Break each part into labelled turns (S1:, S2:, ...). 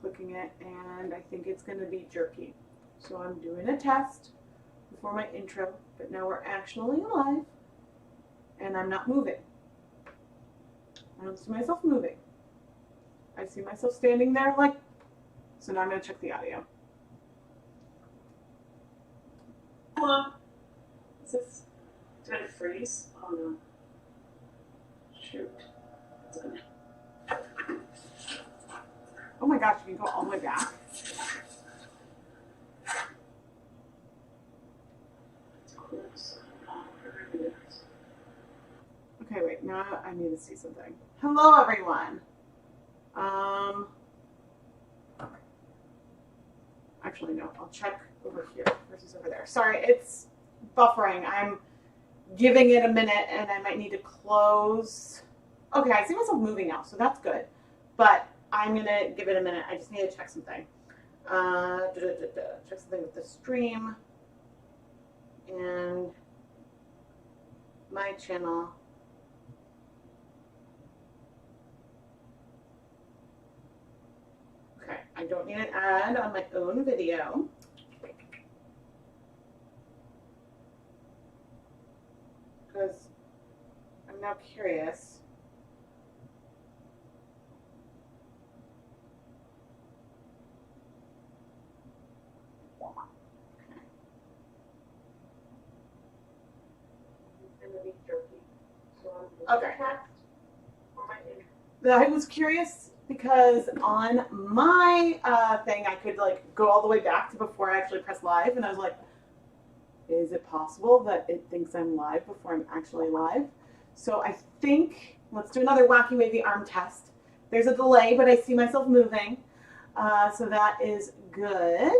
S1: clicking it, and I think it's going to be jerky. So I'm doing a test before my intro, but now we're actually live, and I'm not moving. I don't see myself moving. I see myself standing there like, so now I'm going to check the audio. Hello. Is this, did I freeze? Oh no. Shoot. Oh my gosh, you can go all the way back. Okay, wait, now I need to see something. Hello, everyone. Actually, no, I'll check over here versus over there. Sorry, it's buffering. I'm giving it a minute and I might need to close. Okay, I see myself moving now, so that's good. But I'm gonna give it a minute. I just need to check something. Check something with the stream and my channel. Okay, I don't need an ad on my own video. Because I'm now curious. Okay. I was curious because on my thing, I could like go all the way back to before I actually press live, and I was like, is it possible that it thinks I'm live before I'm actually live? So I think, let's do another wacky wavy arm test. There's a delay, but I see myself moving. So that is good.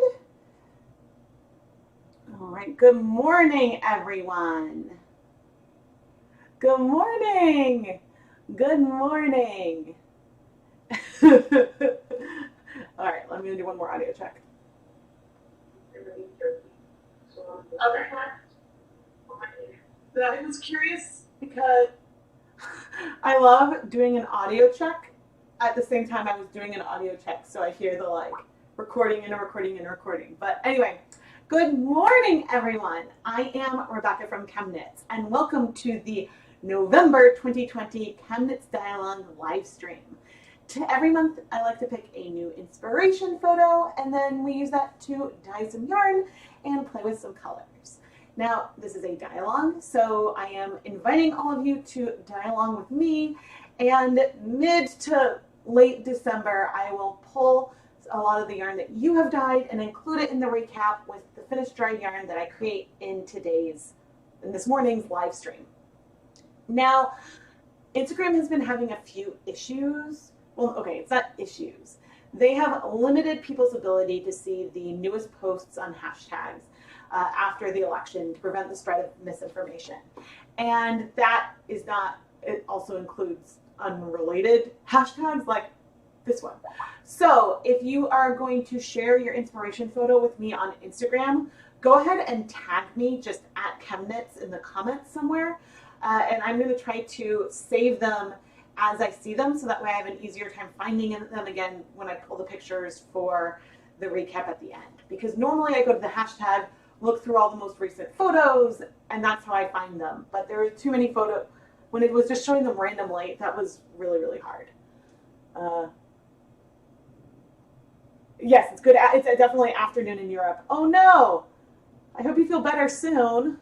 S1: All right, good morning, everyone. Good morning. Good morning. All right, let me do one more audio check. Okay. I was curious because I love doing an audio check at the same time I was doing an audio check, so I hear the like recording and a recording and a recording. But anyway, good morning, everyone. I am Rebecca from ChemKnits, and welcome to the November 2020 ChemKnits Dialogue live stream. Every month, I like to pick a new inspiration photo, and then we use that to dye some yarn and play with some colors. Now, this is a dialogue, so I am inviting all of you to dye along with me, and mid to late December, I will pull a lot of the yarn that you have dyed and include it in the recap with the finished dried yarn that I create in this morning's live stream. Now, Instagram has been having a few issues. Well, okay, it's not issues. They have limited people's ability to see the newest posts on hashtags after the election to prevent the spread of misinformation. And that is not, it also includes unrelated hashtags like this one. So if you are going to share your inspiration photo with me on Instagram, go ahead and tag me just at ChemKnits in the comments somewhere. And I'm going to try to save them as I see them, so that way I have an easier time finding them again when I pull the pictures for the recap at the end. Because normally I go to the hashtag, look through all the most recent photos, and that's how I find them. But there are too many photos. When it was just showing them randomly, that was really, really hard. Yes, it's good. It's definitely afternoon in Europe. Oh no! I hope you feel better soon.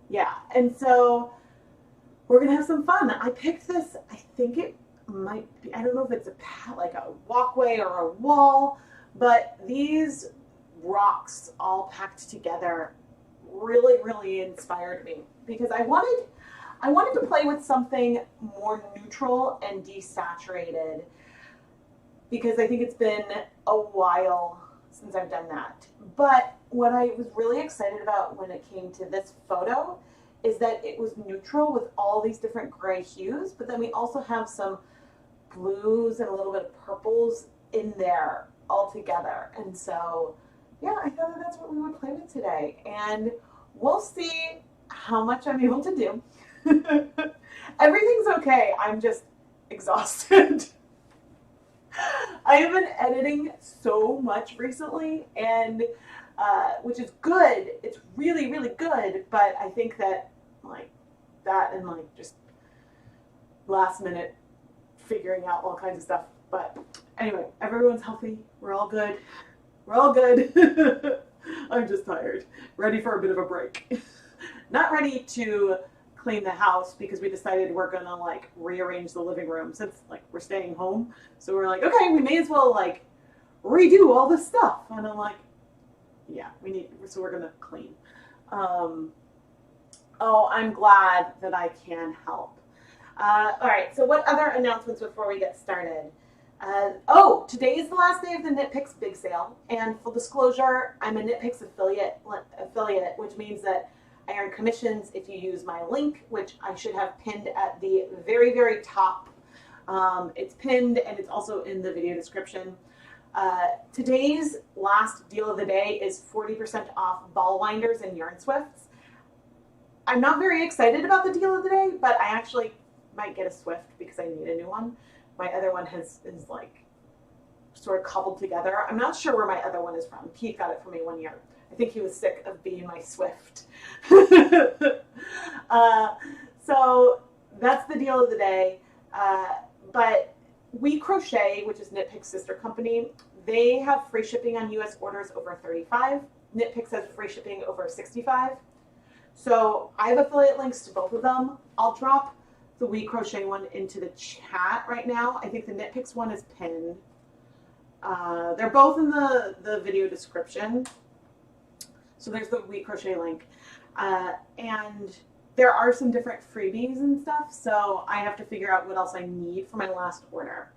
S1: Yeah, and so we're gonna have some fun. I picked this, I think it might be, I don't know if it's like a walkway or a wall, but these rocks all packed together really, really inspired me because I wanted to play with something more neutral and desaturated because I think it's been a while since I've done that. But what I was really excited about when it came to this photo is that it was neutral with all these different gray hues, but then we also have some blues and a little bit of purples in there all together. And so, yeah, I thought that that's what we would play with today. And we'll see how much I'm able to do. Everything's okay. I'm just exhausted. I have been editing so much recently, and which is good. It's really, really good. But I think that like that and like just last minute figuring out all kinds of stuff. But anyway, everyone's healthy. We're all good. We're all good. I'm just tired. Ready for a bit of a break. Not ready to clean the house because we decided we're gonna like rearrange the living room since like we're staying home. So we're like, okay, we may as well like redo all this stuff. And I'm like, yeah, we need, so we're gonna clean. Oh, I'm glad that I can help. All right, so what other announcements before we get started? Oh, today is the last day of the Knit Picks Big Sale, and full disclosure, I'm a Knit Picks affiliate, which means that I earn commissions if you use my link, which I should have pinned at the very, very top. It's pinned and it's also in the video description. Today's last deal of the day is 40% off ball winders and yarn swifts. I'm not very excited about the deal of the day, but I actually might get a swift because I need a new one. My other one is like sort of cobbled together. I'm not sure where my other one is from. Keith got it for me one year. I think he was sick of being my swift. So that's the deal of the day. But We Crochet, which is Knit Picks' sister company, they have free shipping on US orders over 35. Knit Picks has free shipping over 65. So I have affiliate links to both of them. I'll drop the We Crochet one into the chat right now. I think the Knit Picks one is pinned. They're both in the video description. So there's the We Crochet link. And there are some different freebies and stuff, so I have to figure out what else I need for my last order.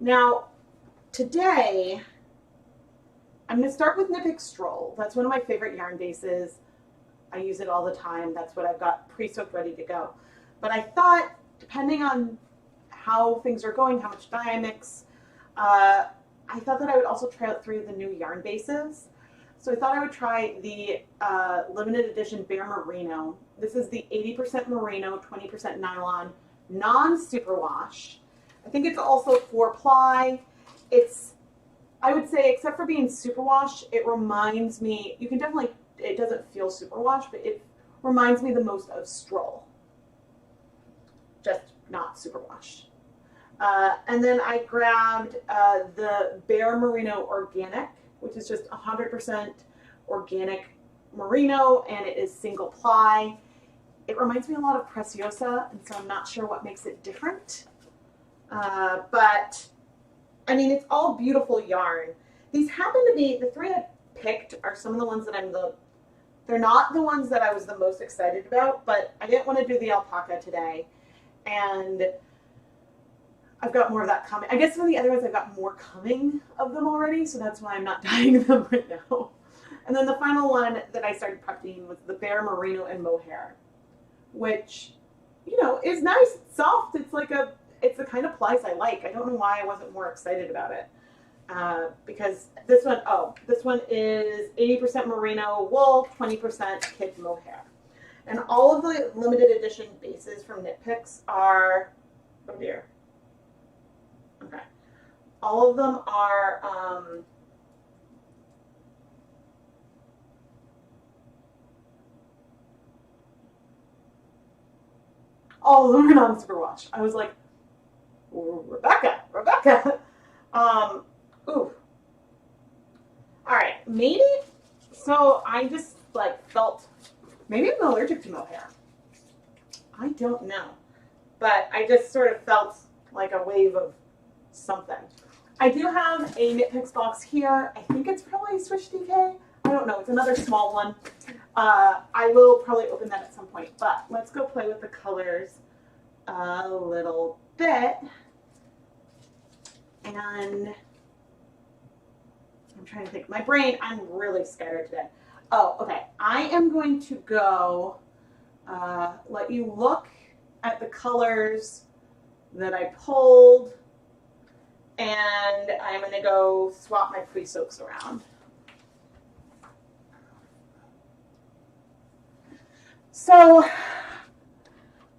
S1: Now, today, I'm going to start with Knit Picks Stroll. That's one of my favorite yarn bases. I use it all the time. That's what I've got pre-soaked ready to go. But I thought, depending on how things are going, how much dye I mix, I thought that I would also try out 3 of the new yarn bases. So I thought I would try the limited edition Bare Merino. This is the 80% merino, 20% nylon, non-superwash. I think it's also 4-ply. It's, I would say, except for being superwash, it reminds me, you can definitely, it doesn't feel superwash, but it reminds me the most of Stroll. Just not superwash. And then I grabbed the Bare Merino Organic, which is just 100% organic merino, and it is single ply. It reminds me a lot of Preciosa, and so I'm not sure what makes it different. But, I mean, it's all beautiful yarn. These happen to be, the 3 I picked are some of the ones that they're not the ones that I was the most excited about, but I didn't want to do the alpaca today. And I've got more of that coming. I guess some of the other ones I've got more coming of them already, so that's why I'm not dyeing them right now. And then the final one that I started prepping was the Bare Merino and Mohair, which, you know, is nice. It's soft. It's like it's the kind of plies I like. I don't know why I wasn't more excited about it. Because this one is 80% merino wool, 20% kid mohair. And all of the limited edition bases from Knit Picks are, oh dear. Okay. All of them are all of them are non-superwash. I was like, Rebecca. Ooh. All right, maybe. So I just like felt, maybe I'm allergic to mohair. I don't know, but I just sort of felt like a wave of something. I do have a Knit Picks box here. I think it's probably Swish DK. I don't know. It's another small one. I will probably open that at some point, but let's go play with the colors a little bit. And I'm trying to think. My brain, I'm really scattered today. Oh, okay. I am going to go let you look at the colors that I pulled, and I'm going to go swap my pre-soaks around. So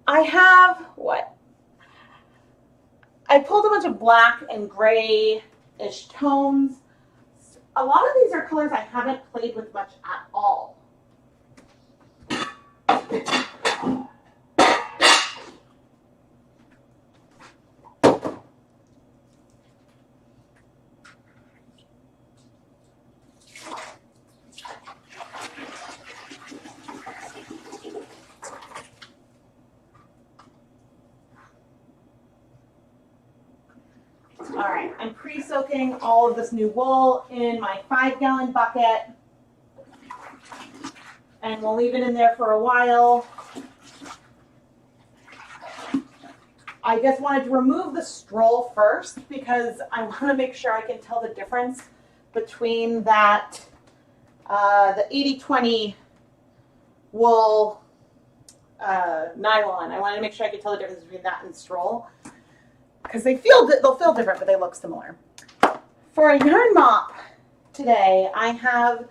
S1: I have what? I pulled a bunch of black and gray ish tones. A lot of these are colors I haven't played with much at all. All right, I'm pre-soaking all of this new wool in my 5-gallon bucket, and we'll leave it in there for a while. I just wanted to remove the stroll first because I want to make sure I can tell the difference between that, the 80/20 wool nylon. I wanted to make sure I could tell the difference between that and stroll, because they'll feel different, but they look similar. For a yarn mop today, I have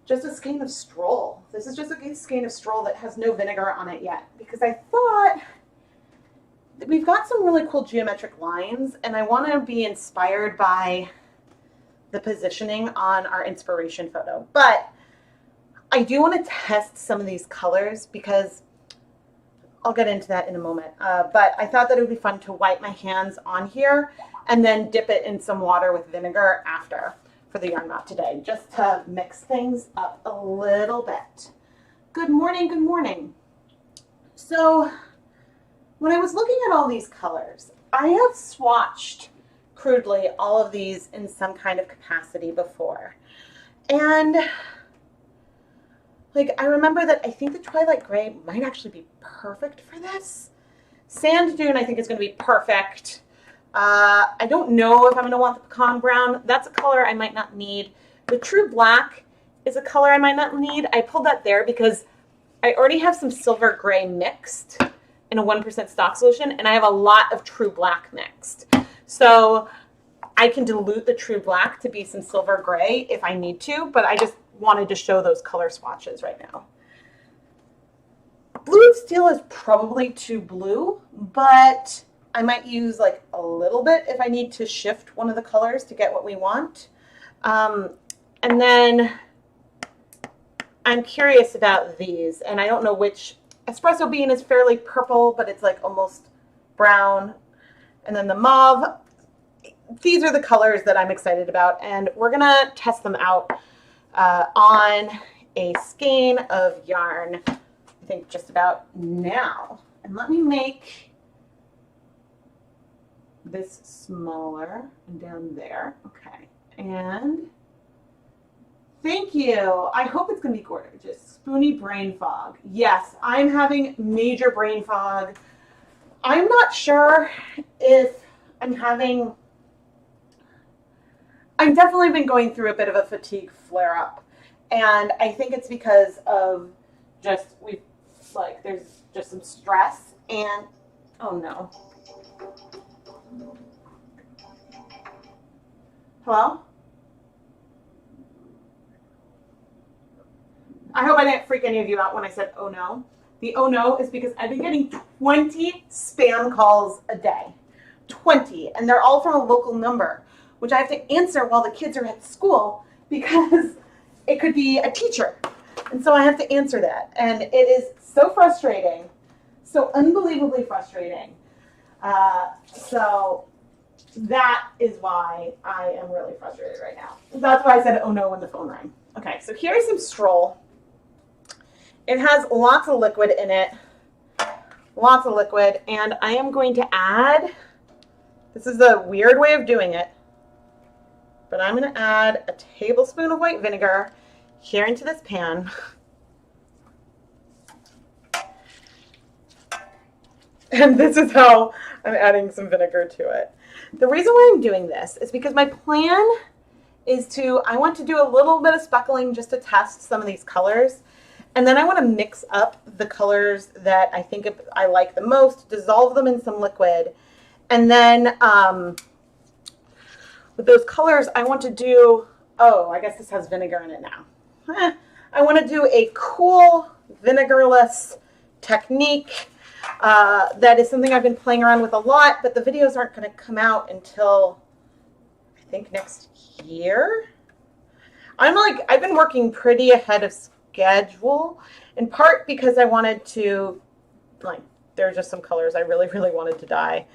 S1: just a skein of stroll. This is just a skein of stroll that has no vinegar on it yet, because I thought that we've got some really cool geometric lines, and I want to be inspired by the positioning on our inspiration photo. But I do want to test some of these colors, because I'll get into that in a moment. But I thought that it would be fun to wipe my hands on here and then dip it in some water with vinegar after for the yarn mop today, just to mix things up a little bit. Good morning, good morning. So when I was looking at all these colors, I have swatched crudely all of these in some kind of capacity before. And like, I remember that I think the Twilight Gray might actually be perfect for this. Sand Dune, I think, is going to be perfect. I don't know if I'm going to want the pecan brown. That's a color I might not need. The True Black is a color I might not need. I pulled that there because I already have some silver gray mixed in a 1% stock solution, and I have a lot of True Black mixed. So I can dilute the True Black to be some silver gray if I need to, but I just wanted to show those color swatches right now. Blue and Steel is probably too blue, but I might use like a little bit if I need to shift one of the colors to get what we want. And then I'm curious about these, and I don't know which. Espresso Bean is fairly purple, but it's like almost brown. And then the Mauve. These are the colors that I'm excited about, and we're gonna test them out on a skein of yarn, I think just about now. And let me make this smaller and down there. Okay, and thank you. I hope it's gonna be gorgeous. Spoony brain fog. Yes, I'm having major brain fog. I'm not sure if I'm definitely been going through a bit of a fatigue flare-up, and I think it's because of there's just some stress, and oh no. Hello? I hope I didn't freak any of you out when I said oh no. The oh no is because I've been getting 20 spam calls a day. 20, and they're all from a local number, which I have to answer while the kids are at school because it could be a teacher. And so I have to answer that. And it is so frustrating, so unbelievably frustrating. So that is why I am really frustrated right now. That's why I said oh no when the phone rang. Okay, so here's some stroll. It has lots of liquid in it. Lots of liquid. And I am going to add, this is a weird way of doing it, but I'm going to add a tablespoon of white vinegar here into this pan. And this is how I'm adding some vinegar to it. The reason why I'm doing this is because my plan is I want to do a little bit of speckling just to test some of these colors. And then I want to mix up the colors that I think I like the most, dissolve them in some liquid. And then with those colors, I want to do, oh, I guess this has vinegar in it now. I want to do a cool vinegarless technique. That is something I've been playing around with a lot, but the videos aren't going to come out until, I think next year. I've been working pretty ahead of schedule, in part because I wanted to, there are just some colors I really, really wanted to dye.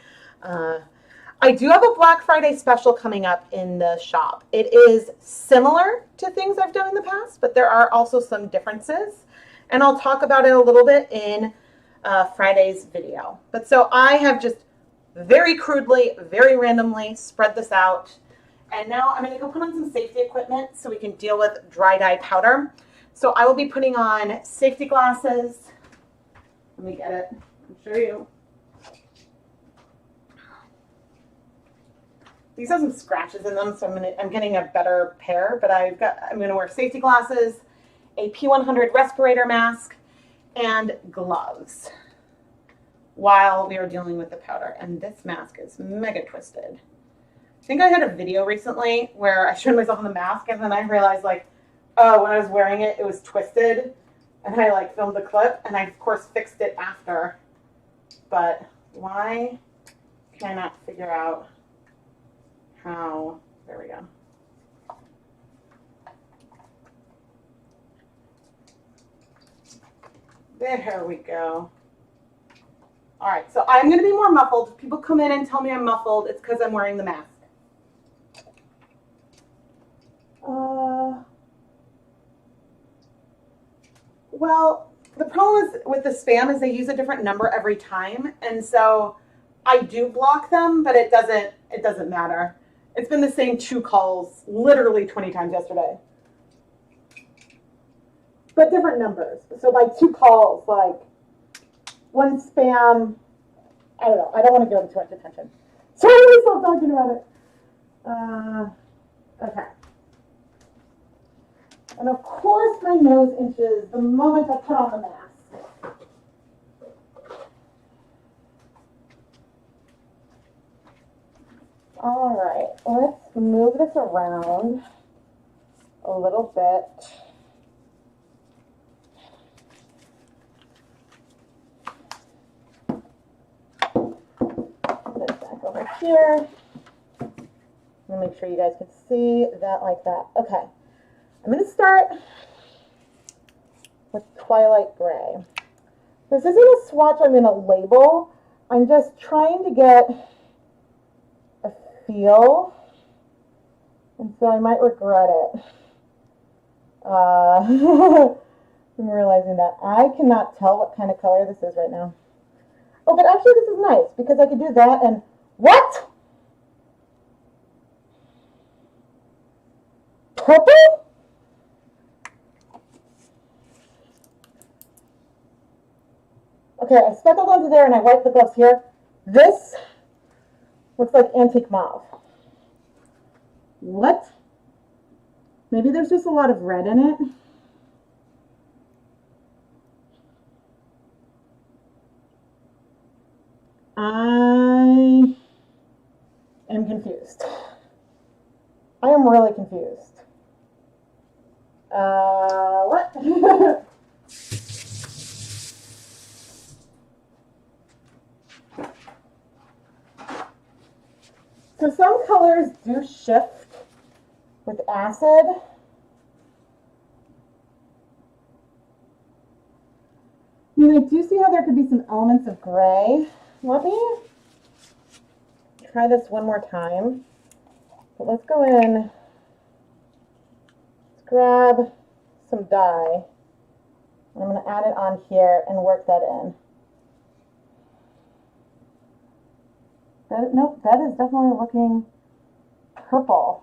S1: I do have a Black Friday special coming up in the shop. It is similar to things I've done in the past, but there are also some differences. And I'll talk about it a little bit in Friday's video. But so I have just very crudely, very randomly spread this out. And now I'm going to go put on some safety equipment so we can deal with dry dye powder. So I will be putting on safety glasses. Let me get it. I'll show you. These have some scratches in them, so I'm getting a better pair, but I'm going to wear safety glasses, a P100 respirator mask, and gloves while we are dealing with the powder. And this mask is mega twisted. I think I had a video recently where I showed myself in the mask, and then I realized, like, oh, when I was wearing it, it was twisted, and I, like, filmed the clip, and I, of course, fixed it after. But why can I not figure out how? There we go. There we go. All right, so I'm going to be more muffled. If people come in and tell me I'm muffled, it's because I'm wearing the mask. Well, the problem is with the spam is they use a different number every time, and so I do block them, but it doesn't matter. It's been the same 2 calls literally 20 times yesterday. But different numbers. So by 2 calls, like one spam, I don't know. I don't want to give them too much attention. Sorry, I'm still talking about it. Okay. And of course my nose inches the moment I put on the mask. All right, let's move this around a little bit. Put it back over here. I'll make sure you guys can see that like that. Okay, I'm going to start with Twilight Gray. This isn't a swatch I'm going to label. I'm just trying to get a feel, and so I might regret it. I'm realizing that I cannot tell what kind of color this is right now. Oh, but actually this is nice because I could do that and what? Purple? Okay, I speckled onto there and I wiped the gloves here. This looks like antique mauve. What? Maybe there's just a lot of red in it. I am confused. I am really confused. What? So some colors do shift with acid. I mean, I do see how there could be some elements of gray. Let me try this one more time. But let's go in, let's grab some dye. And I'm going to add it on here and work that in. Nope, that is definitely looking purple.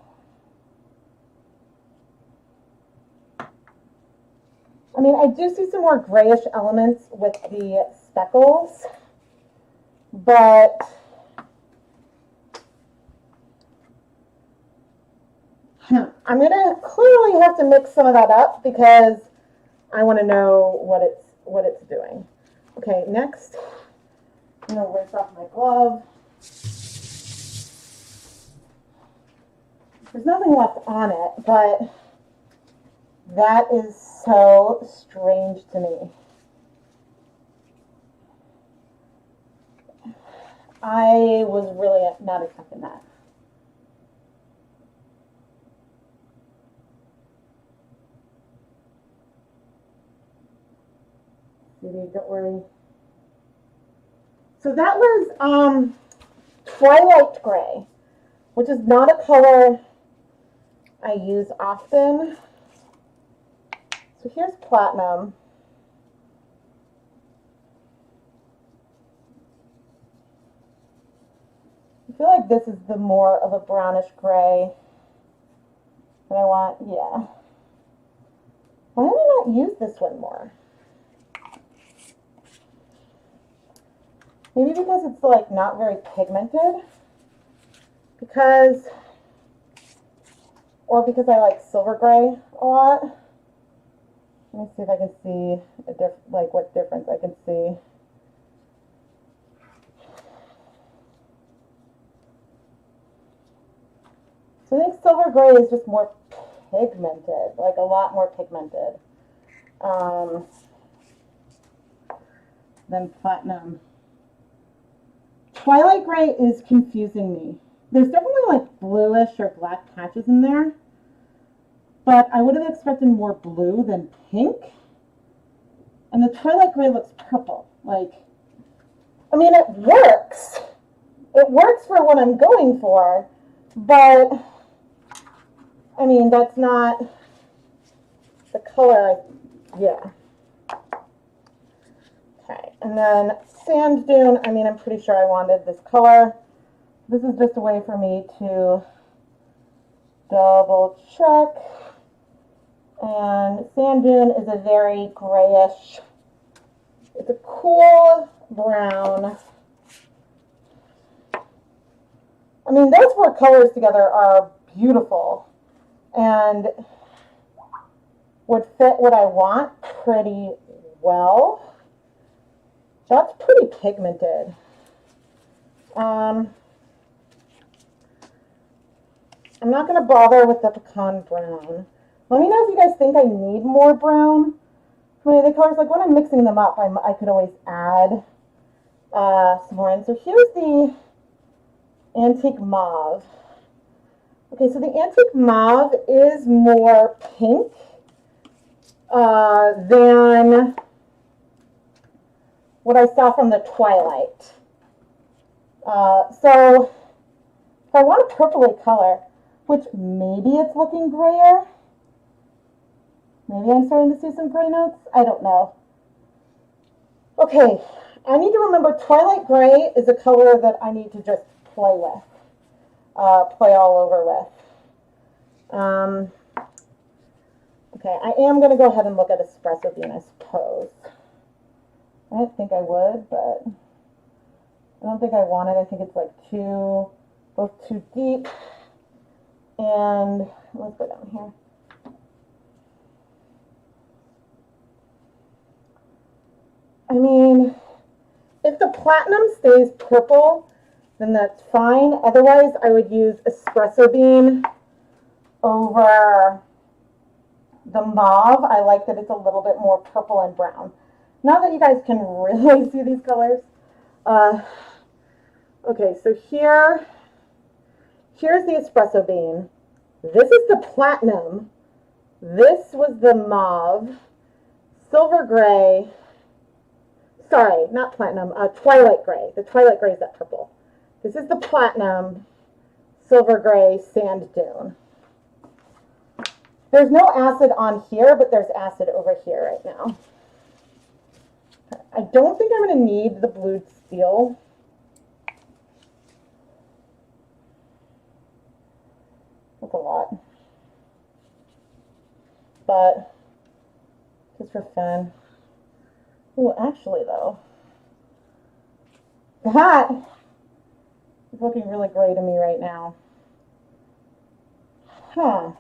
S1: I mean, I do see some more grayish elements with the speckles, but I'm going to clearly have to mix some of that up because I want to know what it's doing. Okay, next, I'm going to rinse off my glove. There's nothing left on it, but that is so strange to me. I was really not expecting that. Sweetie, don't worry. So that was Twilight Gray, which is not a color I use often. So here's Platinum. I feel like this is the more of a brownish gray that I want. Yeah. Why did I not use this one more? Maybe because it's like not very pigmented. Or because I like silver gray a lot. Let me see if I can see what difference I can see. So I think silver gray is just more pigmented, like a lot more pigmented than Platinum. Twilight Gray is confusing me. There's definitely like bluish or black patches in there, but I would have expected more blue than pink. And the Twilight Gray looks purple. Like, I mean, it works. It works for what I'm going for, but I mean, that's not the color. Yeah. Okay, and then Sand Dune, I mean, I'm pretty sure I wanted this color. This is just a way for me to double check. And Sand Dune is a very grayish, it's a cool brown. I mean, those four colors together are beautiful and would fit what I want pretty well. That's pretty pigmented. I'm not going to bother with the pecan brown. Let me know if you guys think I need more brown for any of the colors. Like when I'm mixing them up, I could always add some more in. So here's the Antique Mauve. Okay, so the Antique Mauve is more pink than what I saw from the Twilight. So if I want a purpley color, which maybe it's looking grayer, maybe I'm starting to see some gray notes, I don't know. Okay, I need to remember Twilight Gray is a color that I need to just play with, play all over with. Okay, I am going to go ahead and look at Espresso Bean, I suppose. I didn't think I would, but I don't think I want it. I think it's like both too deep. And let's go down here. I mean, if the Platinum stays purple, then that's fine. Otherwise, I would use Espresso Bean over the Mauve. I like that it's a little bit more purple and brown. Now that you guys can really see these colors. Okay, so here's the Espresso Bean. This is the Platinum. This was the Mauve. Silver Gray. Sorry, not Platinum. Twilight Gray. The Twilight Gray is that purple. This is the Platinum. Silver Gray Sand Dune. There's no acid on here, but there's acid over here right now. I don't think I'm going to need the blued steel. That's a lot. But just for fun. Oh, actually though, that is looking really gray to me right now. Huh.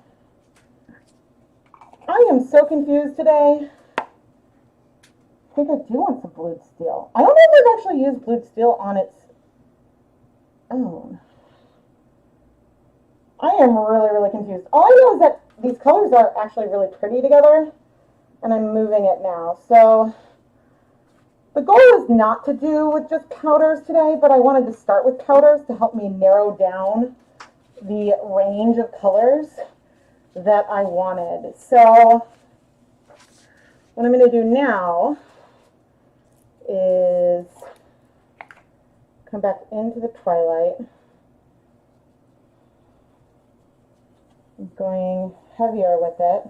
S1: I am so confused today. I think I do want some blued steel. I don't know if I've actually used blued steel on its own. I am really, really confused. All I know is that these colors are actually really pretty together, and I'm moving it now. So the goal is not to do with just powders today, but I wanted to start with powders to help me narrow down the range of colors that I wanted. So what I'm going to do now is come back into the Twilight. I'm going heavier with it.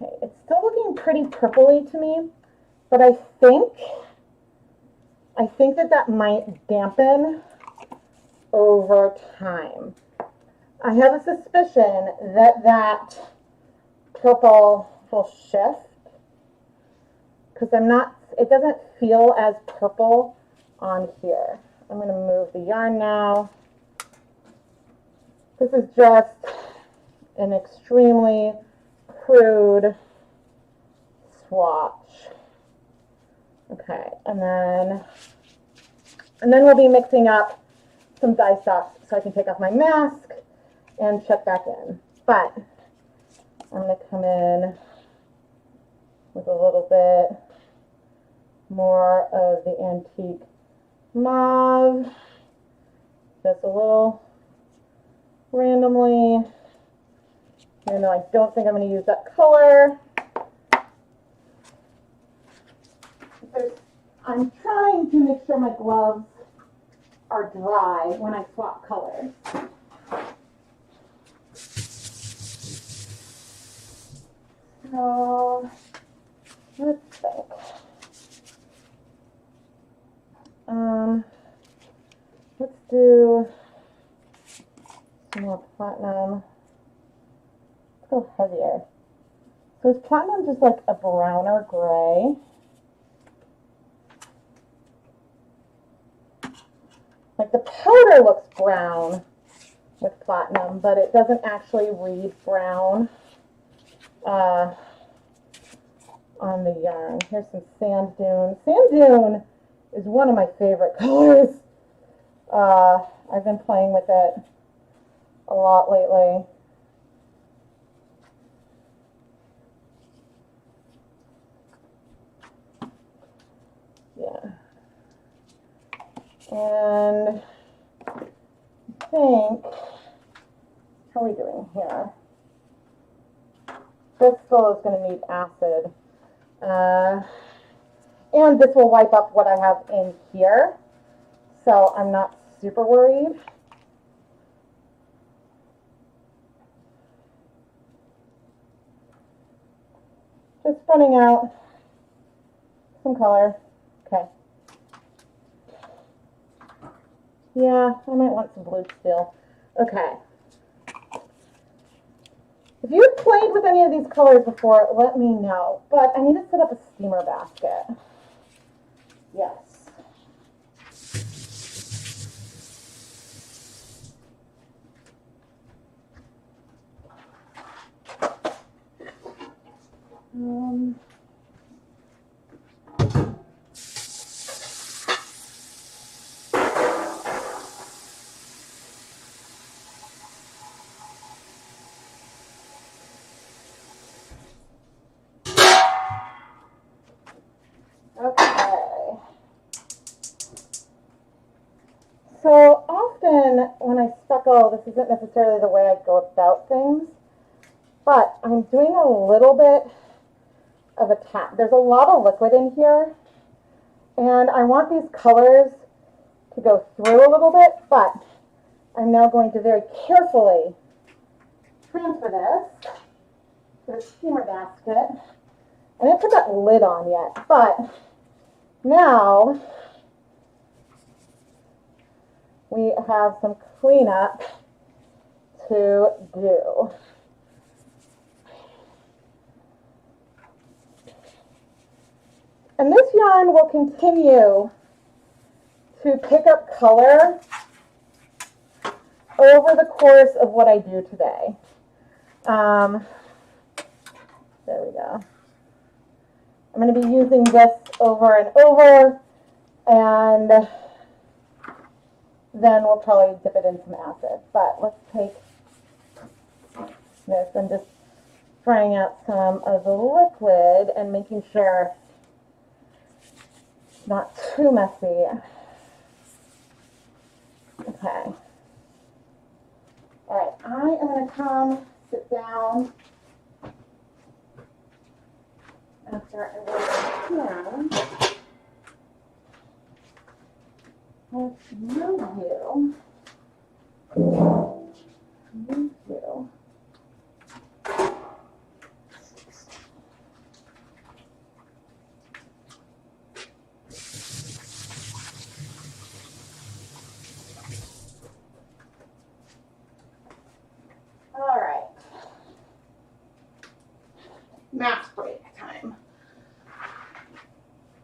S1: Okay, it's still looking pretty purpley to me, but I think that might dampen over time. I have a suspicion that purple will shift because it doesn't feel as purple on here. I'm going to move the yarn now. This is just an extremely crude swatch. Okay, and then we'll be mixing up some dye stocks so I can take off my mask and check back in. But I'm going to come in with a little bit more of the antique mauve, just a little randomly, even though I don't think I'm going to use that color. I'm trying to make sure my gloves are dry when I swap colors. So let's think. Let's do some more platinum. Let's go heavier. So is platinum just like a browner gray? Like the powder looks brown with platinum, but it doesn't actually read brown on the yarn. Here's some sand dune. Sand dune is one of my favorite colors. I've been playing with it a lot lately. Yeah. And I think, how are we doing here? This still is going to need acid. And this will wipe up what I have in here. So I'm not super worried. Just running out some color. Okay. Yeah, I might want some blue still. Okay. If you've played with any of these colors before, let me know. But I need to set up a steamer basket. Yes. Okay. So often when I speckle, this isn't necessarily the way I go about things, but I'm doing a little bit of a tap. There's a lot of liquid in here, and I want these colors to go through a little bit, but I'm now going to very carefully transfer this to the steamer basket. I didn't put that lid on yet, but now we have some cleanup to do. And this yarn will continue to pick up color over the course of what I do today. There we go. I'm going to be using this over and over, and then we'll probably dip it in some acid. But let's take this and just trying out some of the liquid and making sure it's not too messy. Okay. All right, I am going to come sit down after I work my pan. Let's move you. Move you. All right. Math break time.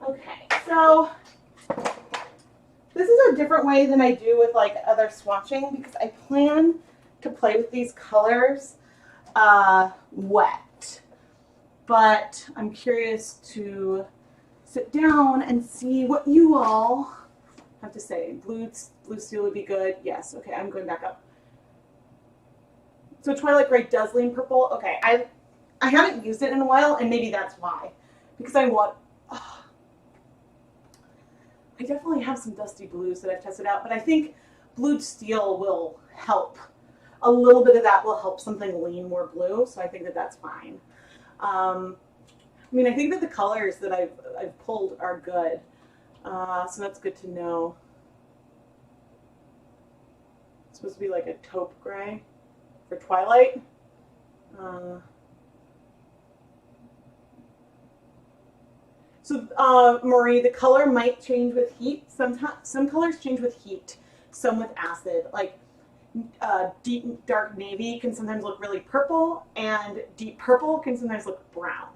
S1: Okay, so this is a different way than I do with like other swatching because I plan to play with these colors wet. But I'm curious to sit down and see what you all have to say. Blue steel would be good. Yes, okay, I'm going back up. So Twilight Gray Dazzling purple. Okay, I haven't used it in a while, and maybe that's why. Because I want... I definitely have some dusty blues that I've tested out, but I think blued steel will help. A little bit of that will help something lean more blue, so I think that that's fine. I mean, I think that the colors that I've pulled are good, so that's good to know. It's supposed to be like a taupe gray for Twilight. So, Marie, the color might change with heat. Some colors change with heat, some with acid. Like deep dark navy can sometimes look really purple, and deep purple can sometimes look brown.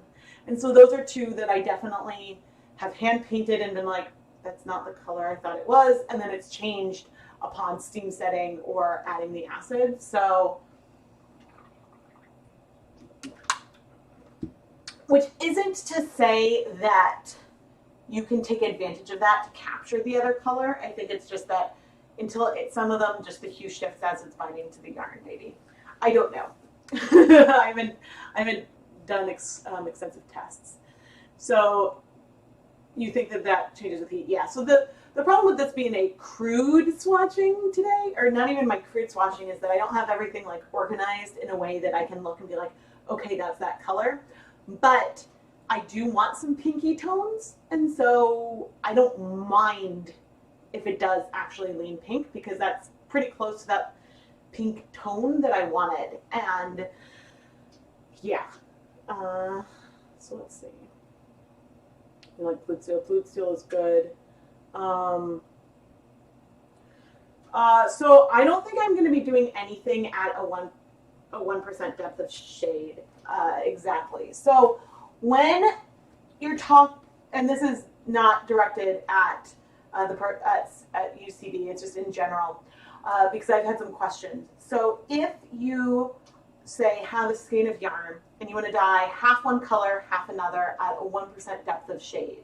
S1: And so those are two that I definitely have hand painted and been like, that's not the color I thought it was, and then it's changed upon steam setting or adding the acid. So, which isn't to say that you can take advantage of that to capture the other color. I think it's just that some of them, just the hue shifts as it's binding to the yarn, maybe. I don't know. I haven't done extensive tests. So you think that changes with heat? Yeah. So the problem with this being a crude swatching today, or not even my crude swatching, is that I don't have everything like organized in a way that I can look and be like, okay, that's that color. But I do want some pinky tones, and so I don't mind if it does actually lean pink, because that's pretty close to that pink tone that I wanted. And yeah, so let's see. I like fluid steel. Fluid steel is good. So I don't think I'm going to be doing anything at a 1% depth of shade exactly. So when you're and this is not directed at at UCD, it's just in general, because I've had some questions. So if you say have a skein of yarn and you want to dye half one color, half another at a 1% depth of shade,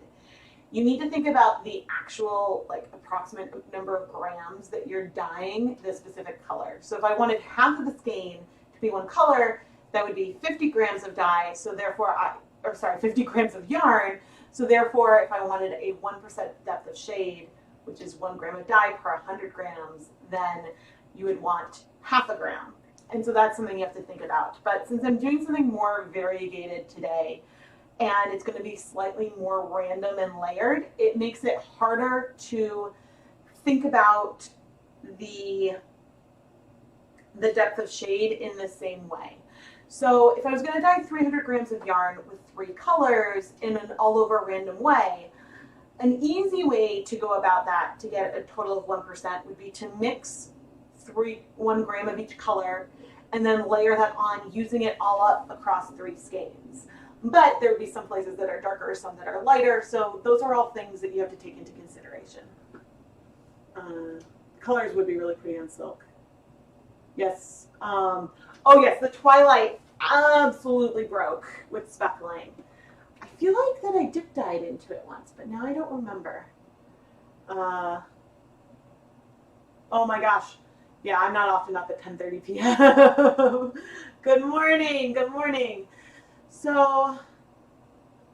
S1: you need to think about the actual like approximate number of grams that you're dyeing the specific color. So if I wanted half of the skein to be one color, that would be 50 grams of dye. So therefore, 50 grams of yarn. So therefore, if I wanted a 1% depth of shade, which is 1 gram of dye per 100 grams, then you would want half a gram. And so that's something you have to think about. But since I'm doing something more variegated today, and it's going to be slightly more random and layered, it makes it harder to think about the depth of shade in the same way. So if I was going to dye 300 grams of yarn with 3 colors in an all over random way, an easy way to go about that to get a total of 1% would be to mix 1 gram of each color and then layer that on, using it all up across 3 skeins. But there would be some places that are darker, some that are lighter, so those are all things that you have to take into consideration. Colors would be really pretty on silk. Yes. Oh yes, the Twilight absolutely broke with speckling. I feel like that I dip dyed into it once, but now I don't remember. Oh my gosh. Yeah, I'm not often up at 10:30 p.m. Good morning, good morning. So,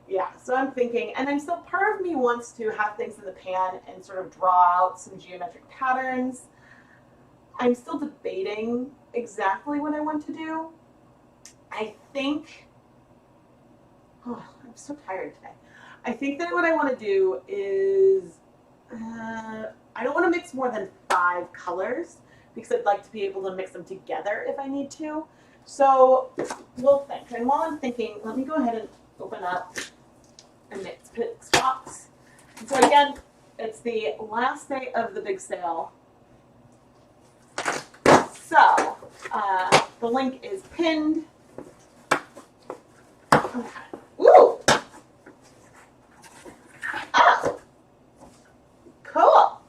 S1: yeah, so I'm thinking, and I'm still, part of me wants to have things in the pan and sort of draw out some geometric patterns. I'm still debating exactly what I want to do. I think, oh, I'm so tired today. I think that what I want to do is, I don't want to mix more than 5 colors because I'd like to be able to mix them together if I need to. So we'll think. And while I'm thinking, let me go ahead and open up a Knits Picks box. And so again, it's the last day of the big sale. So the link is pinned. Okay. Ooh! Oh! Cool!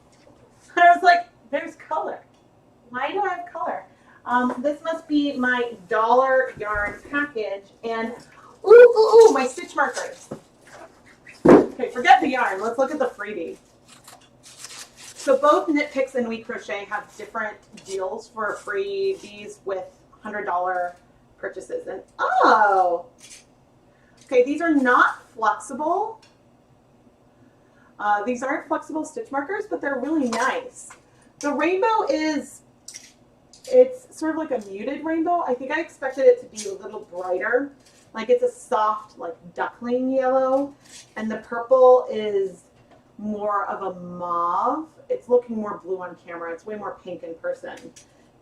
S1: I was like, there's color. Why do I have color? This must be my dollar yarn package. And, ooh, my stitch markers. Okay, forget the yarn. Let's look at the freebie. So both Knit Picks and We Crochet have different deals for freebies with $100 purchases. And, oh! Okay, these are not flexible. These aren't flexible stitch markers, but they're really nice. The rainbow is, it's sort of like a muted rainbow. I think I expected it to be a little brighter. Like it's a soft, like duckling yellow. And the purple is more of a mauve. It's looking more blue on camera. It's way more pink in person.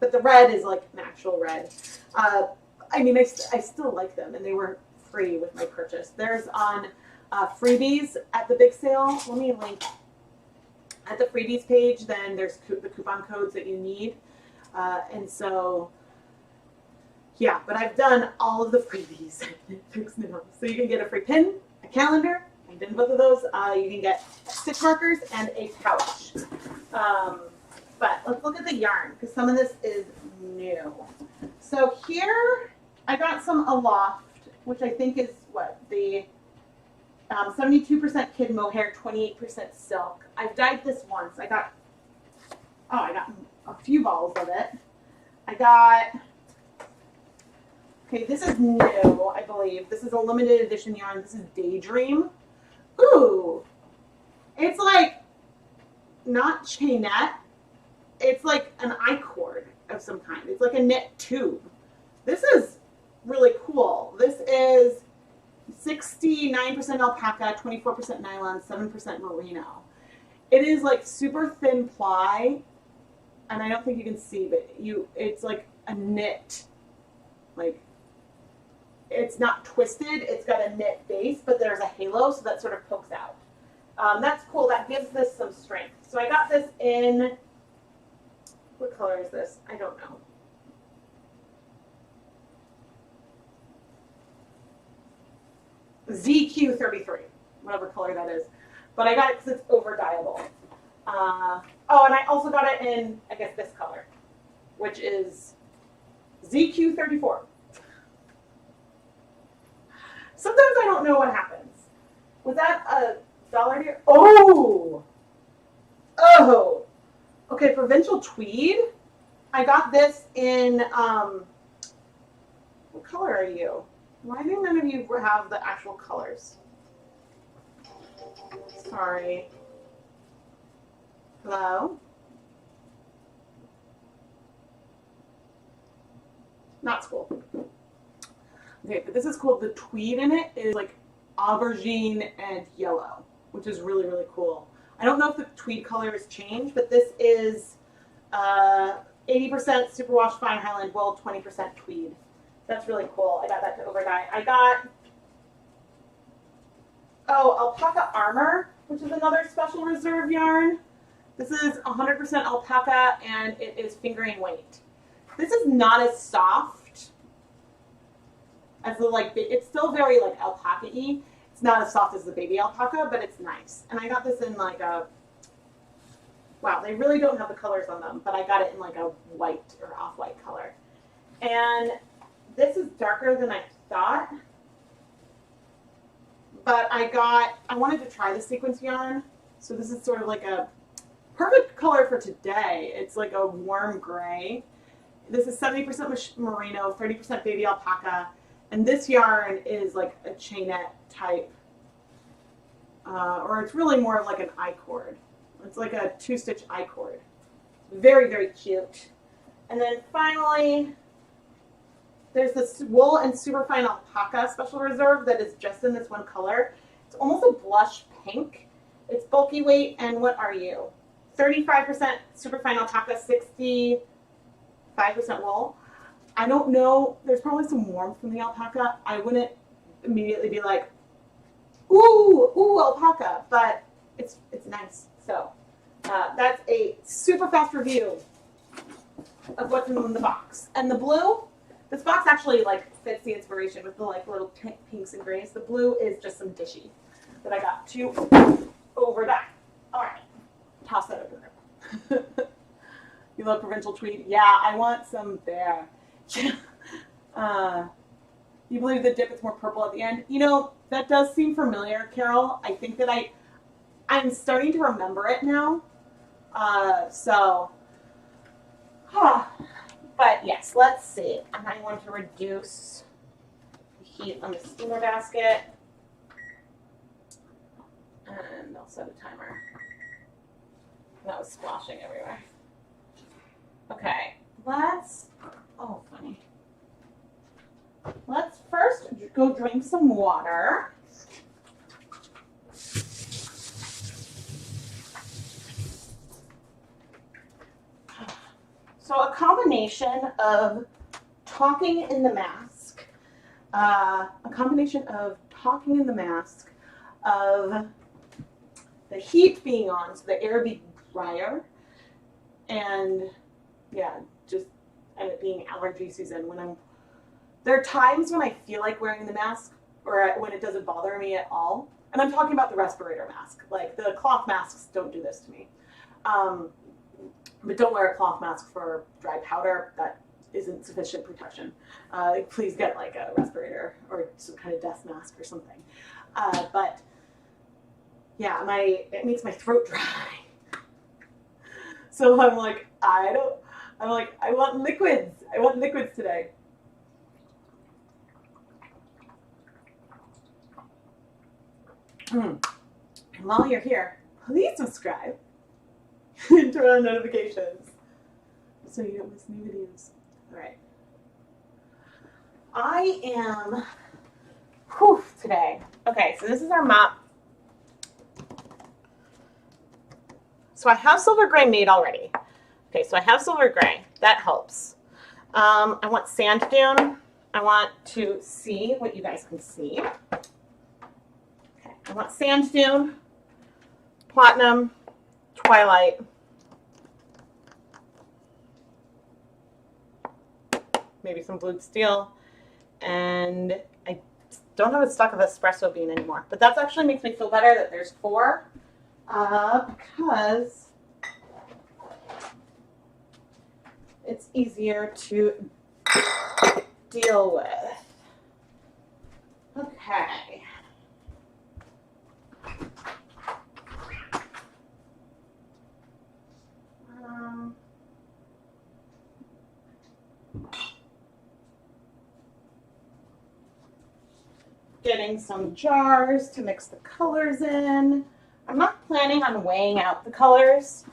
S1: But the red is like an actual red. I mean, I still like them, and they were free with my purchase. There's on freebies at the big sale. Let me link at the freebies page. Then there's the coupon codes that you need. And so, yeah, but I've done all of the freebies. So you can get a free pin, a calendar. I did both of those. You can get stitch markers and a pouch. But let's look at the yarn because some of this is new. So here I got some Aloft, which I think is what, the 72% kid mohair, 28% silk. I've dyed this once. I got a few balls of it. I got, okay, this is new, I believe. This is a limited edition yarn. This is Daydream. Ooh, it's like not chainette. It's like an I-cord of some kind. It's like a knit tube. This is really cool. This is 69% alpaca, 24% nylon, 7% merino. It is like super thin ply, and I don't think you can see, but it's like a knit. Like, it's not twisted. It's got a knit base, but there's a halo, so that sort of pokes out. That's cool. That gives this some strength. So I got this in, what color is this? I don't know. ZQ33, whatever color that is. But I got it because it's over dyeable. Oh, and I also got it in, I guess, this color, which is ZQ34. Sometimes I don't know what happens. Was that a dollar here? Oh! Oh! Okay, Provincial Tweed. I got this in, what color are you? Why do none of you have the actual colors? Sorry. Hello? Not school. Okay, but this is cool. The tweed in it is like aubergine and yellow, which is really, really cool. I don't know if the tweed color has changed, but this is 80% superwash fine Highland wool, 20% tweed. That's really cool. I got that to overdye. I got, Alpaca Armor, which is another special reserve yarn. This is 100% alpaca, and it is fingering weight. This is not as soft as the, like, it's still very, like, alpaca-y. It's not as soft as the baby alpaca, but it's nice. And I got this in, like, a, wow, they really don't have the colors on them, but I got it in, like, a white or off-white color. And this is darker than I thought, but I wanted to try the sequence yarn. So this is sort of like a perfect color for today. It's like a warm gray. This is 70% merino, 30% baby alpaca. And this yarn is like a chainette type, or it's really more like an I-cord. It's like a 2-stitch I-cord. Very, very cute. And then finally, there's this wool and superfine alpaca special reserve that is just in this one color. It's almost a blush pink. It's bulky weight, and what are you? 35% superfine alpaca, 65% wool. I don't know. There's probably some warmth in the alpaca. I wouldn't immediately be like, ooh, alpaca, but it's nice. So that's a super fast review of what's in the box. And the blue, this box actually like fits the inspiration with the like little pinks and grays. The blue is just some dishy that I got to over that. All right, toss that over there. You love Provincial Tweed? Yeah, I want some there. You believe the dip is more purple at the end? You know, that does seem familiar, Carol. I think that I'm starting to remember it now. But yes, let's see. And I want to reduce the heat on the steamer basket. And I'll set a timer. That was splashing everywhere. Okay, funny. Let's first go drink some water. So a combination of talking in the mask, of the heat being on, so the air being drier, and yeah, and it being allergy season. There are times when I feel like wearing the mask, or when it doesn't bother me at all. And I'm talking about the respirator mask. Like the cloth masks don't do this to me. But don't wear a cloth mask for dry powder. That isn't sufficient protection. Please get like a respirator or some kind of death mask or something. But yeah, it makes my throat dry. So I'm like, I want liquids. I want liquids today. And while you're here, please subscribe and turn on notifications so you don't miss new videos. All right. I am today. Okay, so this is our map. So I have silver gray made already. Okay, so I have silver gray. That helps. I want sand dune. I want to see what you guys can see. Okay, I want sand dune, platinum, twilight, maybe some blued steel, and I don't have a stock of espresso bean anymore. But that actually makes me feel better that there's 4, because it's easier to deal with. Okay. Getting some jars to mix the colors in. I'm not planning on weighing out the colors.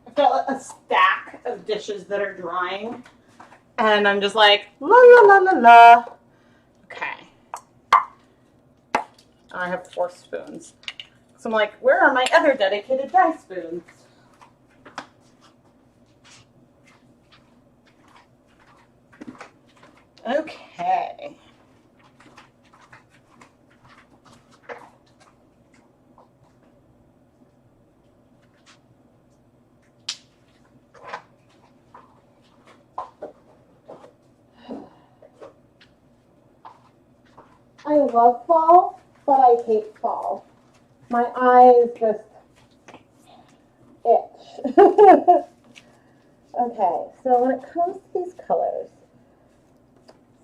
S1: I've got a stack of dishes that are drying, and I'm just like, la la la la la. Okay. I have 4 spoons. So I'm like, where are my other dedicated dye spoons? Okay. I love fall, but I hate fall. My eyes just
S2: itch. Okay, so when it comes to these colors,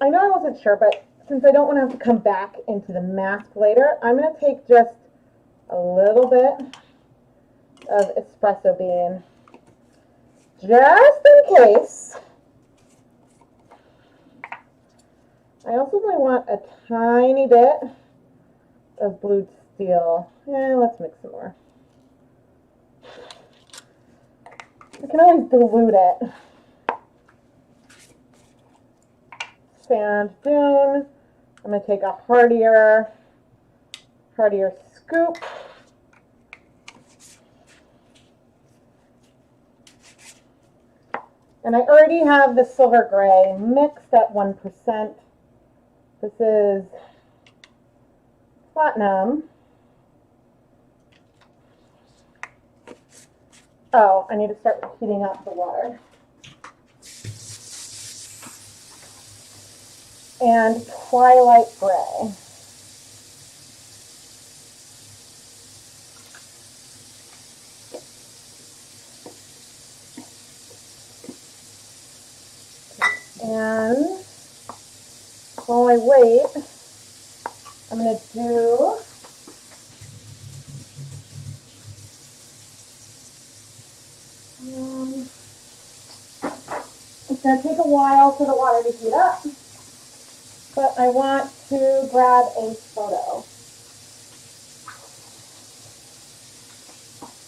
S2: I know I wasn't sure, but since I don't want to have to come back into the mask later, I'm going to take just a little bit of espresso bean, just in case. I also might want a tiny bit of blued steel. Let's mix some more. I can always dilute it. Sand Dune. I'm going to take a hardier scoop. And I already have the silver gray mixed at 1%. This is platinum. Oh, I need to start heating up the water. And Twilight Gray. And while I wait, I'm going to do it's going to take a while for the water to heat up, but I want to grab a photo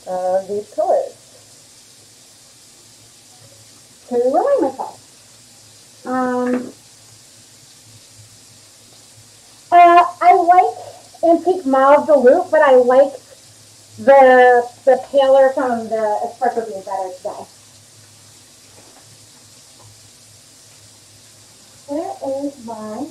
S2: of these colors to remind myself. I like Antique Mauve Dilute, but I like the paler from the espresso bean better today. Where is my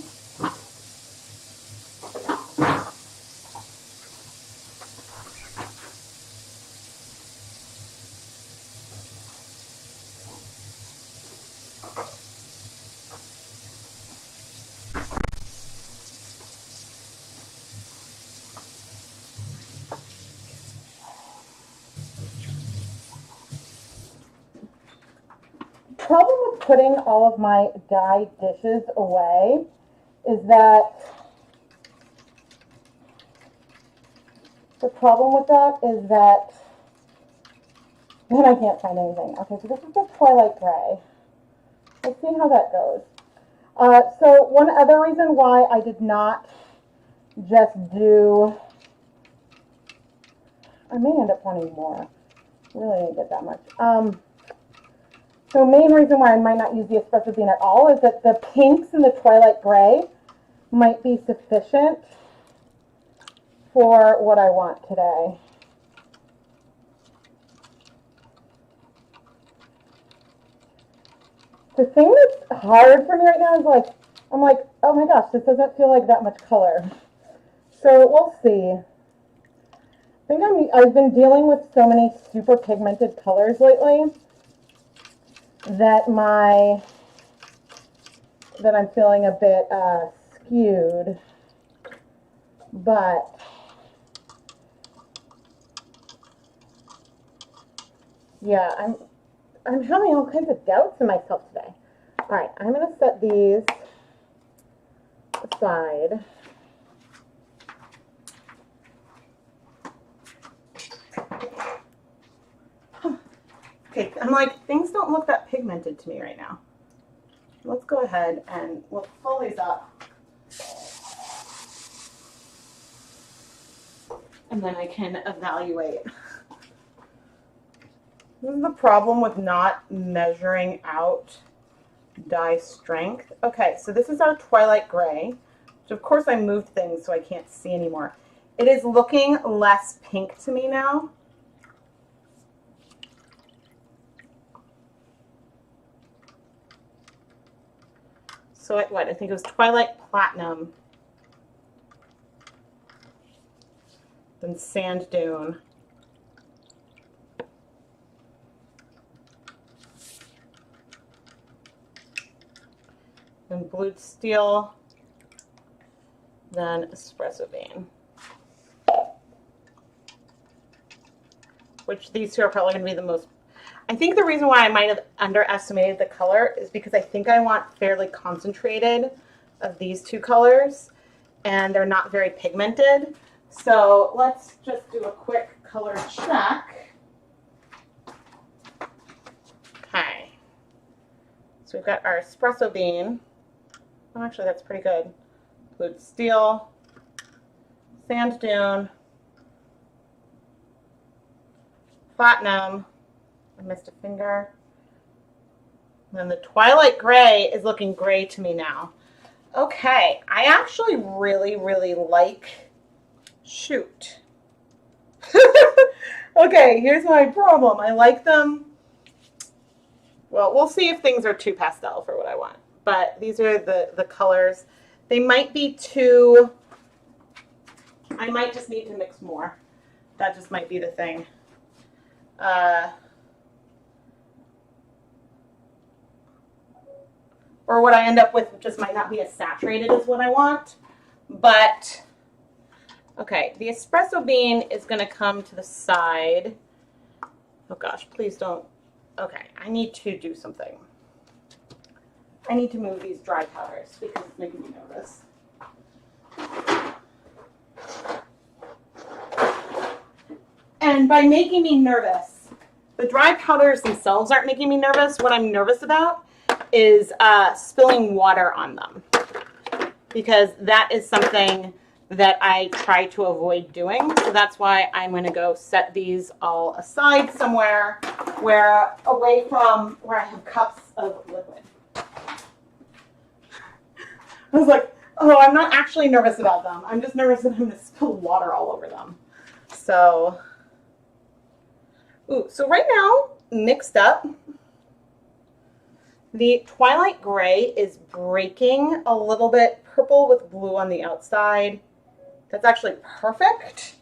S2: problem with putting all of my dye dishes away is that then I can't find anything. Okay, so this is the Twilight Gray. Let's see how that goes. So one other reason why I did not just do, I may end up wanting more. Really didn't get that much. So main reason why I might not use the espresso bean at all is that the pinks in the Twilight Gray might be sufficient for what I want today. The thing that's hard for me right now is I'm like, oh my gosh, this doesn't feel like that much color. So we'll see. I think I've been dealing with so many super pigmented colors lately that I'm feeling a bit skewed, but yeah, I'm having all kinds of doubts in myself today. All right, I'm going to set these aside.
S1: Okay, I'm like, things don't look that pigmented to me right now. Let's go ahead and we'll pull these up. And then I can evaluate. This is the problem with not measuring out dye strength. Okay, so this is our Twilight Gray, which of course I moved things so I can't see anymore. It is looking less pink to me now. So I think it was Twilight Platinum, then Sand Dune, then Blued Steel, then Espresso Bean. which these two are probably going to be the most. I think the reason why I might have underestimated the color is because I think I want fairly concentrated of these two colors, and they're not very pigmented. So let's just do a quick color check. Okay. So we've got our espresso bean. Oh, actually, that's pretty good. Includes steel, sand dune, platinum. I missed a finger. And then the Twilight Gray is looking gray to me now. Okay, I actually really, really like, shoot. Okay, here's my problem. I like them. Well, we'll see if things are too pastel for what I want. But these are the colors. They might be too, I might just need to mix more. That just might be the thing. Or what I end up with just might not be as saturated as what I want. But, okay, the espresso bean is going to come to the side. Oh gosh, please don't. Okay, I need to do something. I need to move these dry powders because it's making me nervous. And by making me nervous, the dry powders themselves aren't making me nervous. What I'm nervous about is spilling water on them, because that is something that I try to avoid doing. So that's why I'm going to go set these all aside somewhere where away from where I have cups of liquid. I was like, oh, I'm not actually nervous about them. I'm just nervous that I'm going to spill water all over them. So, so right now, mixed up, the Twilight Gray is breaking a little bit purple with blue on the outside. That's actually perfect.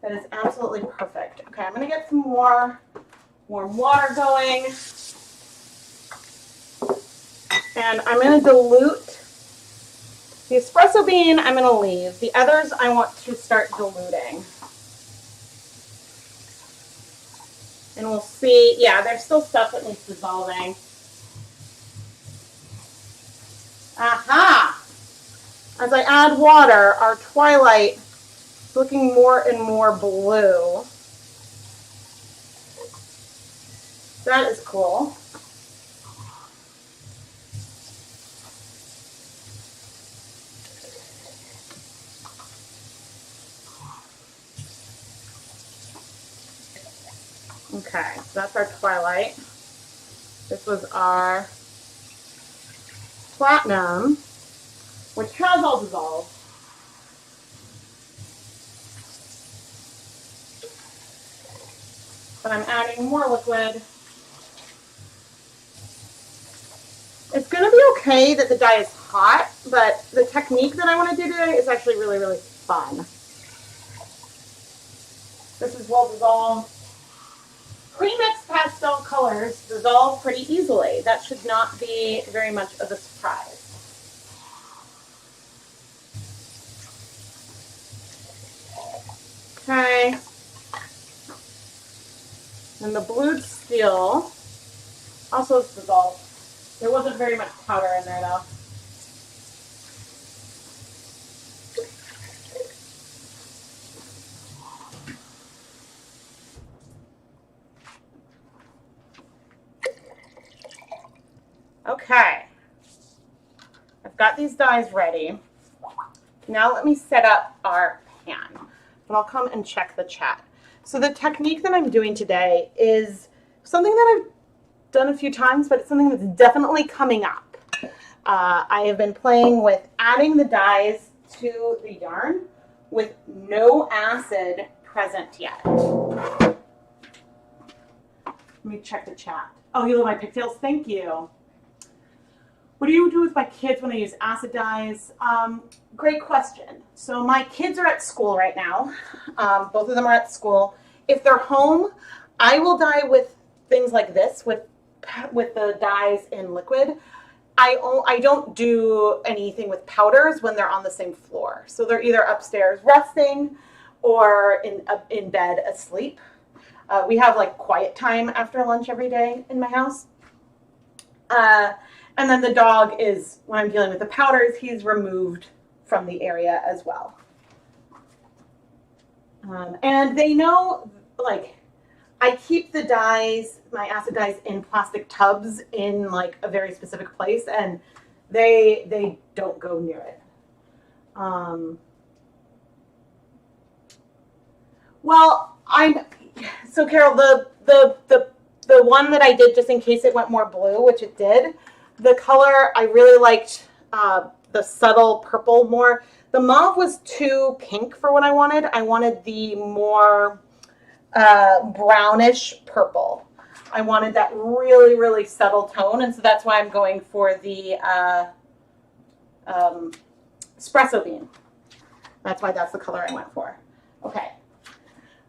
S1: That is absolutely perfect. Okay, I'm going to get some more warm water going. And I'm going to dilute the espresso bean. I'm going to leave. The others I want to start diluting. And we'll see. Yeah, there's still stuff that needs dissolving. Aha! As I add water, our Twilight is looking more and more blue. That is cool. Okay, so that's our Twilight. This was our Platinum, which has all dissolved. But I'm adding more liquid. It's going to be okay that the dye is hot, but the technique that I want to do today is actually really, really fun. This is well dissolved. Pre-mixed pastel colors dissolve pretty easily. That should not be very much of a surprise. Okay. And the blued steel also is dissolved. There wasn't very much powder in there though. Okay, I've got these dyes ready. Now let me set up our pan, but I'll come and check the chat. So the technique that I'm doing today is something that I've done a few times, but it's something that's definitely coming up. I have been playing with adding the dyes to the yarn with no acid present yet. Let me check the chat. Oh, you love my pigtails? Thank you. What do you do with my kids when I use acid dyes? Great question. So my kids are at school right now. Both of them are at school. If they're home, I will dye with things like this, with the dyes in liquid. I don't do anything with powders when they're on the same floor. So they're either upstairs resting or in bed asleep. We have like quiet time after lunch every day in my house. And then the dog is, when I'm dealing with the powders, he's removed from the area as well. And they know, like, I keep the dyes, my acid dyes, in plastic tubs in like a very specific place, and they don't go near it. Well, so Carol, the one that I did just in case it went more blue, which it did, the color I really liked the subtle purple more. The mauve was too pink for what I wanted. I wanted the more brownish purple. I wanted that really, really subtle tone, and so that's why I'm going for the espresso bean. That's why that's the color I went for. Okay.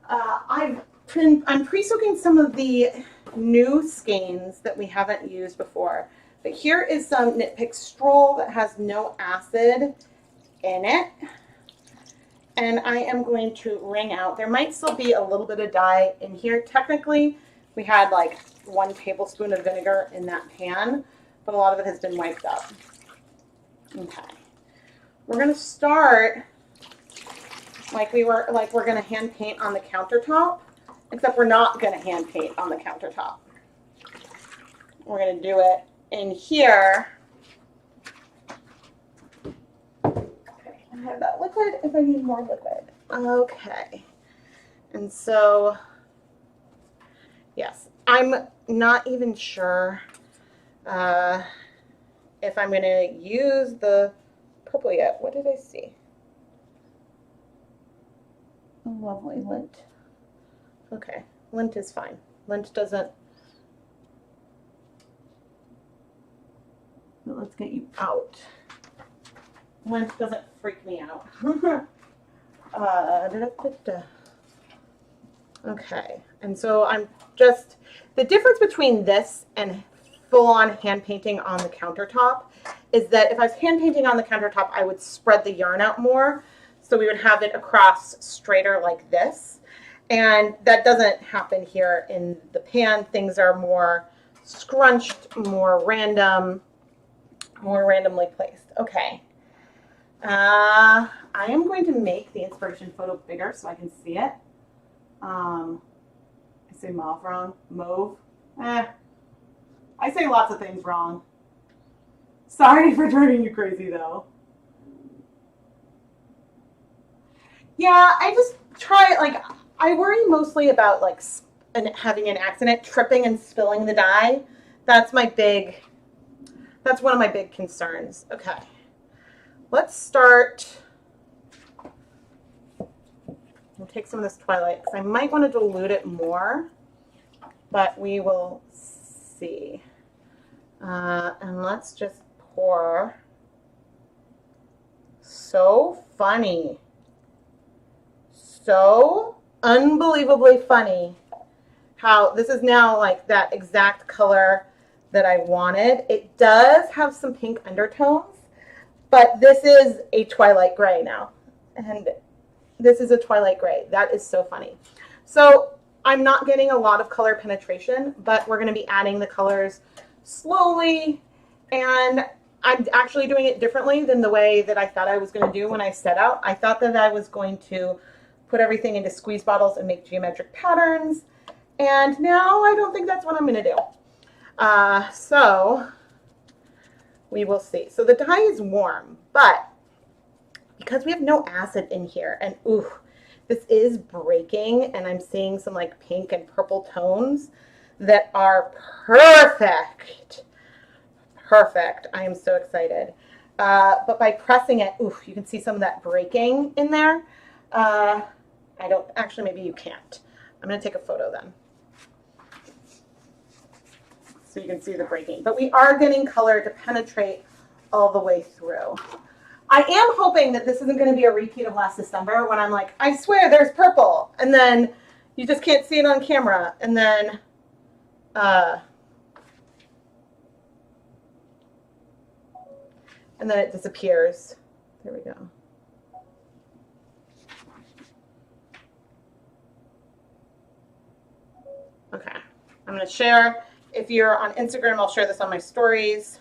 S1: I'm pre-soaking some of the new skeins that we haven't used before. But here is some Knit Pick Stroll that has no acid in it. And I am going to wring out. There might still be a little bit of dye in here. Technically, we had like 1 tablespoon of vinegar in that pan, but a lot of it has been wiped up. Okay. We're going to start like we're going to hand paint on the countertop, except we're not going to hand paint on the countertop. We're going to do it in here. Okay, I have that liquid if I need more liquid. Okay. And so, yes, I'm not even sure if I'm going to use the purple yet. What did I see? Oh, lovely lint. Okay, lint is fine. Lint doesn't. Let's get you out. Lint doesn't freak me out. Okay, and so I'm just, the difference between this and full-on hand painting on the countertop is that if I was hand painting on the countertop, I would spread the yarn out more. So we would have it across straighter like this. And that doesn't happen here in the pan. Things are more scrunched, more randomly placed. Okay. I am going to make the inspiration photo bigger so I can see it. I say mauve wrong. Mauve. I say lots of things wrong. Sorry for driving you crazy though. Yeah, I just try, like, I worry mostly about, like, having an accident, tripping and spilling the dye. That's one of my big concerns. Okay. Let's start. I'll take some of this Twilight, because I might want to dilute it more, but we will see. And let's just pour. So funny. So unbelievably funny how this is now like that exact color that I wanted. It does have some pink undertones, but this is a Twilight Gray now. And this is a Twilight Gray. That is so funny. So I'm not getting a lot of color penetration, but we're going to be adding the colors slowly. And I'm actually doing it differently than the way that I thought I was going to do when I set out. I thought that I was going to put everything into squeeze bottles and make geometric patterns. And now I don't think that's what I'm going to do. So we will see. So the dye is warm, but because we have no acid in here, and ooh, this is breaking, and I'm seeing some like pink and purple tones that are perfect. Perfect. I am so excited. But by pressing it, ooh, you can see some of that breaking in there. I don't, actually, maybe you can't. I'm going to take a photo then, so you can see the breaking. But we are getting color to penetrate all the way through. I am hoping that this isn't going to be a repeat of last December when I'm like, I swear there's purple, and then you just can't see it on camera, and then it disappears. There we go. I'm going to share. If you're on Instagram, I'll share this on my stories.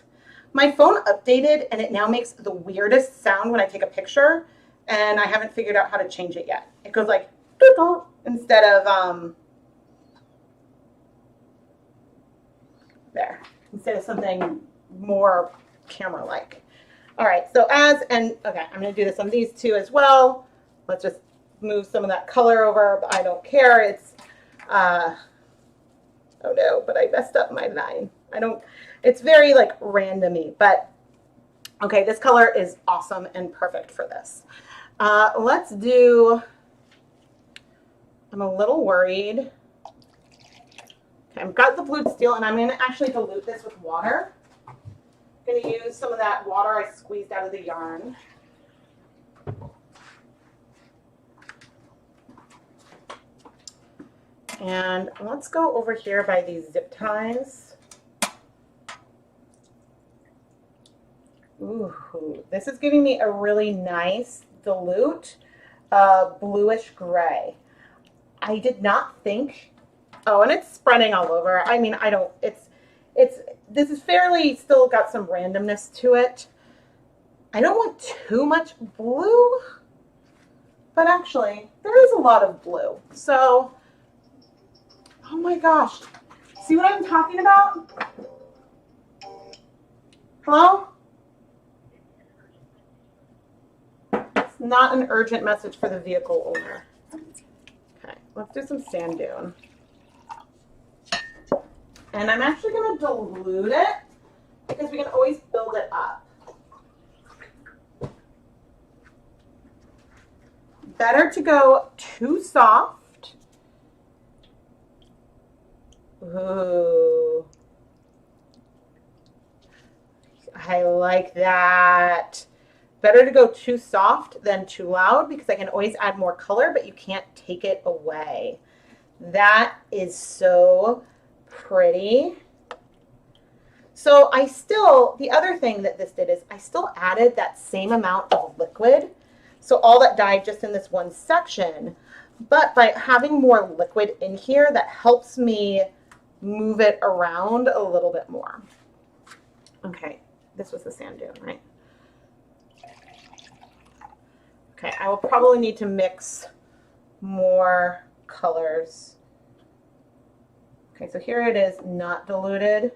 S1: My phone updated and it now makes the weirdest sound when I take a picture, and I haven't figured out how to change it yet. It goes like instead of there, instead of something more camera-like. All right, so okay, I'm going to do this on these two as well. Let's just move some of that color over, but I don't care. It's oh no, but I messed up my line. It's very like random-y, but okay, this color is awesome and perfect for this. Let's do, I'm a little worried. Okay, I've got the blued steel, and I'm going to actually dilute this with water. I'm going to use some of that water I squeezed out of the yarn. And let's go over here by these zip ties. Ooh, this is giving me a really nice dilute bluish gray. I did not think, oh, and it's spreading all over. I mean, this is fairly, still got some randomness to it. I don't want too much blue, but actually there is a lot of blue. So, oh my gosh, see what I'm talking about? Hello? It's not an urgent message for the vehicle owner. Okay, let's do some sand dune. And I'm actually going to dilute it because we can always build it up. Better to go too soft. Ooh. I like that. Better to go too soft than too loud because I can always add more color, but you can't take it away. That is so pretty. So the other thing that this did is I still added that same amount of liquid. So all that dyed just in this one section, but by having more liquid in here, that helps me move it around a little bit more. Okay, this was the sand dune, right? Okay, I will probably need to mix more colors. Okay, so here it is, not diluted.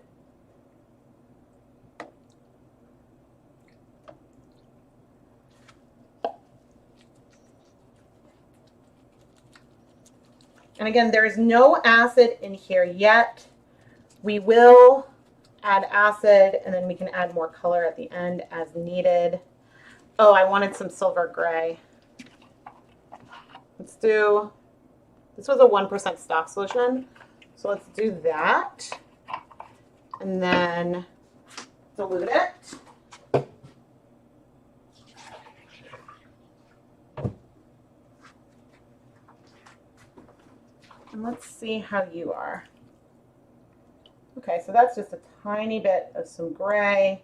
S1: And again, there is no acid in here yet. We will add acid, and then we can add more color at the end as needed. Oh, I wanted some silver gray. Let's do, this was a 1% stock solution. So let's do that. And then dilute it. And let's see how you are. Okay, so that's just a tiny bit of some gray,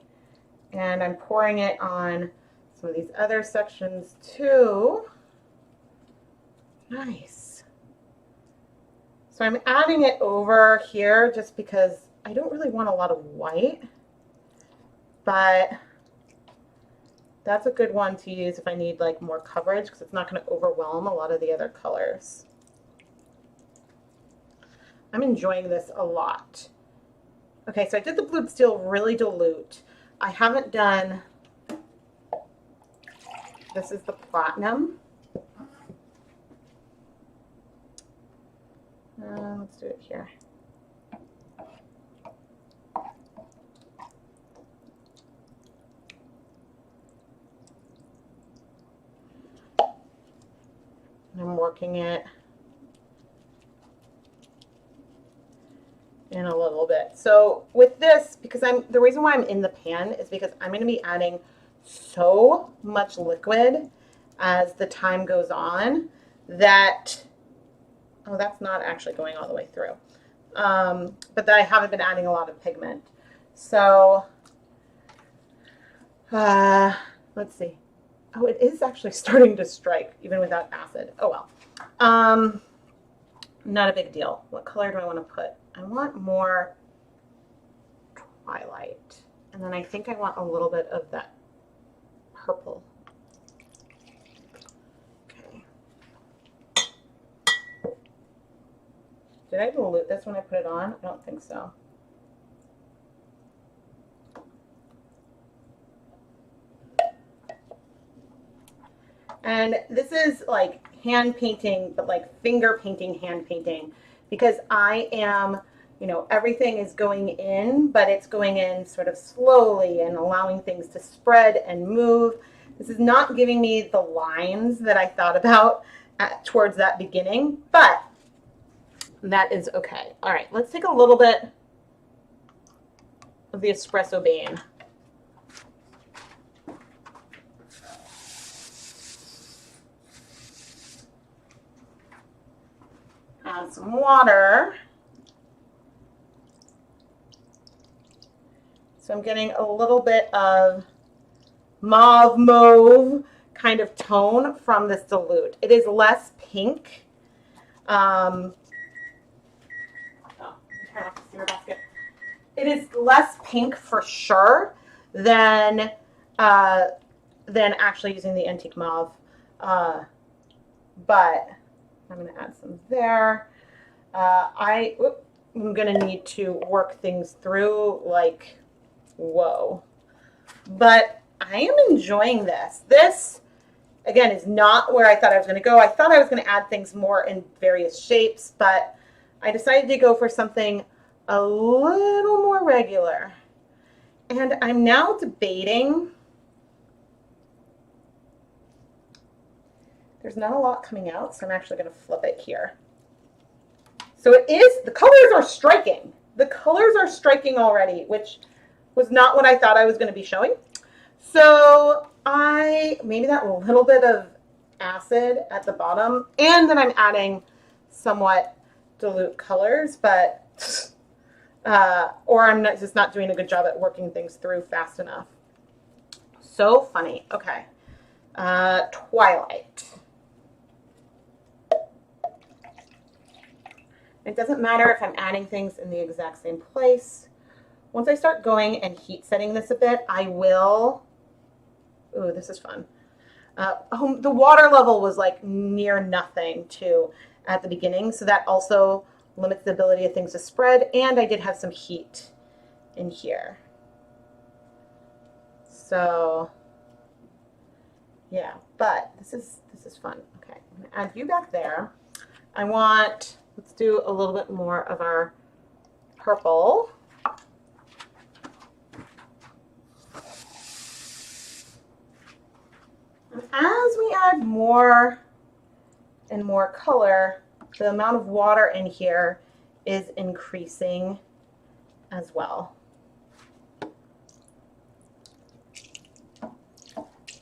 S1: and I'm pouring it on some of these other sections too. Nice. So I'm adding it over here just because I don't really want a lot of white, but that's a good one to use if I need like more coverage because it's not going to overwhelm a lot of the other colors. I'm enjoying this a lot. Okay, so I did the blued steel really dilute. I haven't done, this is the platinum. Let's do it here. And I'm working it in a little bit. So with this, because the reason why I'm in the pan is because I'm going to be adding so much liquid as the time goes on that, oh, that's not actually going all the way through. But that I haven't been adding a lot of pigment. So let's see. Oh, it is actually starting to strike even without acid. Oh well. not a big deal. What color do I want to put? I want more Twilight. And then I think I want a little bit of that purple. Okay. Did I dilute this when I put it on? I don't think so. And this is like hand painting, but like finger painting, hand painting, because I am, you know, everything is going in, but it's going in sort of slowly and allowing things to spread and move. This is not giving me the lines that I thought about towards that beginning, but that is okay. All right, let's take a little bit of the espresso bean. Add some water. So I'm getting a little bit of mauve kind of tone from this dilute. It is less pink. Oh, turn off the steamer basket. It is less pink for sure than actually using the antique mauve. But I'm going to add some there. I'm going to need to work things through, like, whoa. But I am enjoying this. This, again, is not where I thought I was going to go. I thought I was going to add things more in various shapes, but I decided to go for something a little more regular. And I'm now debating. There's not a lot coming out, so I'm actually going to flip it here. So it is, the colors are striking. The colors are striking already, which was not what I thought I was going to be showing. So maybe that little bit of acid at the bottom, and then I'm adding somewhat dilute colors, but, or I'm just not doing a good job at working things through fast enough. So funny. Okay. Twilight. It doesn't matter if I'm adding things in the exact same place. Once I start going and heat setting this a bit, I will, ooh, this is fun. The water level was like near nothing too at the beginning, so that also limits the ability of things to spread, and I did have some heat in here. So yeah, but this is fun. Okay, I'm gonna add you back there. Let's do a little bit more of our purple. And as we add more and more color, the amount of water in here is increasing as well.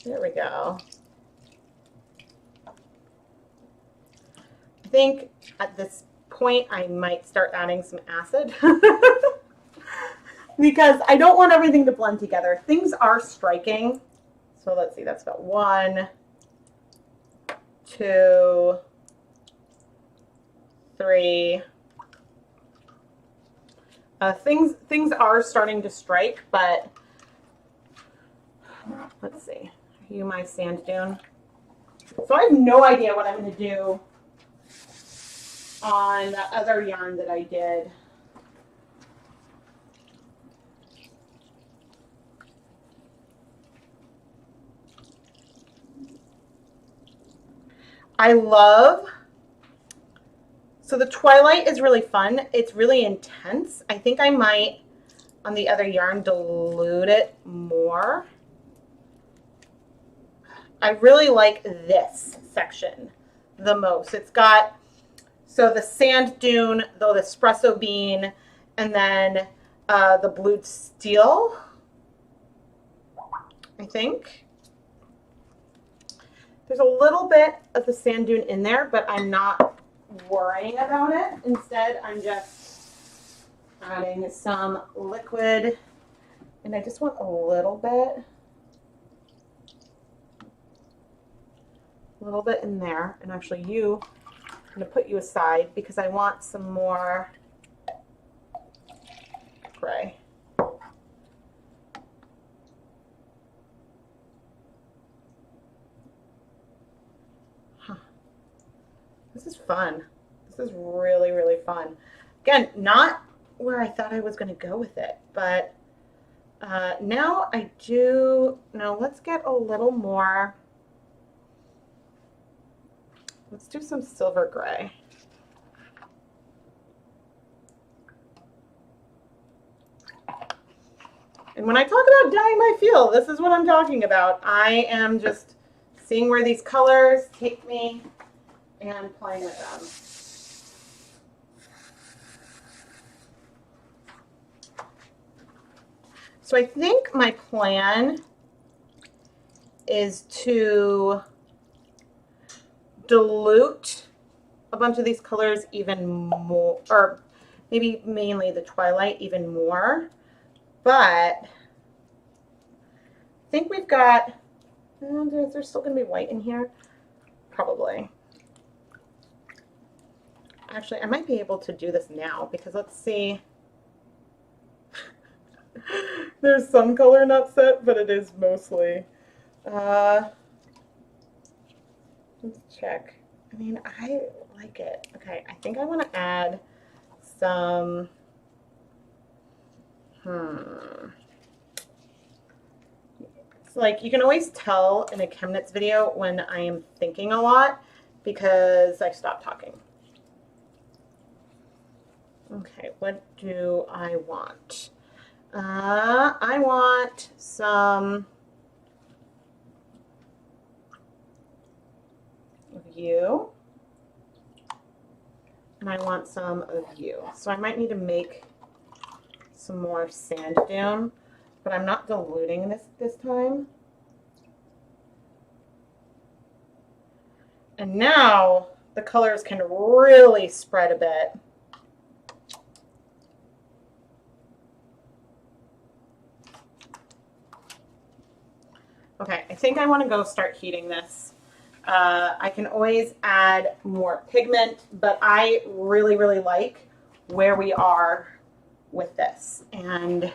S1: There we go. I think at this point I might start adding some acid because I don't want everything to blend together. Things are striking. So let's see, that's about 1, 2, 3. Things are starting to strike, but let's see. Are you my sand dune? So I have no idea what I'm going to do on the other yarn that I did. So the Twilight is really fun. It's really intense. I think I might, on the other yarn, dilute it more. I really like this section the most. It's got, so the sand dune, the espresso bean, and then the blued steel, I think. There's a little bit of the sand dune in there, but I'm not worrying about it. Instead, I'm just adding some liquid, and I just want a little bit in there. And actually, you I'm going to put you aside because I want some more gray. Huh. This is fun. This is really, really fun. Again, not where I thought I was going to go with it, but now I do. Now let's get a little more. Let's do some silver gray. And when I talk about dyeing my field, this is what I'm talking about. I am just seeing where these colors take me and playing with them. So I think my plan is to dilute a bunch of these colors even more, or maybe mainly the Twilight even more. But I think we've got, there's still going to be white in here. Probably. Actually, I might be able to do this now because let's see. There's some color not set, but it is mostly. Let's check. I mean, I like it. Okay, I think I want to add some. It's like you can always tell in a ChemKnits video when I am thinking a lot because I stop talking. Okay, what do I want? I want some of you, and I want some of you. So I might need to make some more sand dune, but I'm not diluting this time. And now the colors can really spread a bit. Okay, I think I want to go start heating this. I can always add more pigment, but I really, really like where we are with this. And I'm going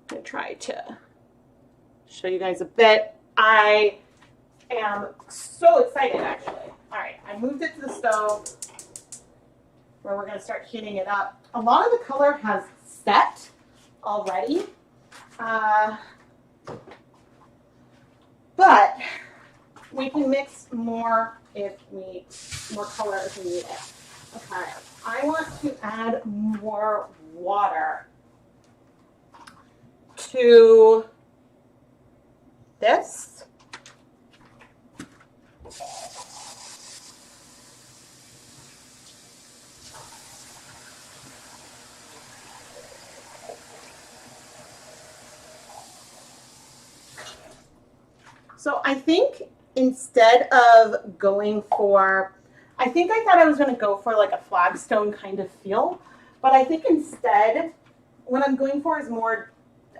S1: to try to show you guys a bit. I am so excited, actually. All right, I moved it to the stove where we're going to start heating it up. A lot of the color has set already. But we can mix more more color if we need it. Okay, I want to add more water to this. So I think instead of going for, I thought I was going to go for like a flagstone kind of feel, but I think instead what I'm going for is more,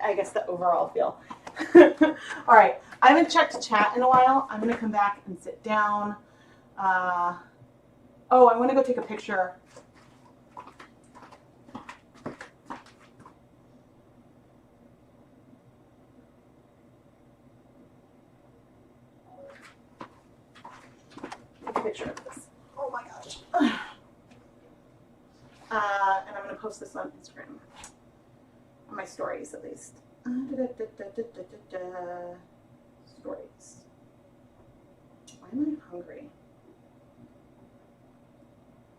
S1: I guess, the overall feel. All right, I haven't checked chat in a while. I'm going to come back and sit down. Oh, I want to go take a picture. Picture of this. Oh my gosh. And I'm going to post this on Instagram. On my stories, at least. Stories. Why am I hungry?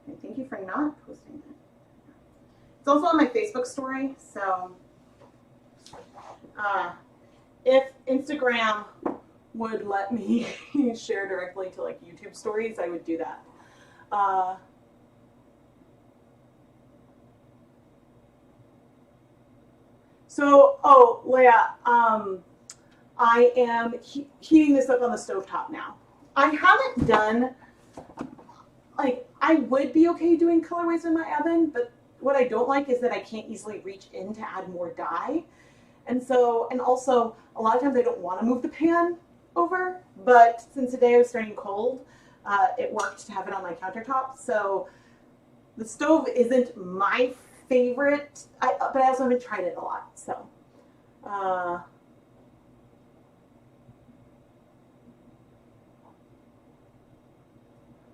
S1: Okay, thank you for not posting it. It's also on my Facebook story, so if Instagram would let me share directly to like YouTube stories, I would do that. So, oh, Leah, I am heating this up on the stovetop now. I haven't done, like, I would be okay doing colorways in my oven, but what I don't like is that I can't easily reach in to add more dye. And so, and also, a lot of times I don't want to move the pan over, but since today I was starting cold, it worked to have it on my countertop. So the stove isn't my favorite, but I also haven't tried it a lot. So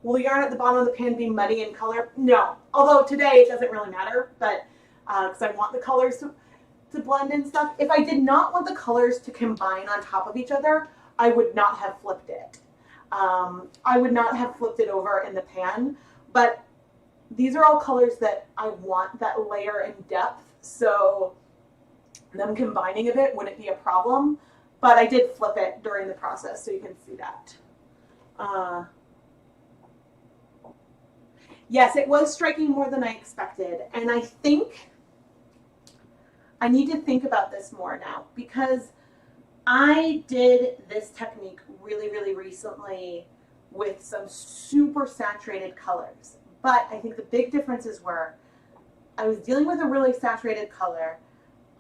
S1: will the yarn at the bottom of the pan be muddy in color? No. Although today it doesn't really matter, but because I want the colors to blend and stuff. If I did not want the colors to combine on top of each other, I would not have flipped it. I would not have flipped it over in the pan, but these are all colors that I want that layer and depth, so them combining a bit wouldn't be a problem, but I did flip it during the process, so you can see that. Yes, it was striking more than I expected, and I think I need to think about this more now, because I did this technique really, really recently with some super saturated colors. But I think the big differences were I was dealing with a really saturated color.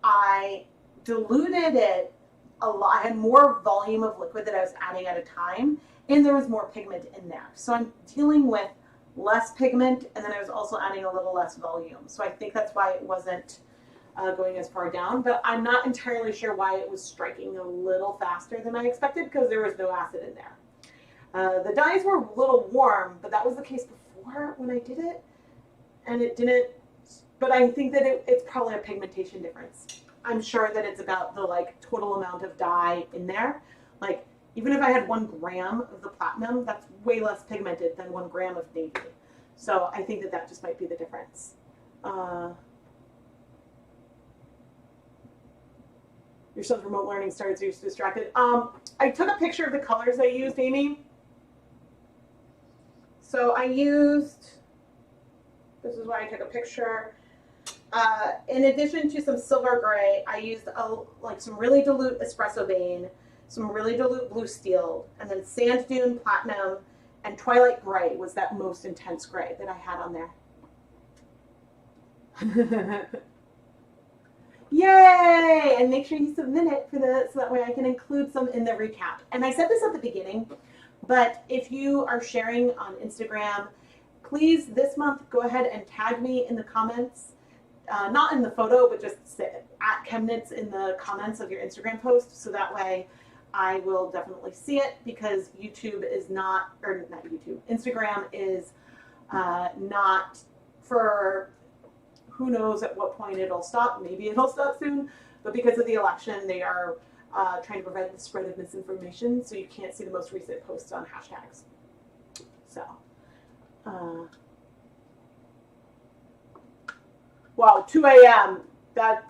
S1: I diluted it a lot. I had more volume of liquid that I was adding at a time, and there was more pigment in there. So I'm dealing with less pigment, and then I was also adding a little less volume. So I think that's why it wasn't going as far down, but I'm not entirely sure why it was striking a little faster than I expected, because there was no acid in there. The dyes were a little warm, but that was the case before when I did it, and it didn't, but I think that it's probably a pigmentation difference. I'm sure that it's about the like total amount of dye in there. Like even if I had 1 gram of the platinum, that's way less pigmented than 1 gram of navy. So I think that just might be the difference. Your son's remote learning started, so you're distracted. I took a picture of the colors I used, Amy. So I used, this is why I took a picture. In addition to some silver gray, I used some really dilute espresso vein, some really dilute blue steel, and then sand dune platinum, and twilight gray was that most intense gray that I had on there. Yay! And make sure you submit it so that way I can include some in the recap. And I said this at the beginning, but if you are sharing on Instagram, please this month go ahead and tag me in the comments. Not in the photo, but just at ChemKnits in the comments of your Instagram post, so that way I will definitely see it, because YouTube is not, or not YouTube, Instagram is not for, who knows at what point it'll stop. Maybe it'll stop soon, but because of the election, they are trying to prevent the spread of misinformation, so you can't see the most recent posts on hashtags. So, wow, 2 a.m. That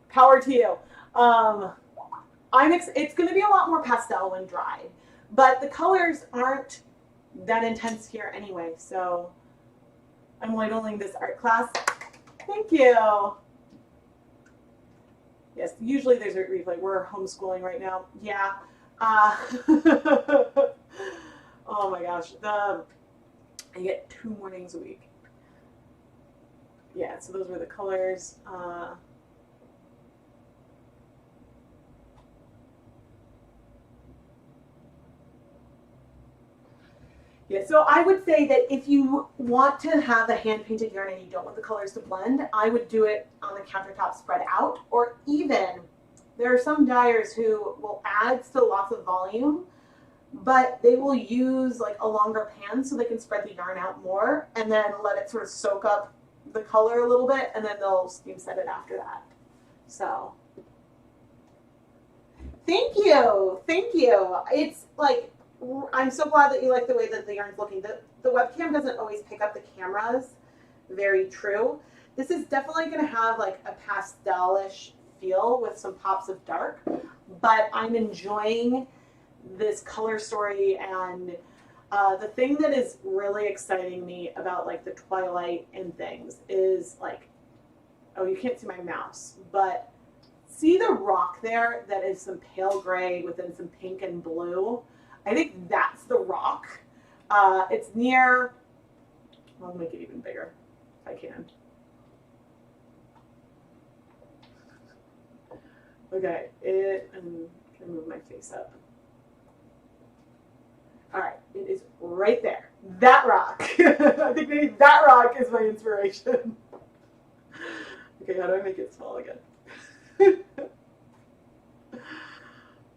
S1: power to you. It's going to be a lot more pastel when dried, but the colors aren't that intense here anyway. So I'm ladling this art class. Thank you. Yes, usually there's a replay. We're homeschooling right now. Yeah. Oh my gosh. I get 2 mornings a week. Yeah, so those were the colors. Yeah, so I would say that if you want to have a hand-painted yarn and you don't want the colors to blend, I would do it on the countertop spread out, or even there are some dyers who will add still lots of volume, but they will use like a longer pan so they can spread the yarn out more and then let it sort of soak up the color a little bit, and then they'll steam set it after that. So thank you. It's like, I'm so glad that you like the way that the yarn's looking. The webcam doesn't always pick up the cameras very true. This is definitely going to have like a pastel-ish feel with some pops of dark, but I'm enjoying this color story. And the thing that is really exciting me about like the Twilight and things is like, oh, you can't see my mouse, but see the rock there that is some pale gray within some pink and blue? I think that's the rock. It's near, I'll make it even bigger if I can. Okay, I'm gonna move my face up. All right, it is right there. That rock. I think maybe that rock is my inspiration. Okay, how do I make it small again?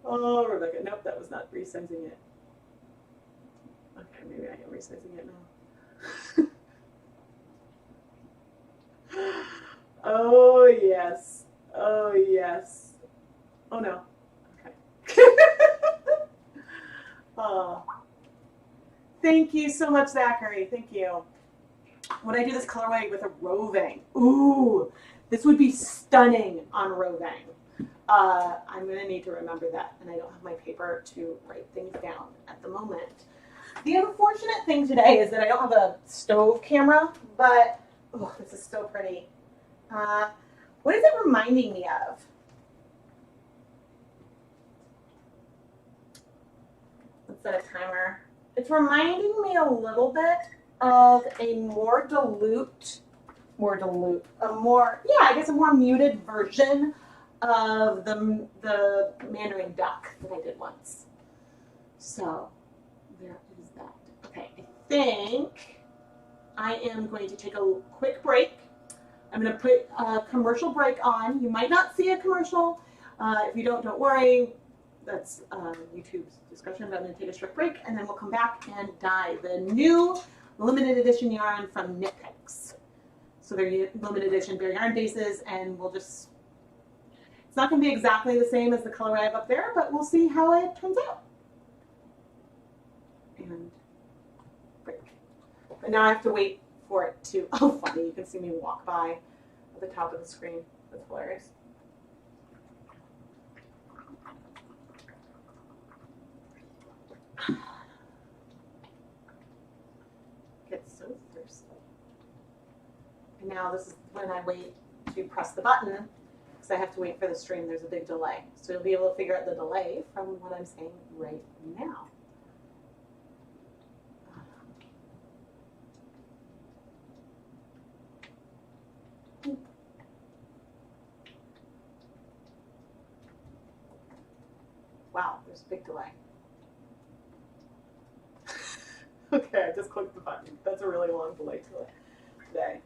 S1: Oh, Rebecca, nope, that was not resizing it. Okay, maybe I am resizing it now. Oh, yes. Oh, yes. Oh, no. Okay. Oh. Thank you so much, Zachary. Thank you. Would I do this colorway with a roving? Ooh, this would be stunning on roving. I'm going to need to remember that, and I don't have my paper to write things down at the moment. The unfortunate thing today is that I don't have a stove camera, but oh, this is so pretty. What is it reminding me of? Let's set a timer. It's reminding me a little bit of a more muted version of the Mandarin duck that I did once. So there is that. Okay, I think I am going to take a quick break. I'm going to put a commercial break on. You might not see a commercial. If you don't worry. That's YouTube's discretion, but I'm going to take a short break, and then we'll come back and dye the new limited edition yarn from Knit Picks. So they're limited edition bare yarn bases, and we'll just, it's not going to be exactly the same as the color I have up there, but we'll see how it turns out. And break. But now I have to wait for it to, oh funny, you can see me walk by at the top of the screen. That's hilarious. Get so thirsty. And now this is when I wait to press the button, because I have to wait for the stream. There's a big delay. So you'll be able to figure out the delay from what I'm saying right now. Wow, there's a big delay. Okay, I just clicked the button. That's a really long delay today.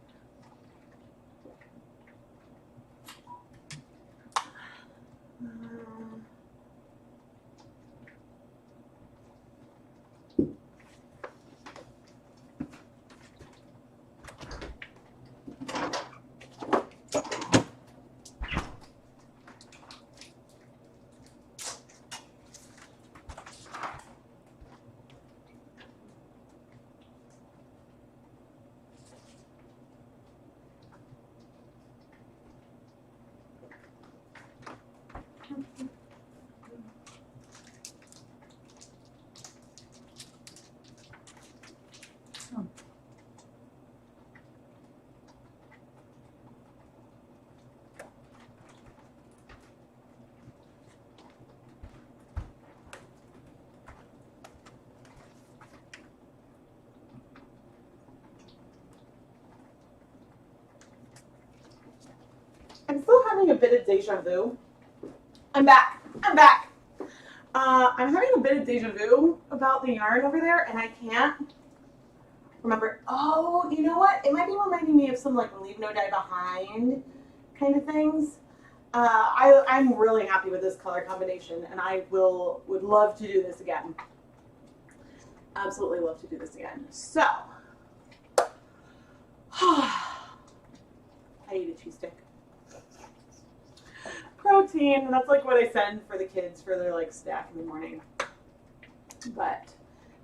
S1: I'm still having a bit of deja vu. I'm back. I'm having a bit of deja vu about the yarn over there, and I can't remember. Oh, you know what? It might be reminding me of some like leave no dye behind kind of things. I'm really happy with this color combination, and I would love to do this again. Absolutely love to do this again. So, I ate a cheese stick. Protein, that's like what I send for the kids for their like snack in the morning. But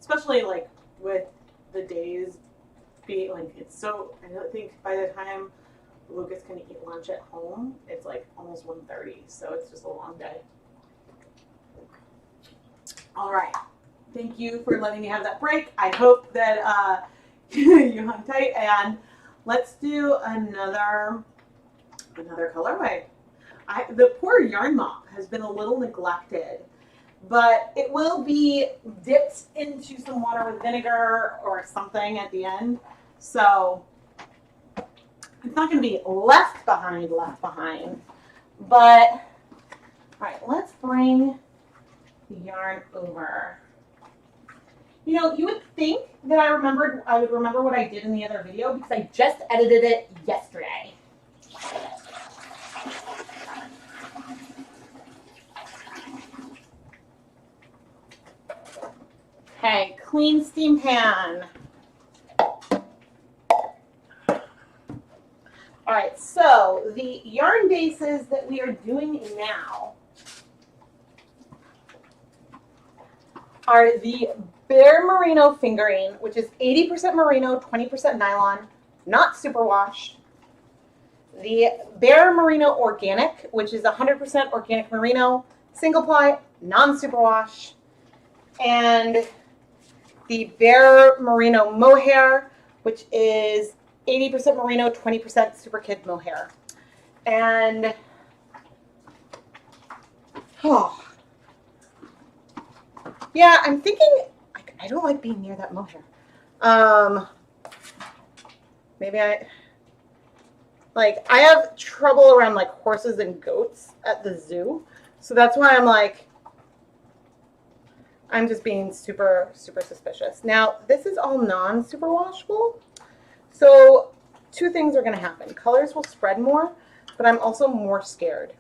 S1: especially like with the days being like, it's so, I don't think by the time Lucas can eat lunch at home, it's like almost 1:30, so it's just a long day. All right, thank you for letting me have that break. I hope that you hung tight, and let's do another colorway. The poor yarn mop has been a little neglected, but it will be dipped into some water with vinegar or something at the end. So it's not going to be left behind. But, all right, let's bring the yarn over. You know, you would think that I would remember what I did in the other video because I just edited it yesterday. Okay, clean steam pan. All right, so the yarn bases that we are doing now are the Bare Merino fingering, which is 80% merino, 20% nylon, not superwash. The Bare Merino organic, which is 100% organic merino, single ply, non-superwash. And the Bare Merino mohair, which is 80% merino, 20% super kid mohair. And yeah, I'm thinking I don't like being near that mohair. Maybe I have trouble around like horses and goats at the zoo. So that's why I'm just being super, super suspicious. Now, this is all non-super washable. So 2 things are going to happen. Colors will spread more, but I'm also more scared.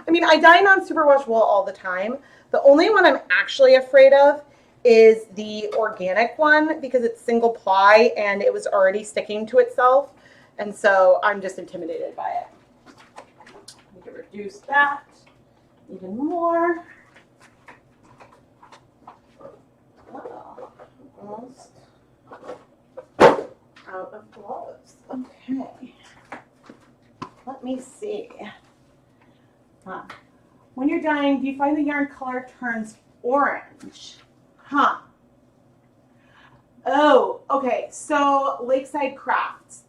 S1: I mean, I dye non-superwash wool all the time. The only one I'm actually afraid of is the organic one because it's single ply and it was already sticking to itself. And so I'm just intimidated by it. We can reduce that even more. Uh-oh, almost out of gloves. Okay. Let me see. When you're dyeing, do you find the yarn color turns orange? Huh. Oh, okay. So Lakeside Crafts.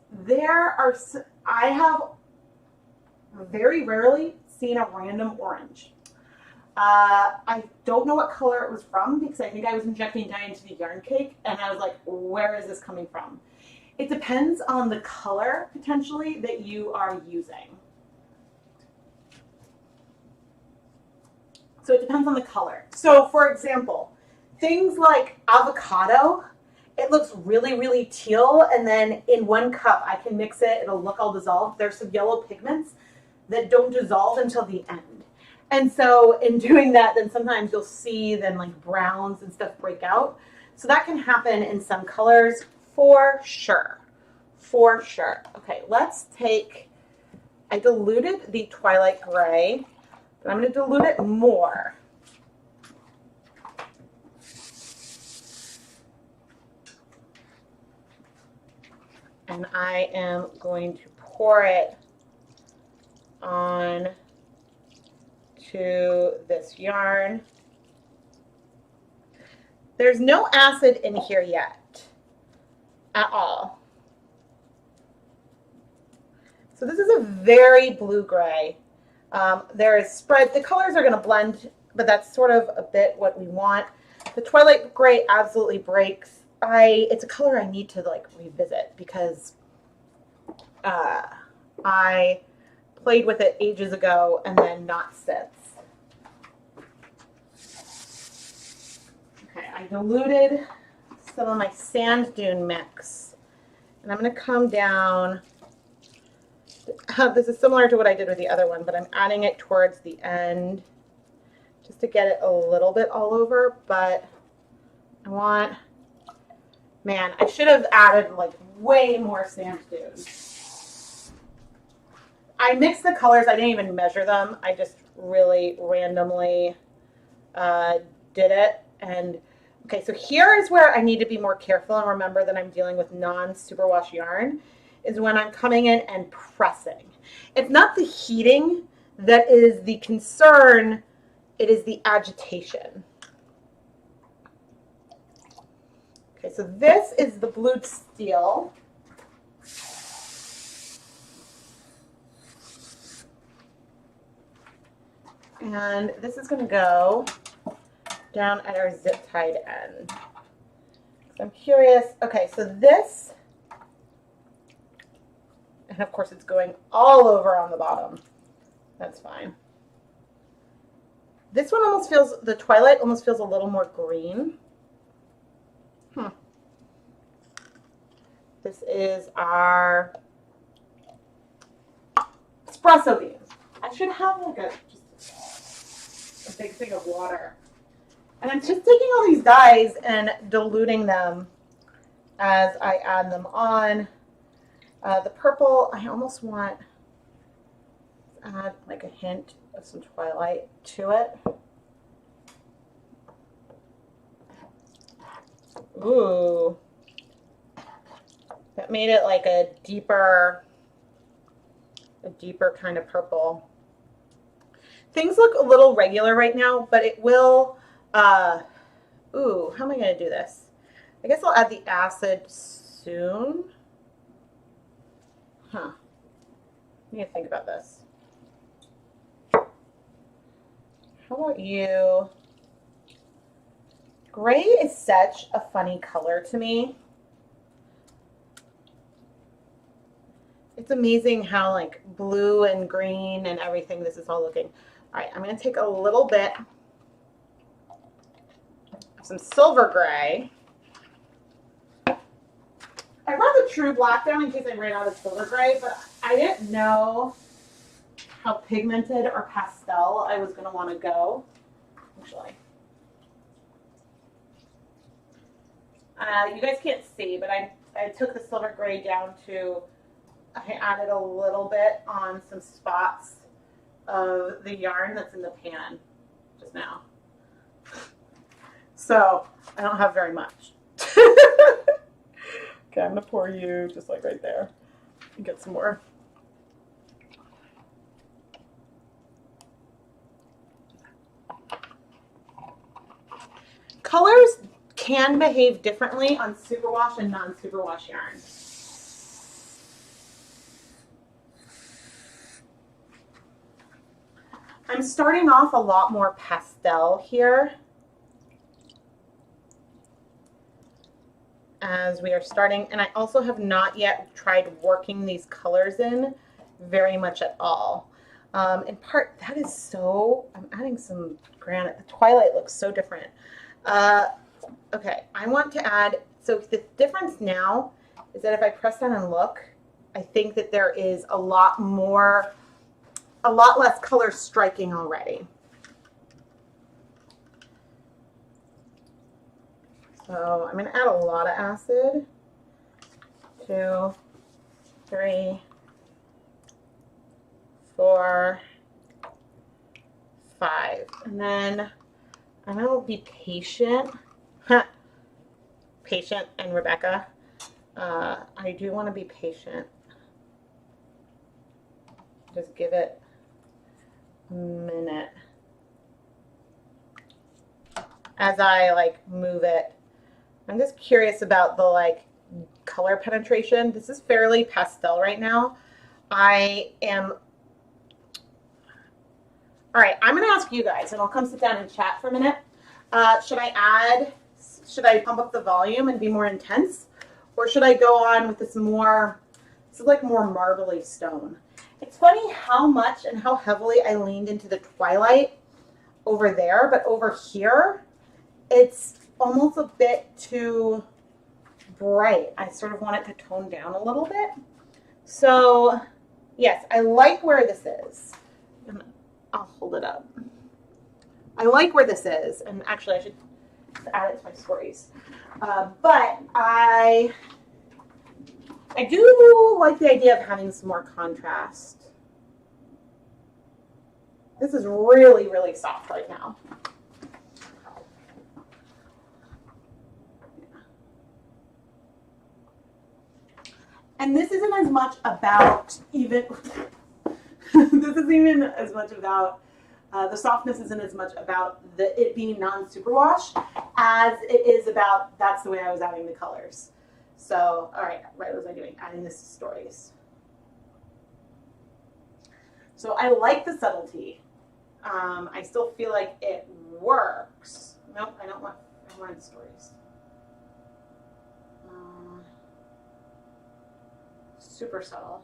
S1: I have very rarely seen a random orange. I don't know what color it was from because I think I was injecting dye into the yarn cake and I was like, where is this coming from? It depends on the color, potentially, that you are using. So it depends on the color. So for example, things like avocado, it looks really, really teal, and then in 1 cup I can mix it, it'll look all dissolved. There's some yellow pigments that don't dissolve until the end. And so in doing that, then sometimes you'll see then like browns and stuff break out. So that can happen in some colors for sure. For sure. Okay, let's take, I diluted the Twilight Gray, but I'm going to dilute it more. And I am going to pour it on to this yarn. There's no acid in here yet at all. So this is a very blue-gray. There is spread. The colors are going to blend, but that's sort of a bit what we want. The Twilight Gray absolutely breaks. It's a color I need to like revisit because I played with it ages ago and then not since. Okay, I diluted some of my sand dune mix, and I'm going to come down. This is similar to what I did with the other one, but I'm adding it towards the end just to get it a little bit all over, but I want, man, I should have added like way more sand dune. I mixed the colors. I didn't even measure them. I just really randomly did it. And okay, so here is where I need to be more careful and remember that I'm dealing with non-superwash yarn, is when I'm coming in and pressing. It's not the heating that is the concern, it is the agitation. Okay, so this is the blued steel. And this is going to go down at our zip tied end. So I'm curious. Okay, so this, and of course it's going all over on the bottom. That's fine. This one almost feels, the Twilight almost feels a little more green. This is our espresso beans. I should have like just a big thing of water. And I'm just taking all these dyes and diluting them as I add them on. The purple, I almost want to add like a hint of some Twilight to it. Ooh. That made it like a deeper kind of purple. Things look a little regular right now, but it will, ooh, how am I going to do this? I guess I'll add the acid soon. Huh. I need to think about this. How about you? Gray is such a funny color to me. It's amazing how like blue and green and everything this is all looking. All right, I'm going to take a little bit of some silver gray. I brought the true black down in case I ran out of silver gray, but I didn't know how pigmented or pastel I was going to want to go. Actually, you guys can't see, but I took the silver gray down to, I added a little bit on some spots of the yarn that's in the pan just now. So I don't have very much. Okay, I'm gonna pour you just like right there and get some more. Colors can behave differently on superwash and non-superwash yarn. I'm starting off a lot more pastel here as we are starting, and I also have not yet tried working these colors in very much at all. In part, that is so, I'm adding some granite. The Twilight looks so different. Okay, I want to add, so the difference now is that if I press down and look, I think that there is a lot less color striking already. So I'm going to add a lot of acid. 2, 3, 4, 5. And then I'm going to be patient. Patient and Rebecca. I do want to be patient. Just give it a minute as I like move it. I'm just curious about the like color penetration. This is fairly pastel right now. I am, all right, I'm gonna ask you guys and I'll come sit down and chat for a minute. Should I pump up the volume and be more intense? Or should I go on with this more, this is like more marbly stone. It's funny how much and how heavily I leaned into the Twilight over there, but over here, it's almost a bit too bright. I sort of want it to tone down a little bit. So yes, I like where this is. And I'll hold it up. I like where this is. And actually I should add it to my stories. But I do like the idea of having some more contrast. This is really, really soft right now. And this isn't as much about even, this isn't even as much about, the softness isn't as much about it being non-superwash as it is about, that's the way I was adding the colors. So, all right, what was I doing? Adding this to stories. So I like the subtlety. I still feel like it works. Nope, I want stories. Super subtle.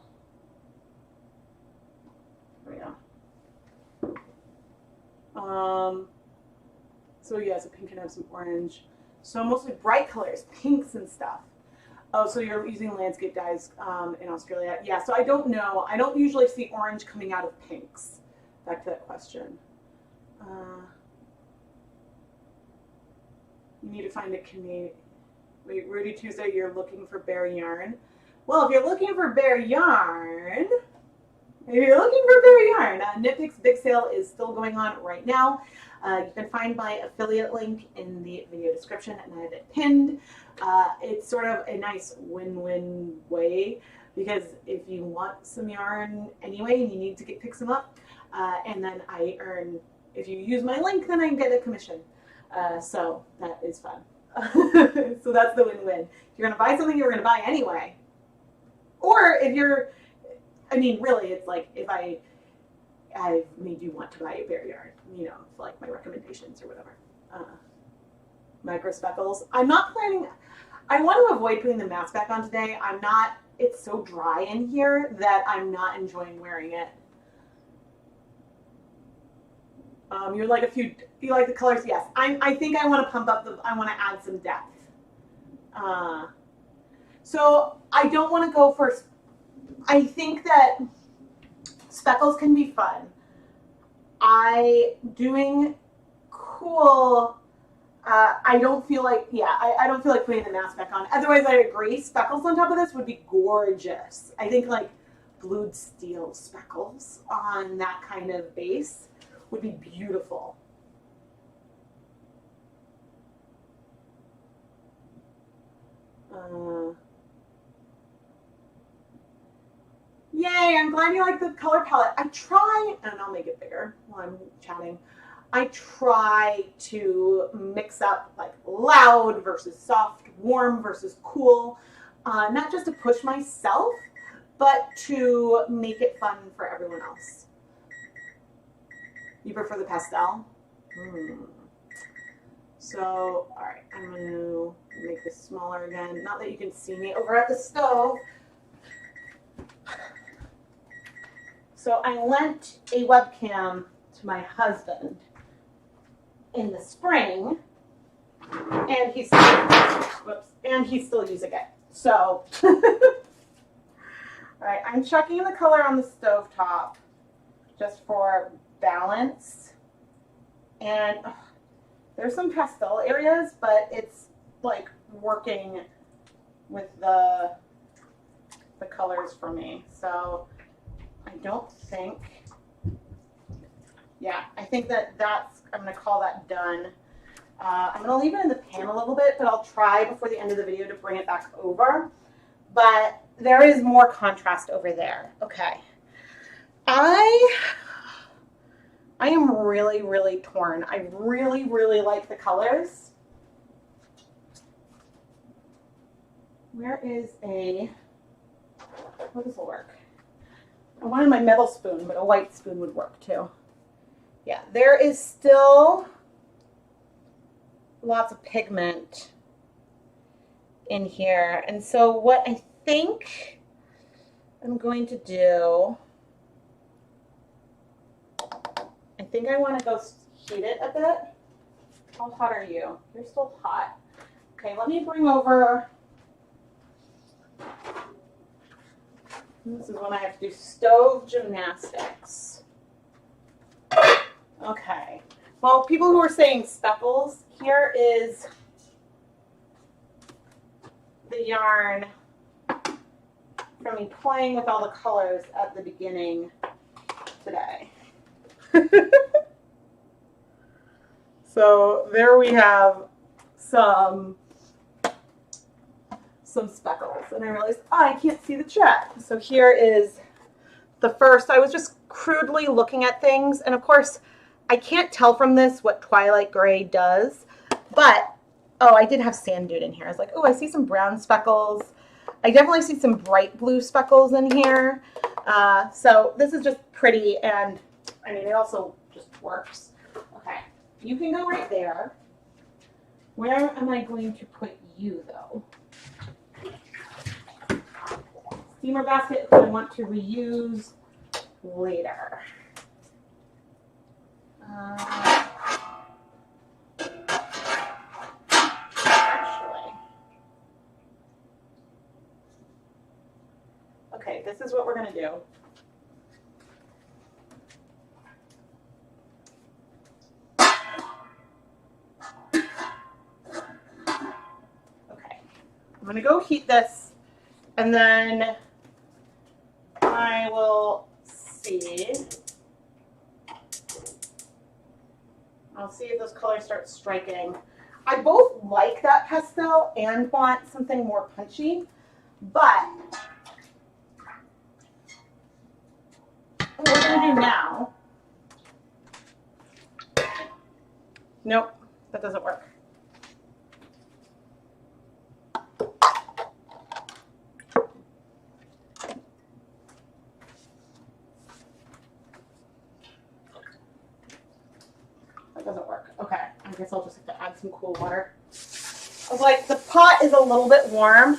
S1: There we go. So yeah, so pink can have some orange. So mostly bright colors, pinks and stuff. Oh, so you're using landscape dyes in Australia. Yeah, so I don't know. I don't usually see orange coming out of pinks. Back to that question. You need to find a Canadian. Wait, Rudy Tuesday, you're looking for bear yarn. Well, if you're looking for bear yarn, Knit Picks Big Sale is still going on right now. You can find my affiliate link in the video description, and I have it pinned. It's sort of a nice win-win way, because if you want some yarn anyway and you need to pick some up, and then I earn, if you use my link, then I get a commission. So that is fun. So that's the win-win. If you're going to buy something you're going to buy anyway. Or if you're, I mean, really, it's like if I've made you want to buy a bear yarn, you know, like my recommendations or whatever. Micro speckles. I'm not planning, I want to avoid putting the mask back on today. I'm not, it's so dry in here that I'm not enjoying wearing it. You're like you like the colors? Yes. I think I want to pump up I want to add some depth. So I don't want to go for, I think that speckles can be fun. Doing cool, I don't feel like, I don't feel like putting the mask back on. Otherwise, I agree. Speckles on top of this would be gorgeous. I think like blued steel speckles on that kind of base would be beautiful. Yay, I'm glad you like the color palette. I try, and I'll make it bigger while I'm chatting. I try to mix up like loud versus soft, warm versus cool, not just to push myself, but to make it fun for everyone else. You prefer the pastel? So, all right, I'm going to make this smaller again. Not that you can see me over at the stove. So I lent a webcam to my husband in the spring, and he's still using it. So, all right, I'm chucking the color on the stovetop just for balance. And there's some pastel areas, but it's like working with the colors for me. So I don't think, I think that's, I'm going to call that done. I'm going to leave it in the pan a little bit, but I'll try before the end of the video to bring it back over. But there is more contrast over there. Okay. I am really, really torn. I really, really like the colors. Where is well, this will work. I wanted my metal spoon, but a white spoon would work too. Yeah, there is still lots of pigment in here. And so what I think I'm going to do, I think I want to go heat it a bit. How hot are you? You're still hot. Okay, let me bring over, this is when I have to do stove gymnastics. Okay. Well, people who are saying speckles, here is the yarn from me playing with all the colors at the beginning today. So there we have some speckles, and I realized, I can't see the chat. So here is the first. I was just crudely looking at things, and of course I can't tell from this what Twilight Gray does, but I did have sand dune in here. I was like, I see some brown speckles. I definitely see some bright blue speckles in here. So this is just pretty, and I mean, it also just works. Okay, you can go right there. Where am I going to put you, though? Steamer basket I want to reuse later. Actually, Okay, this is what we're gonna do. Okay, I'm gonna go heat this, and then I will see. I'll see if those colors start striking. I both like that pastel and want something more punchy, but what we're gonna do now, nope, that doesn't work. That doesn't work. Okay, I guess I'll just have to add some cool water. I was like, the pot is a little bit warm.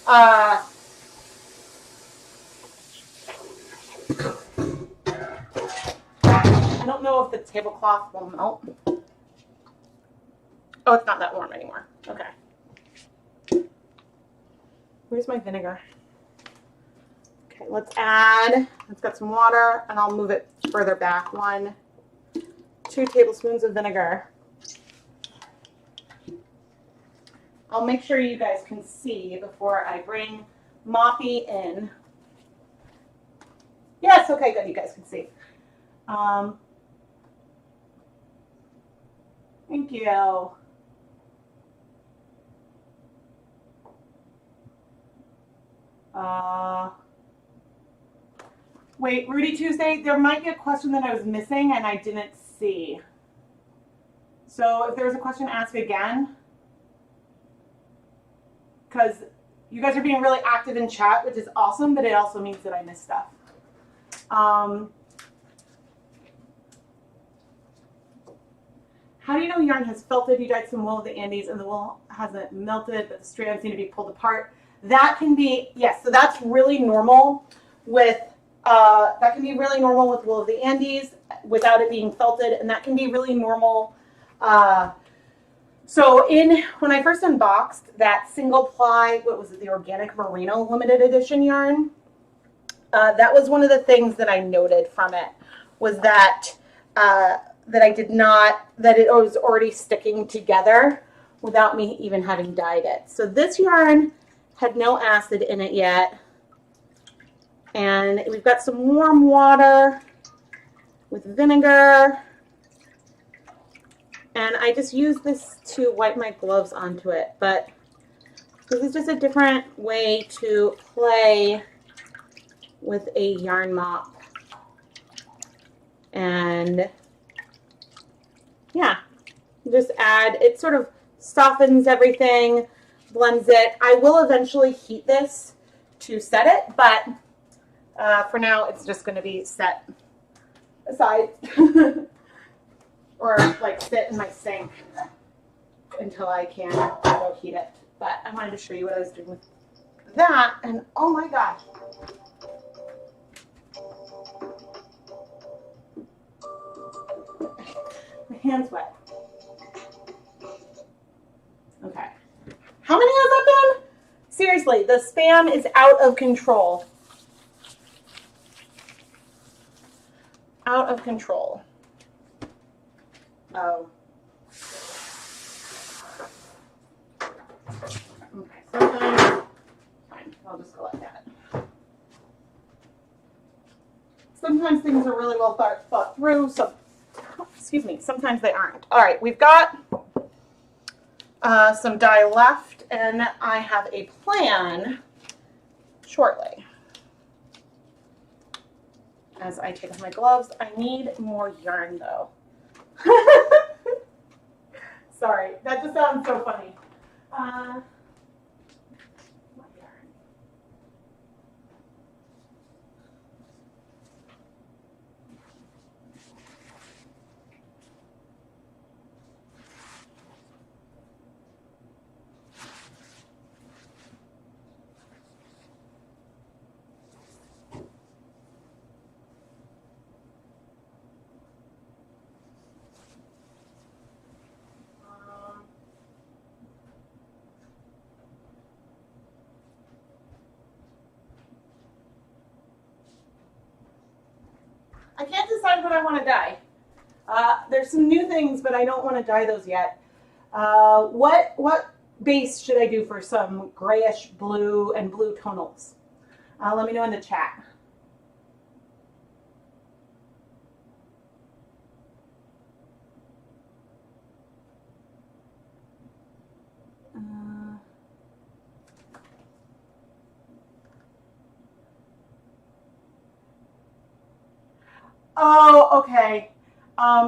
S1: I don't know if the tablecloth will melt. Oh, it's not that warm anymore. Okay. Where's my vinegar? Okay, let's got some water, and I'll move it further back. 2 tablespoons of vinegar. I'll make sure you guys can see before I bring Moppy in. Yes, okay, good, you guys can see. Thank you. Wait, Rudy Tuesday, there might be a question that I was missing and I didn't see. So if there's a question, ask again. Because you guys are being really active in chat, which is awesome, but it also means that I missed stuff. How do you know yarn has felted? You dyed some wool of the Andes and the wool hasn't melted, but the strands need to be pulled apart. That can be, yes, so that's really normal with, wool of the Andes without it being felted, and that can be really normal. So when I first unboxed that single ply, what was it, the Organic Merino limited edition yarn, that was one of the things that I noted from it, was that it was already sticking together without me even having dyed it. So this yarn had no acid in it yet. And we've got some warm water with vinegar. And I just use this to wipe my gloves onto it. But this is just a different way to play with a yarn mop. And yeah, just add, it sort of softens everything, blends it. I will eventually heat this to set it, but for now it's just going to be set aside or like sit in my sink until I can go heat it. But I wanted to show you what I was doing with that, and oh my gosh. My hand's wet. Okay. How many has that been? Seriously, the spam is out of control. Out of control. Oh. Okay, sometimes, fine, I'll just go like that. Sometimes things are really well thought through, so, excuse me, sometimes they aren't. All right, we've got some dye left, and I have a plan shortly. As I take off my gloves, I need more yarn though. Sorry, that just sounds so funny. I can't decide what I want to dye. There's some new things, but I don't want to dye those yet. What base should I do for some grayish blue and blue tonals? Let me know in the chat. Oh, okay.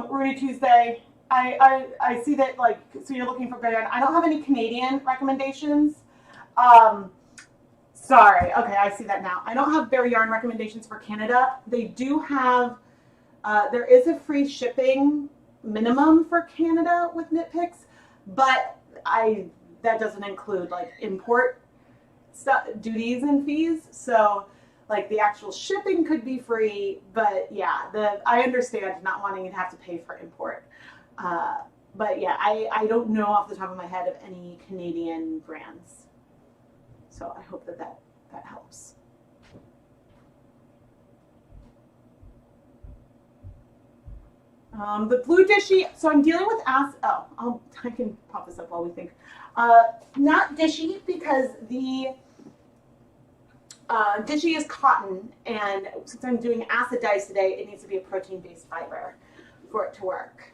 S1: Rudy Tuesday. I see that, like, so you're looking for gray yarn. I don't have any Canadian recommendations. Sorry. Okay, I see that now. I don't have bare yarn recommendations for Canada. They do have, there is a free shipping minimum for Canada with Knit Picks, but that doesn't include like import stuff, duties and fees. So like the actual shipping could be free, but yeah, I understand not wanting to have to pay for import. But yeah, I don't know off the top of my head of any Canadian brands. So I hope that helps. The blue dishy, so I'm dealing with I can pop this up while we think. Not dishy because the dishy is cotton, and since I'm doing acid dyes today, it needs to be a protein-based fiber for it to work.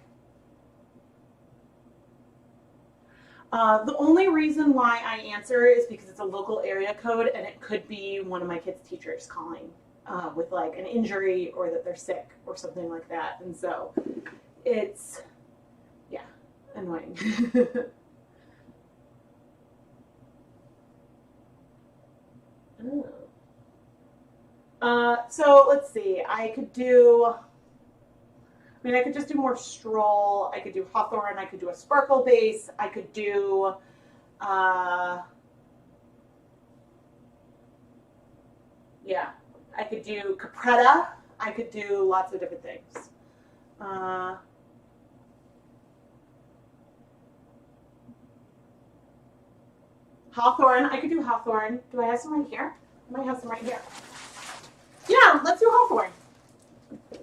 S1: The only reason why I answer is because it's a local area code, and it could be one of my kids' teachers calling with like an injury or that they're sick or something like that. And so it's, yeah, annoying. So let's see, I could just do more stroll. I could do hawthorn. I could do a sparkle base. I could do, yeah, I could do capretta. I could do lots of different things. Hawthorn. I could do hawthorn. Do I have some right here? I might have some right here. Yeah, let's do hawthorn.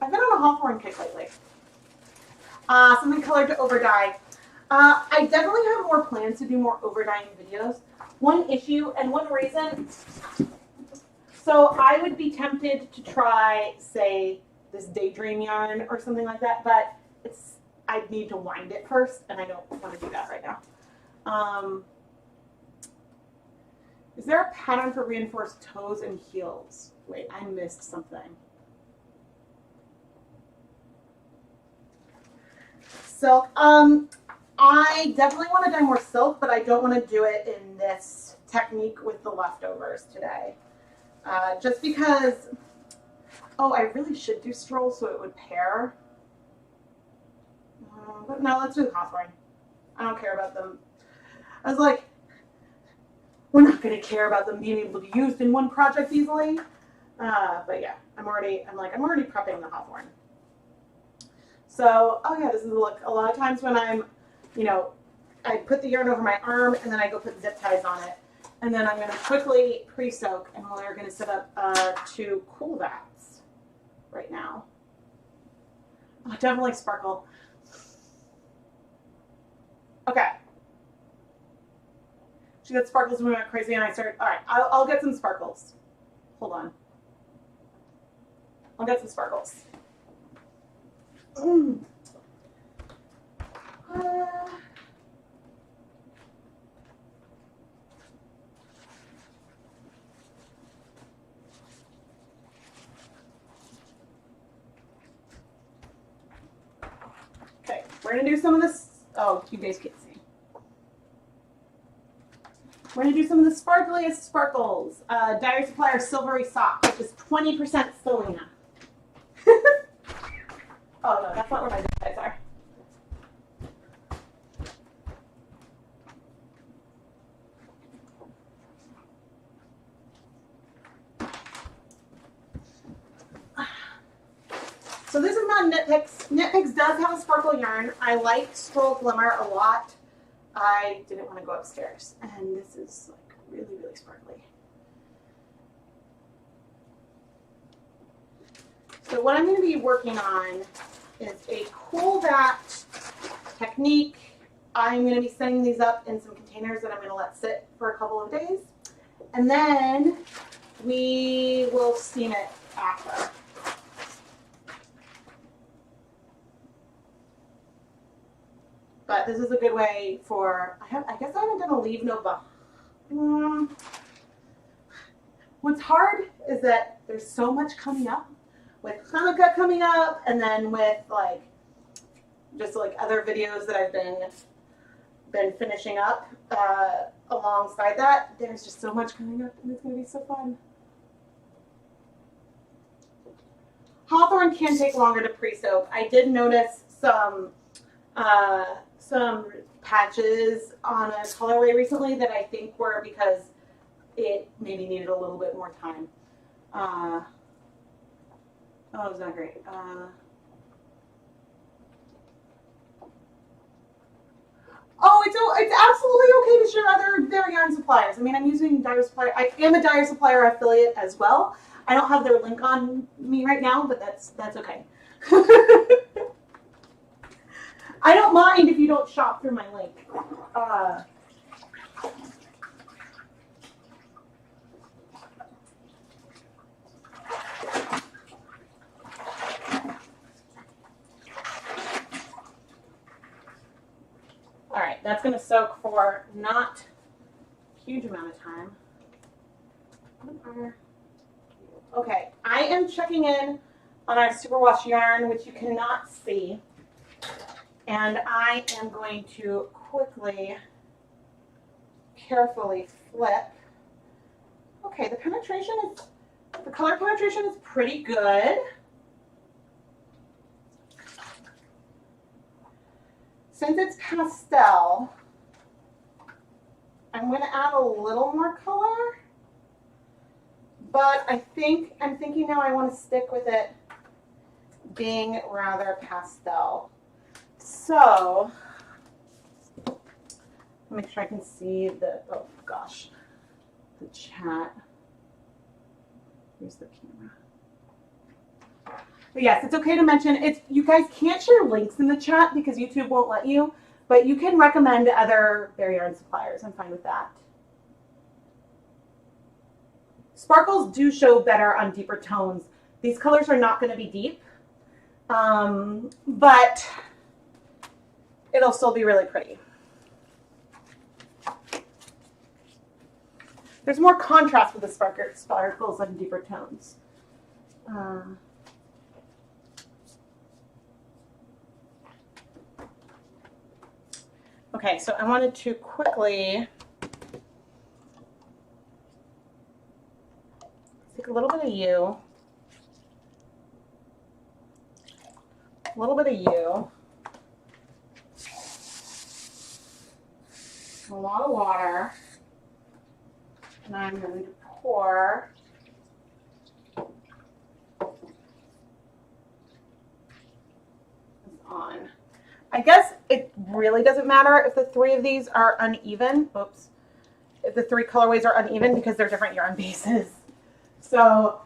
S1: I've been on a hawthorn kick lately. Something colored to overdye. I definitely have more plans to do more overdyeing videos. One issue and one reason. So I would be tempted to try, say, this daydream yarn or something like that, but I'd need to wind it first, and I don't want to do that right now. Is there a pattern for reinforced toes and heels? Wait, I missed something. Silk. I definitely want to dye more silk, but I don't want to do it in this technique with the leftovers today. Just because, I really should do stroll so it would pair. But no, let's do the hawthorn. I don't care about them. I was like, we're not going to care about them being able to be used in one project easily. But yeah, I'm already prepping the hawthorn. So, this is the look. A lot of times when I'm, I put the yarn over my arm and then I go put zip ties on it. And then I'm going to quickly pre-soak, and we're going to set up 2 cool vats right now. Oh, definitely sparkle. Okay. She got sparkles when we went crazy, and I started. All right, I'll get some sparkles. Hold on. I'll get some sparkles. Okay, we're gonna do some of this. Oh, you guys can't see. We're gonna do some of the sparkliest sparkles. Dyer Supplier Silvery Sock, which is 20% Selena. Oh no, that's not where my zip ties are. So this is not Knit Picks. Knit Picks does have a sparkle yarn. I like Stroll Glimmer a lot. I didn't want to go upstairs, and this is like really, really sparkly. So what I'm going to be working on is a cool vat technique. I'm going to be setting these up in some containers that I'm going to let sit for a couple of days. And then we will steam it after. But this is a good way for, I guess I haven't done a leave no behind. What's hard is that there's so much coming up, with Hanukkah coming up, and then with like just like other videos that I've been finishing up alongside that. There's just so much coming up, and it's gonna be so fun. Hawthorn can take longer to pre-soak. I did notice some patches on a colorway recently that I think were because it maybe needed a little bit more time. Oh, it's not great. Oh, it's absolutely okay to share their yarn suppliers. I mean, I'm using Dyer Supplier. I am a Dyer Supplier affiliate as well. I don't have their link on me right now, but that's okay. I don't mind if you don't shop through my link. All right, that's going to soak for not a huge amount of time. Okay, I am checking in on our superwash yarn, which you cannot see. And I am going to quickly, carefully flip. Okay, the color penetration is pretty good. Since it's pastel, I'm going to add a little more color, but I'm thinking now I want to stick with it being rather pastel. So, make sure I can see the, oh gosh, the chat. Here's the camera. But yes, it's okay to mention, you guys can't share links in the chat because YouTube won't let you, but you can recommend other bare yarn suppliers. I'm fine with that. Sparkles do show better on deeper tones. These colors are not going to be deep, but it'll still be really pretty. There's more contrast with the sparkles on deeper tones. Okay, so I wanted to quickly take a little bit of you, a little bit of you, a lot of water, and I'm going to pour this on. I guess it really doesn't matter if the three of these are uneven. Oops. If the three colorways are uneven because they're different yarn bases. So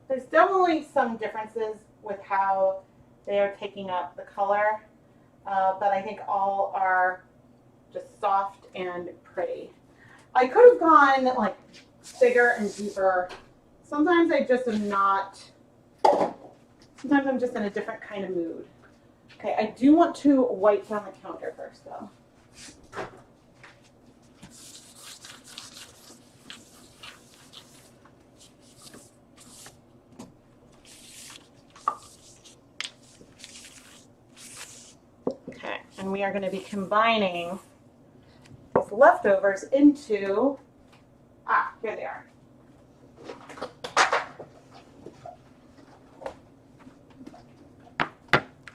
S1: there's definitely some differences with how they are taking up the color. But I think all are just soft and pretty. I could have gone like bigger and deeper. Sometimes I just am not, sometimes I'm just in a different kind of mood. Okay, I do want to wipe down the counter first though. And we are going to be combining these leftovers into, here they are.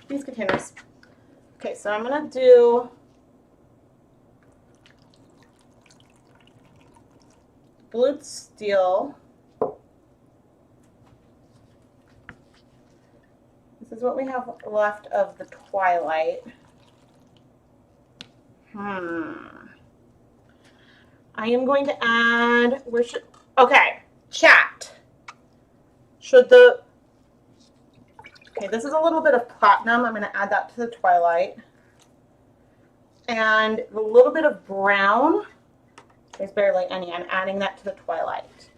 S1: These containers. Okay, so I'm going to do blued steel. This is what we have left of the Twilight. I am going to add, okay, chat. Okay, this is a little bit of platinum. I'm going to add that to the Twilight. And a little bit of brown. There's barely any. I'm adding that to the Twilight.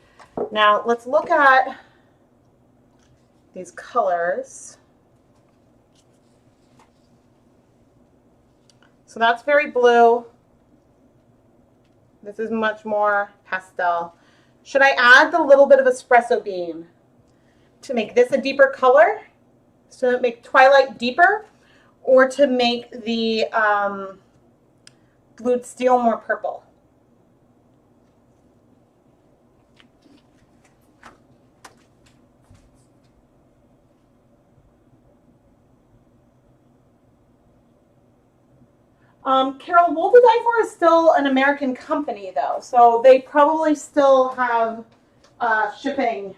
S1: Now, let's look at these colors. So that's very blue. This is much more pastel. Should I add the little bit of espresso bean to make this a deeper color? So to make Twilight deeper, or to make the blued steel more purple? Carol, Wool to Die For is still an American company, though, so they probably still have shipping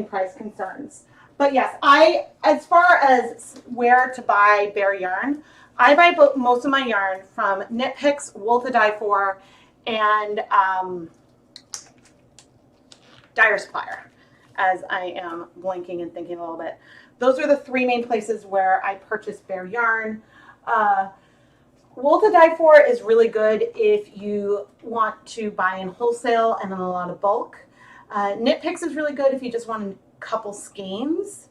S1: price concerns. But yes, as far as where to buy bare yarn, I buy most of my yarn from Knit Picks, Wool to Die For, and Dyer Supplier, as I am blinking and thinking a little bit. Those are the three main places where I purchase bare yarn. Wool to Die For is really good if you want to buy in wholesale and in a lot of bulk. Knit Picks is really good if you just want a couple skeins.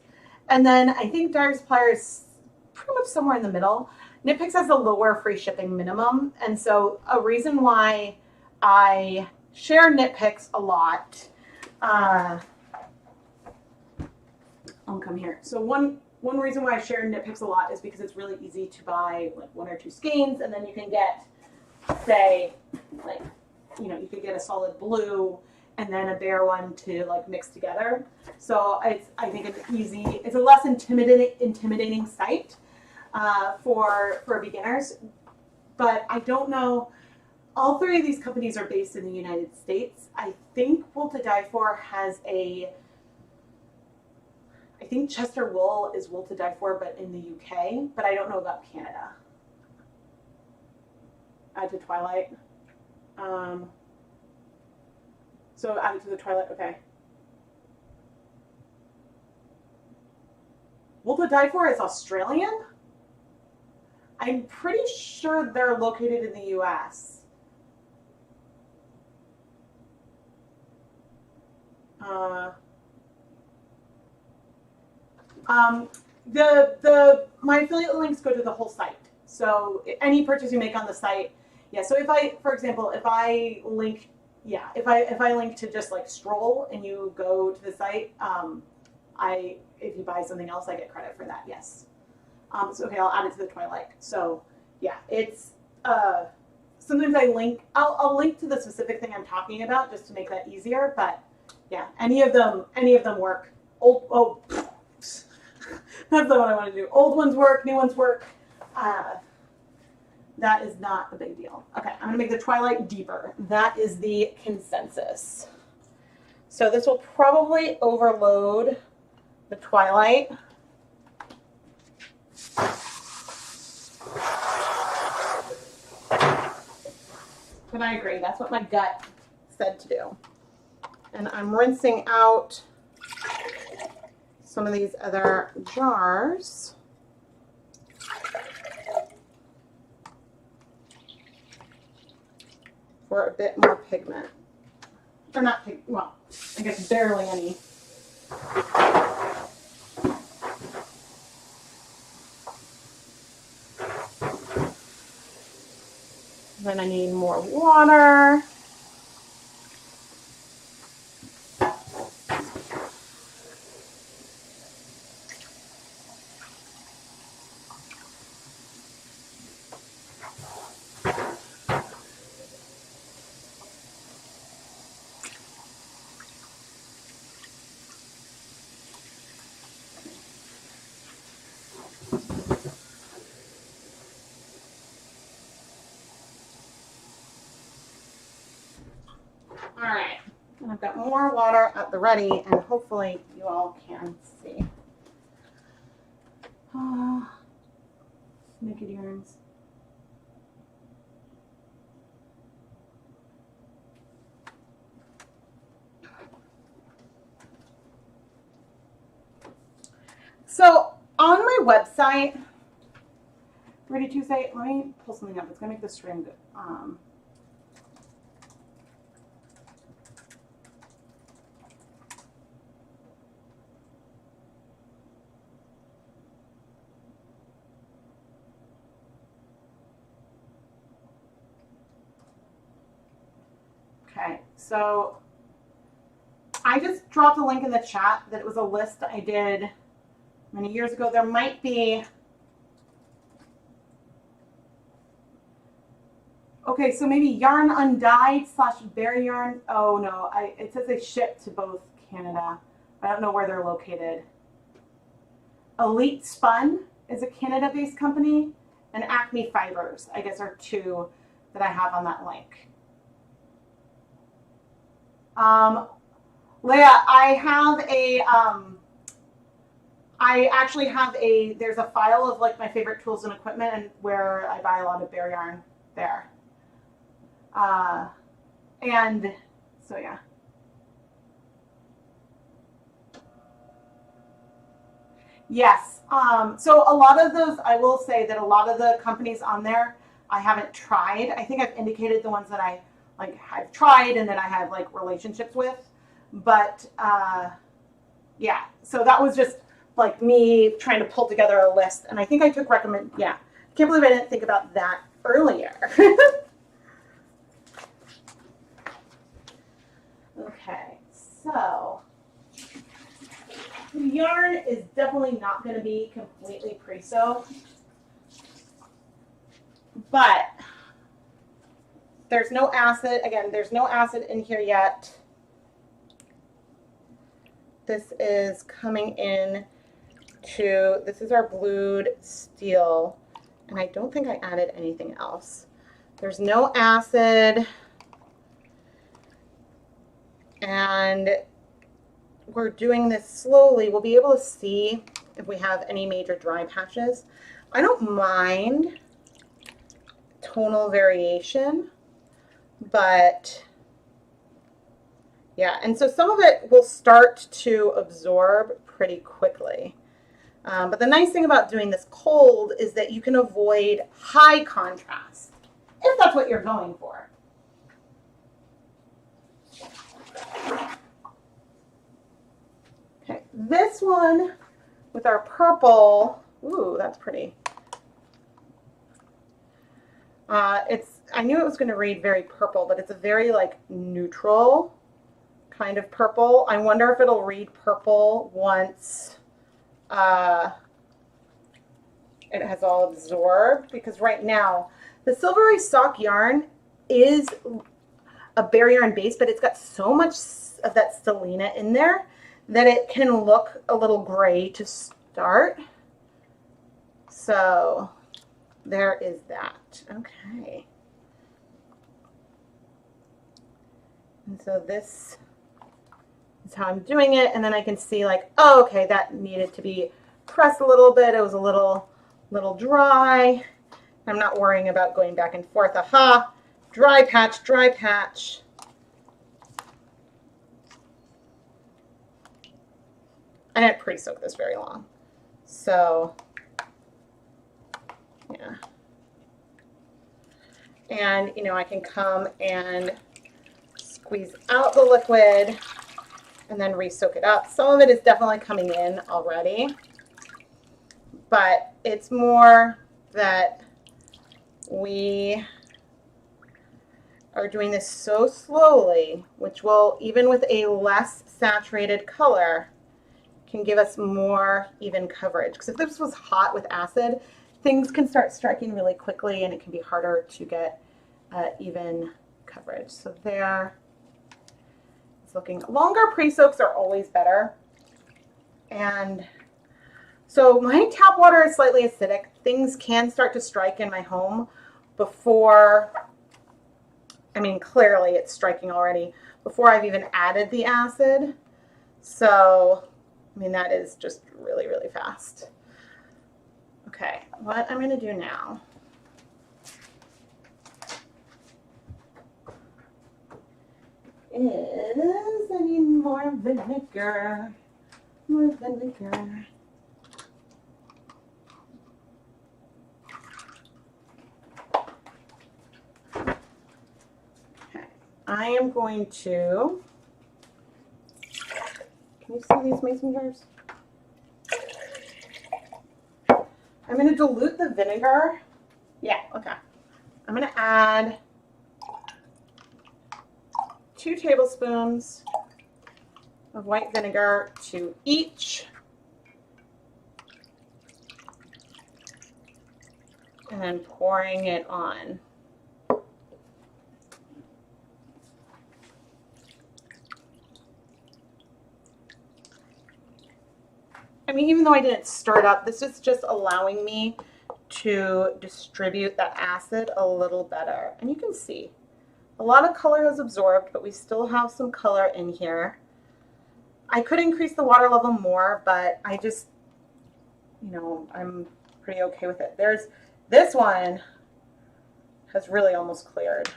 S1: And then I think Dyer Supplier is pretty much somewhere in the middle. Knit Picks has a lower free shipping minimum. And so a reason why I share Knit Picks a lot, I'll come here. So one reason why I share Knit Picks a lot is because it's really easy to buy like 1 or 2 skeins, and then you can get, say, like, you know, you could get a solid blue and then a bare one to like mix together. So I think it's a less intimidating site for beginners. But I don't know. All three of these companies are based in the United States. I think Wool to Die For has I think Chester Wool is Wool to Die For, but in the UK. But I don't know about Canada. Add to Twilight. So add it to the Twilight. Okay. Wool to Die For is Australian. I'm pretty sure they're located in the US. My affiliate links go to the whole site. So any purchase you make on the site, yeah. So if I, for example, if I link to just like Stroll and you go to the site, if you buy something else, I get credit for that. Yes. So okay, I'll add it to the Twilight. So yeah, it's sometimes I'll link to the specific thing I'm talking about just to make that easier. But yeah, any of them work. That's not what I want to do. Old ones work, new ones work. That is not a big deal. Okay, I'm gonna make the Twilight deeper. That is the consensus. So this will probably overload the Twilight. But I agree, that's what my gut said to do. And I'm rinsing out some of these other jars. For a bit more pigment. Or not pigment, well, I guess barely any. Then I need more water. All right, and I've got more water at the ready, and hopefully you all can see. Naked yarns. So on my website, Ready Tuesday, let me pull something up. It's gonna make the stream good. Okay, so I just dropped a link in the chat that it was a list I did many years ago. There might be, okay, so maybe Yarn Undyed / Berry Yarn. Oh no, it says they ship to both Canada. I don't know where they're located. Elite Spun is a Canada-based company, and Acme Fibers, I guess, are two that I have on that link. Leah, I have a, I actually have there's a file of like my favorite tools and equipment and where I buy a lot of Bear Yarn there. And so, yeah. Yes. So a lot of those, I will say that a lot of the companies on there, I haven't tried. I think I've indicated the ones that I I've tried and that I have like relationships with, but yeah. So that was just like me trying to pull together a list, and I think I took yeah. I can't believe I didn't think about that earlier. Okay, so the yarn is definitely not going to be completely pre-soaked, but there's no acid. Again, there's no acid in here yet. This is coming in to, this is our blued steel, and I don't think I added anything else. There's no acid, and we're doing this slowly. We'll be able to see if we have any major dry patches. I don't mind tonal variation, but yeah, and so some of it will start to absorb pretty quickly. But the nice thing about doing this cold is that you can avoid high contrast, if that's what you're going for. Okay, this one with our purple, ooh, that's pretty. I knew it was going to read very purple, but it's a very like neutral kind of purple. I wonder if it'll read purple once it has all absorbed, because right now the silvery sock yarn is a Bear Yarn base, but it's got so much of that stellina in there that it can look a little gray to start. So there is that. Okay. And so this is how I'm doing it. And then I can see like, oh, okay, that needed to be pressed a little bit. It was a little dry. I'm not worrying about going back and forth. Aha, dry patch, dry patch. I didn't pre-soak this very long. So, yeah. And, you know, I can come and squeeze out the liquid and then re-soak it up. Some of it is definitely coming in already, but it's more that we are doing this so slowly, which will, even with a less saturated color, can give us more even coverage. Because if this was hot with acid, things can start striking really quickly and it can be harder to get even coverage. So there, it's looking, longer pre-soaks are always better. And so my tap water is slightly acidic. Things can start to strike in my home before, I mean, clearly it's striking already, before I've even added the acid. So, I mean, that is just really, really fast. Okay, what I'm going to do now is I need more vinegar. More vinegar. Okay, I am going to. Can you see these mason jars? I'm going to dilute the vinegar. Yeah, okay. I'm going to add 2 tablespoons of white vinegar to each. And then pouring it on. I mean, even though I didn't stir it up, this is just allowing me to distribute that acid a little better. And you can see a lot of color is absorbed, but we still have some color in here. I could increase the water level more, but I just, you know, I'm pretty okay with it. There's this one has really almost cleared.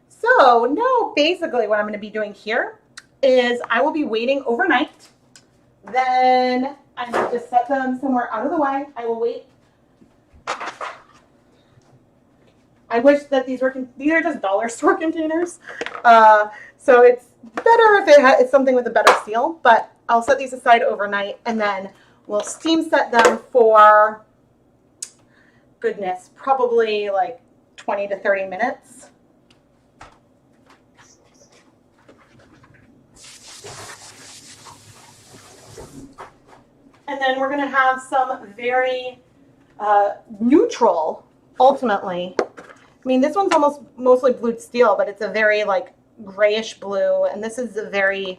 S1: So now basically what I'm going to be doing here is I will be waiting overnight. Then I will just set them somewhere out of the way. I will wait. I wish that these are just dollar store containers. So it's better if it's something with a better seal, but I'll set these aside overnight and then we'll steam set them for, goodness, probably like 20 to 30 minutes. And then we're going to have some very neutral, ultimately. I mean, this one's almost mostly blued steel, but it's a very like grayish blue. And this is a very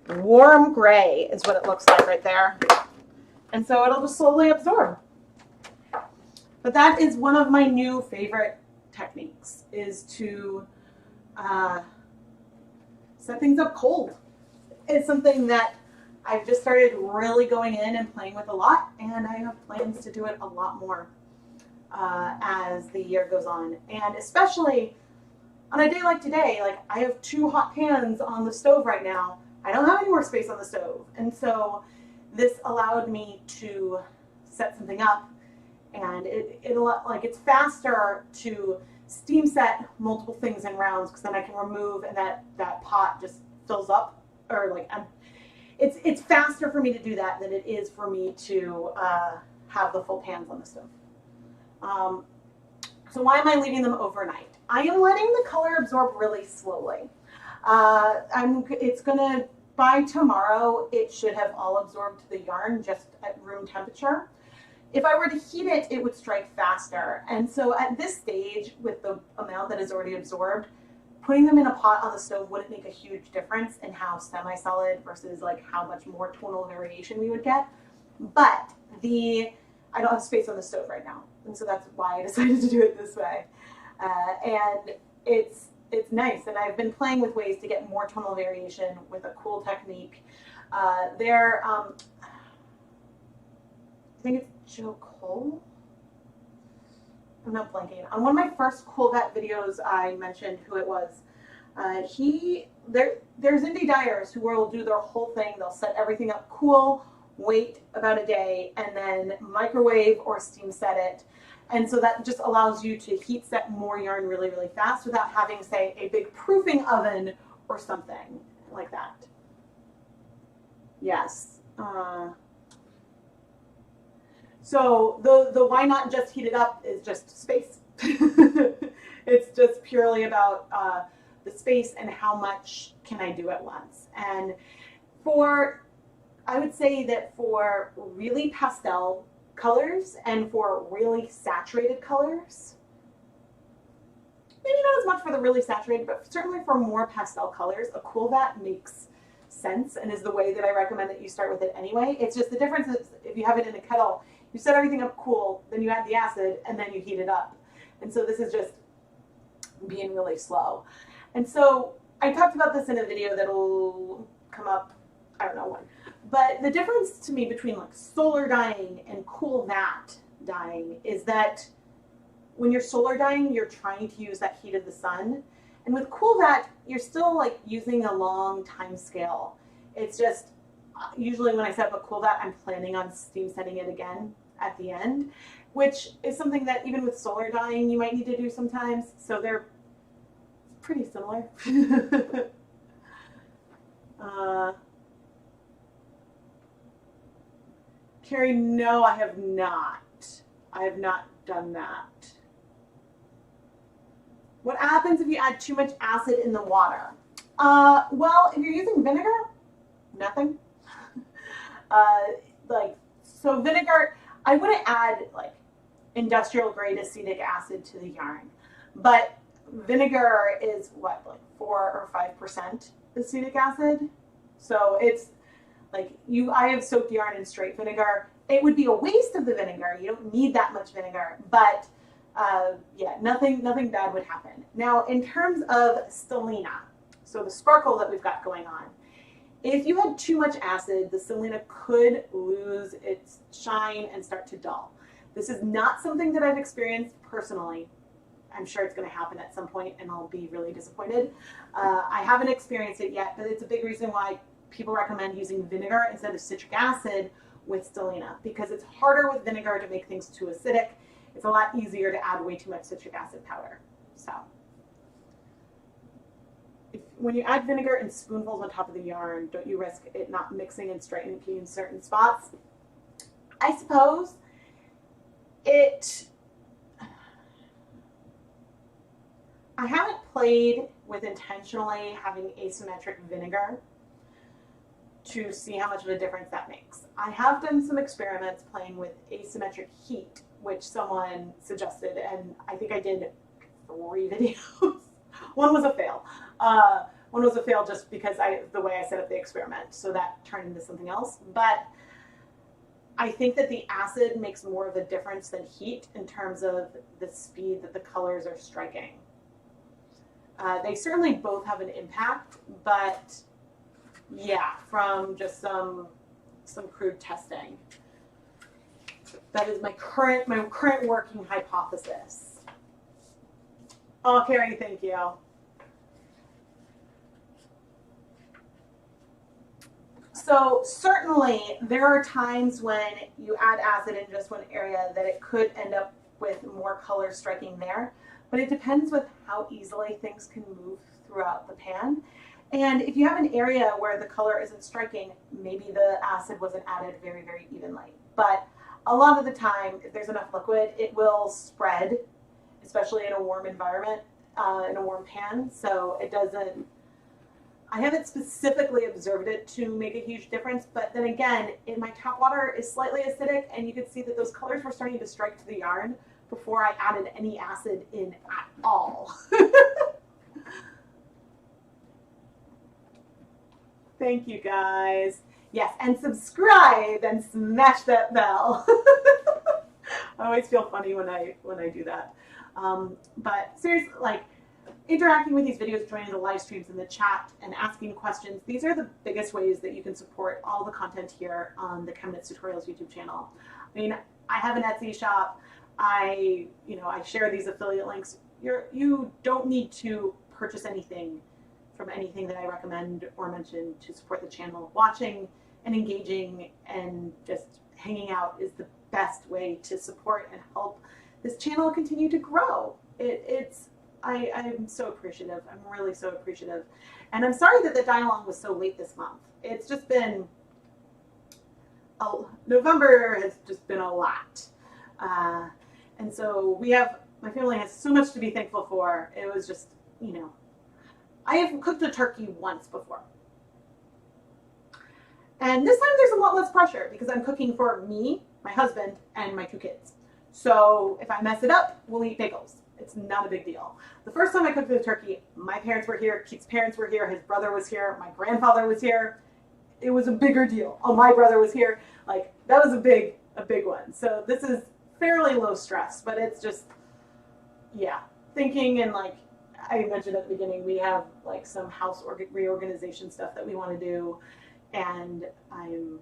S1: warm gray is what it looks like right there. And so it'll just slowly absorb. But that is one of my new favorite techniques, is to set things up cold. It's something that I've just started really going in and playing with a lot, and I have plans to do it a lot more as the year goes on. And especially on a day like today, like I have 2 hot pans on the stove right now. I don't have any more space on the stove. And so this allowed me to set something up, and it's faster to steam set multiple things in rounds, because then I can remove and that pot just fills up, or like it's faster for me to do that than it is for me to have the full pans on the stove. So why am I leaving them overnight? I am letting the color absorb really slowly. It's gonna, by tomorrow, it should have all absorbed to the yarn just at room temperature. If I were to heat it, it would strike faster. And so at this stage, with the amount that is already absorbed, putting them in a pot on the stove wouldn't make a huge difference in how semi-solid versus like how much more tonal variation we would get. But I don't have space on the stove right now, and so that's why I decided to do it this way. And it's nice, and I've been playing with ways to get more tonal variation with a cool technique. I think it's Joe Cole. I'm not blanking. On one of my first Cool Vet videos, I mentioned who it was. There's indie dyers who will do their whole thing. They'll set everything up cool, wait about a day, and then microwave or steam set it. And so that just allows you to heat set more yarn really, really fast without having, say, a big proofing oven or something like that. Yes. So the why not just heat it up is just space. It's just purely about the space and how much can I do at once. And I would say that for really pastel colors and for really saturated colors, maybe not as much for the really saturated, but certainly for more pastel colors, a Cool Vat makes sense and is the way that I recommend that you start with it anyway. It's just the difference is if you have it in a kettle, you set everything up cool, then you add the acid, and then you heat it up. And so this is just being really slow. And so I talked about this in a video that'll come up, I don't know when, But the difference to me between like solar dyeing and cool vat dyeing is that when you're solar dyeing, you're trying to use that heat of the sun. And with cool vat, you're still like using a long time scale. It's just, usually when I set up a cool vat, I'm planning on steam setting it again at the end, which is something that even with solar dyeing, you might need to do sometimes. So they're pretty similar. Carrie, no, I have not. I have not done that. What happens if you add too much acid in the water? Well, if you're using vinegar, nothing. So vinegar, I wouldn't add like industrial grade acetic acid to the yarn, but vinegar is what, like 4 or 5% acetic acid. So it's like I have soaked yarn in straight vinegar. It would be a waste of the vinegar. You don't need that much vinegar, but yeah, nothing bad would happen. Now, in terms of stellina, so the sparkle that we've got going on, if you had too much acid, the stellina could lose its shine and start to dull. This is not something that I've experienced personally. I'm sure it's going to happen at some point and I'll be really disappointed. I haven't experienced it yet, but it's a big reason why people recommend using vinegar instead of citric acid with stellina, because it's harder with vinegar to make things too acidic. It's a lot easier to add way too much citric acid powder. So when you add vinegar in spoonfuls on top of the yarn, don't you risk it not mixing and straightening in certain spots? I suppose I haven't played with intentionally having asymmetric vinegar to see how much of a difference that makes. I have done some experiments playing with asymmetric heat, which someone suggested, and I think I did 3 videos. One was a fail. One was a fail just because the way I set up the experiment, so that turned into something else. But I think that the acid makes more of a difference than heat in terms of the speed that the colors are striking. They certainly both have an impact, but yeah, from just some crude testing, that is my current working hypothesis. Oh, Carrie, thank you. So certainly there are times when you add acid in just one area that it could end up with more color striking there, but it depends with how easily things can move throughout the pan. And if you have an area where the color isn't striking, maybe the acid wasn't added very, very evenly. But a lot of the time, if there's enough liquid, it will spread, especially in a warm environment, in a warm pan. So it doesn't, I haven't specifically observed it to make a huge difference, but then again, my tap water is slightly acidic, and you could see that those colors were starting to strike to the yarn before I added any acid in at all. Thank you guys. Yes, and subscribe and smash that bell. I always feel funny when I do that. But seriously, like interacting with these videos, joining the live streams in the chat, and asking questions, these are the biggest ways that you can support all the content here on the ChemKnits Tutorials YouTube channel. I mean, I have an Etsy shop. I share these affiliate links. You don't need to purchase anything from anything that I recommend or mention to support the channel. Watching and engaging and just hanging out is the best way to support and help this channel continue to grow. I'm so appreciative. I'm really so appreciative. And I'm sorry that the dye-along was so late this month. It's just been, November has just been a lot. And so my family has so much to be thankful for. It was just, I have cooked a turkey once before. And this time there's a lot less pressure because I'm cooking for me, my husband, and my 2 kids. So if I mess it up, we'll eat pickles. It's not a big deal. The first time I cooked the turkey, my parents were here, Keith's parents were here, his brother was here, my grandfather was here. It was a bigger deal. Oh, my brother was here. Like, that was a big one. So this is fairly low stress, but it's just, yeah, thinking, and like I mentioned at the beginning, we have like some house reorganization stuff that we want to do. and I'm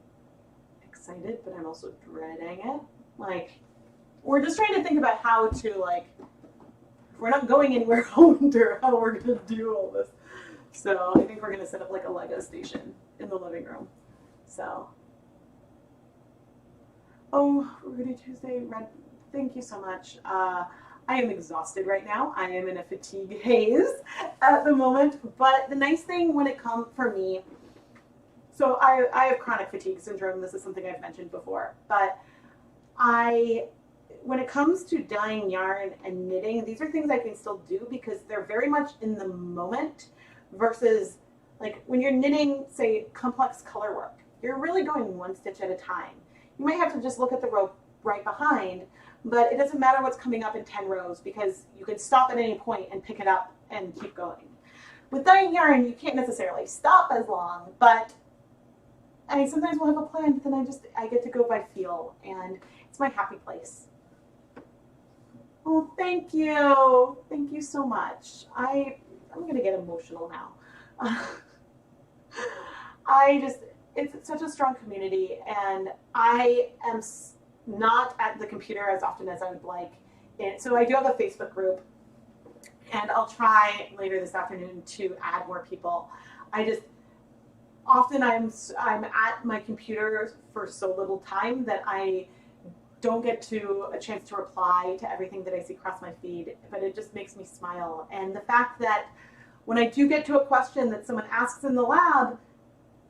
S1: excited, but I'm also dreading it. Like, we're just trying to think about how to, like, we're not going anywhere, I wonder how we're going to do all this. So I think we're going to set up like a Lego station in the living room. So, oh, Rudy Tuesday, Red, thank you so much. I am exhausted right now. I am in a fatigue haze at the moment. But the nice thing when it comes for me, so I have chronic fatigue syndrome. This is something I've mentioned before. But when it comes to dyeing yarn and knitting, these are things I can still do because they're very much in the moment versus like when you're knitting, say, complex color work, you're really going one stitch at a time. You might have to just look at the row right behind, but it doesn't matter what's coming up in 10 rows because you can stop at any point and pick it up and keep going. With dyeing yarn, you can't necessarily stop as long, but I sometimes will have a plan, but then I get to go by feel, and it's my happy place. Oh, thank you. Thank you so much. I'm going to get emotional now. It's such a strong community, and I am not at the computer as often as I would like. So I do have a Facebook group, and I'll try later this afternoon to add more people. Often I'm at my computer for so little time that I don't get a chance to reply to everything that I see across my feed, but it just makes me smile. And the fact that when I do get to a question that someone asks in the lab,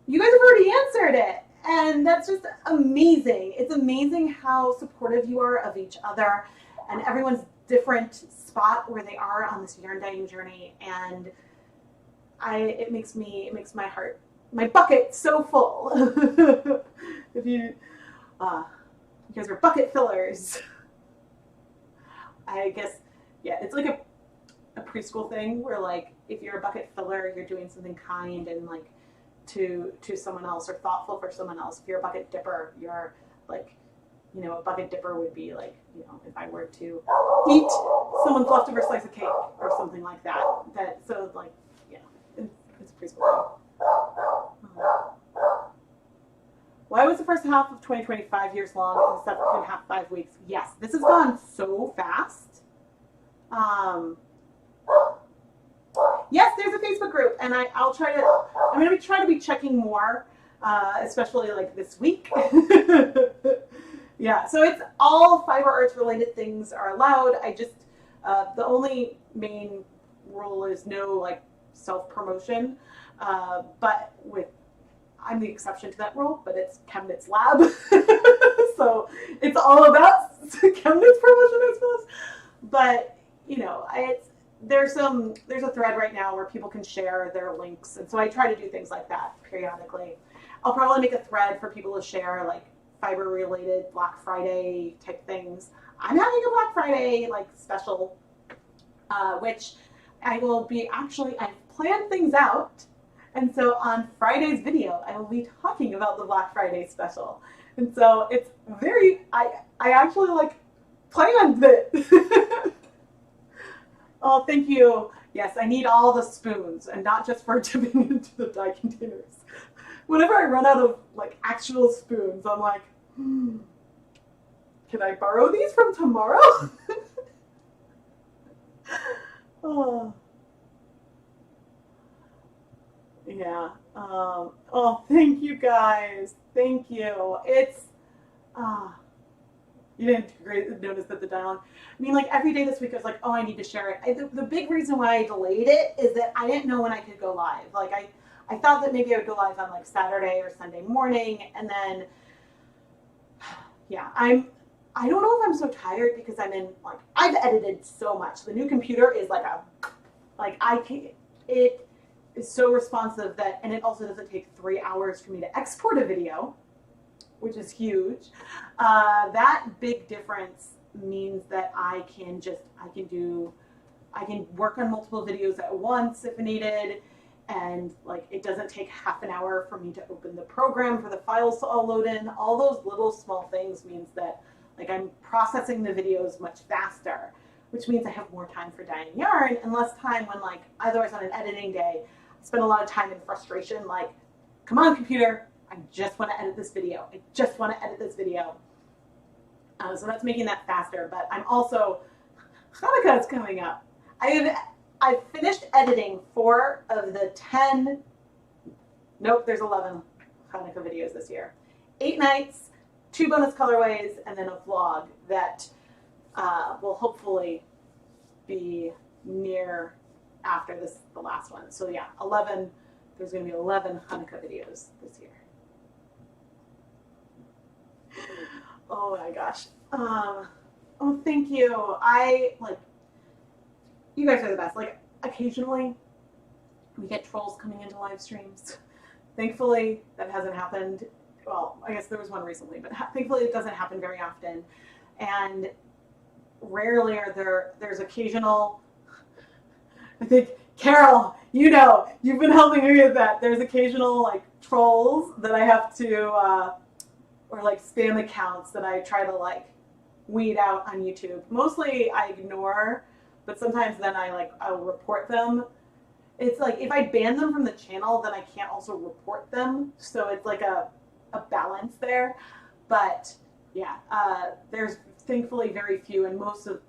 S1: you guys have already answered it. And that's just amazing. It's amazing how supportive you are of each other and everyone's different spot where they are on this yarn dyeing journey. And it makes my heart, my bucket so full. If you guys are bucket fillers. I guess, yeah, it's like a preschool thing where like if you're a bucket filler, you're doing something kind and like to someone else or thoughtful for someone else. If you're a bucket dipper, you're like, you know, a bucket dipper would be like, you know, if I were to eat someone's leftover slice of cake or something like that. So like, yeah, it's a preschool thing. Why was the first half of 2020 5 years long and the second half 5 weeks? Yes, this has gone so fast. Yes, there's a Facebook group, and I'm going to try to be checking more, especially like this week. Yeah, so it's all fiber arts related things are allowed. The only main rule is no like self-promotion, but I'm the exception to that rule, but it's ChemKnits Lab. So it's all about ChemKnits promotion, I suppose. But, you know, there's a thread right now where people can share their links. And so I try to do things like that periodically. I'll probably make a thread for people to share like fiber related Black Friday type things. I'm having a Black Friday like special, which I've planned things out. And so on Friday's video, I will be talking about the Black Friday special. And so it's I actually like planned it. Oh, thank you. Yes, I need all the spoons and not just for dipping into the dye containers. Whenever I run out of like actual spoons, I'm like, can I borrow these from tomorrow? Oh. Yeah. Oh, thank you guys. Thank you. It's, you didn't notice that the dialogue. I mean, like every day this week I was like, oh, I need to share it. The big reason why I delayed it is that I didn't know when I could go live. Like I thought that maybe I would go live on like Saturday or Sunday morning. And then, yeah, I don't know if I'm so tired because I've edited so much. The new computer is it is so responsive and it also doesn't take 3 hours for me to export a video, which is huge. That big difference means that I can work on multiple videos at once if needed, and like it doesn't take half an hour for me to open the program for the files to all load in. All those little small things means that like I'm processing the videos much faster, which means I have more time for dyeing yarn and less time when like otherwise on an editing day I spend a lot of time in frustration like, come on computer, I just want to edit this video. I just want to edit this video. So that's making that faster. But I'm also, Hanukkah is coming up. I've finished editing 4 of the 10, nope, there's 11 Hanukkah videos this year. 8 nights, 2 bonus colorways, and then a vlog that will hopefully be near after the last one. So yeah, 11, there's going to be 11 Hanukkah videos this year. Oh my gosh. Oh, thank you. You guys are the best. Like, occasionally we get trolls coming into live streams. Thankfully, that hasn't happened. Well, I guess there was one recently, but thankfully it doesn't happen very often. And rarely are there's occasional, I think, Carol, you've been helping me with that. There's occasional, like, trolls that I have to, or like spam accounts that I try to, like, weed out on YouTube. Mostly I ignore, but sometimes then I'll report them. It's like, if I ban them from the channel, then I can't also report them. So it's like a balance there. But yeah, there's thankfully very few, and most of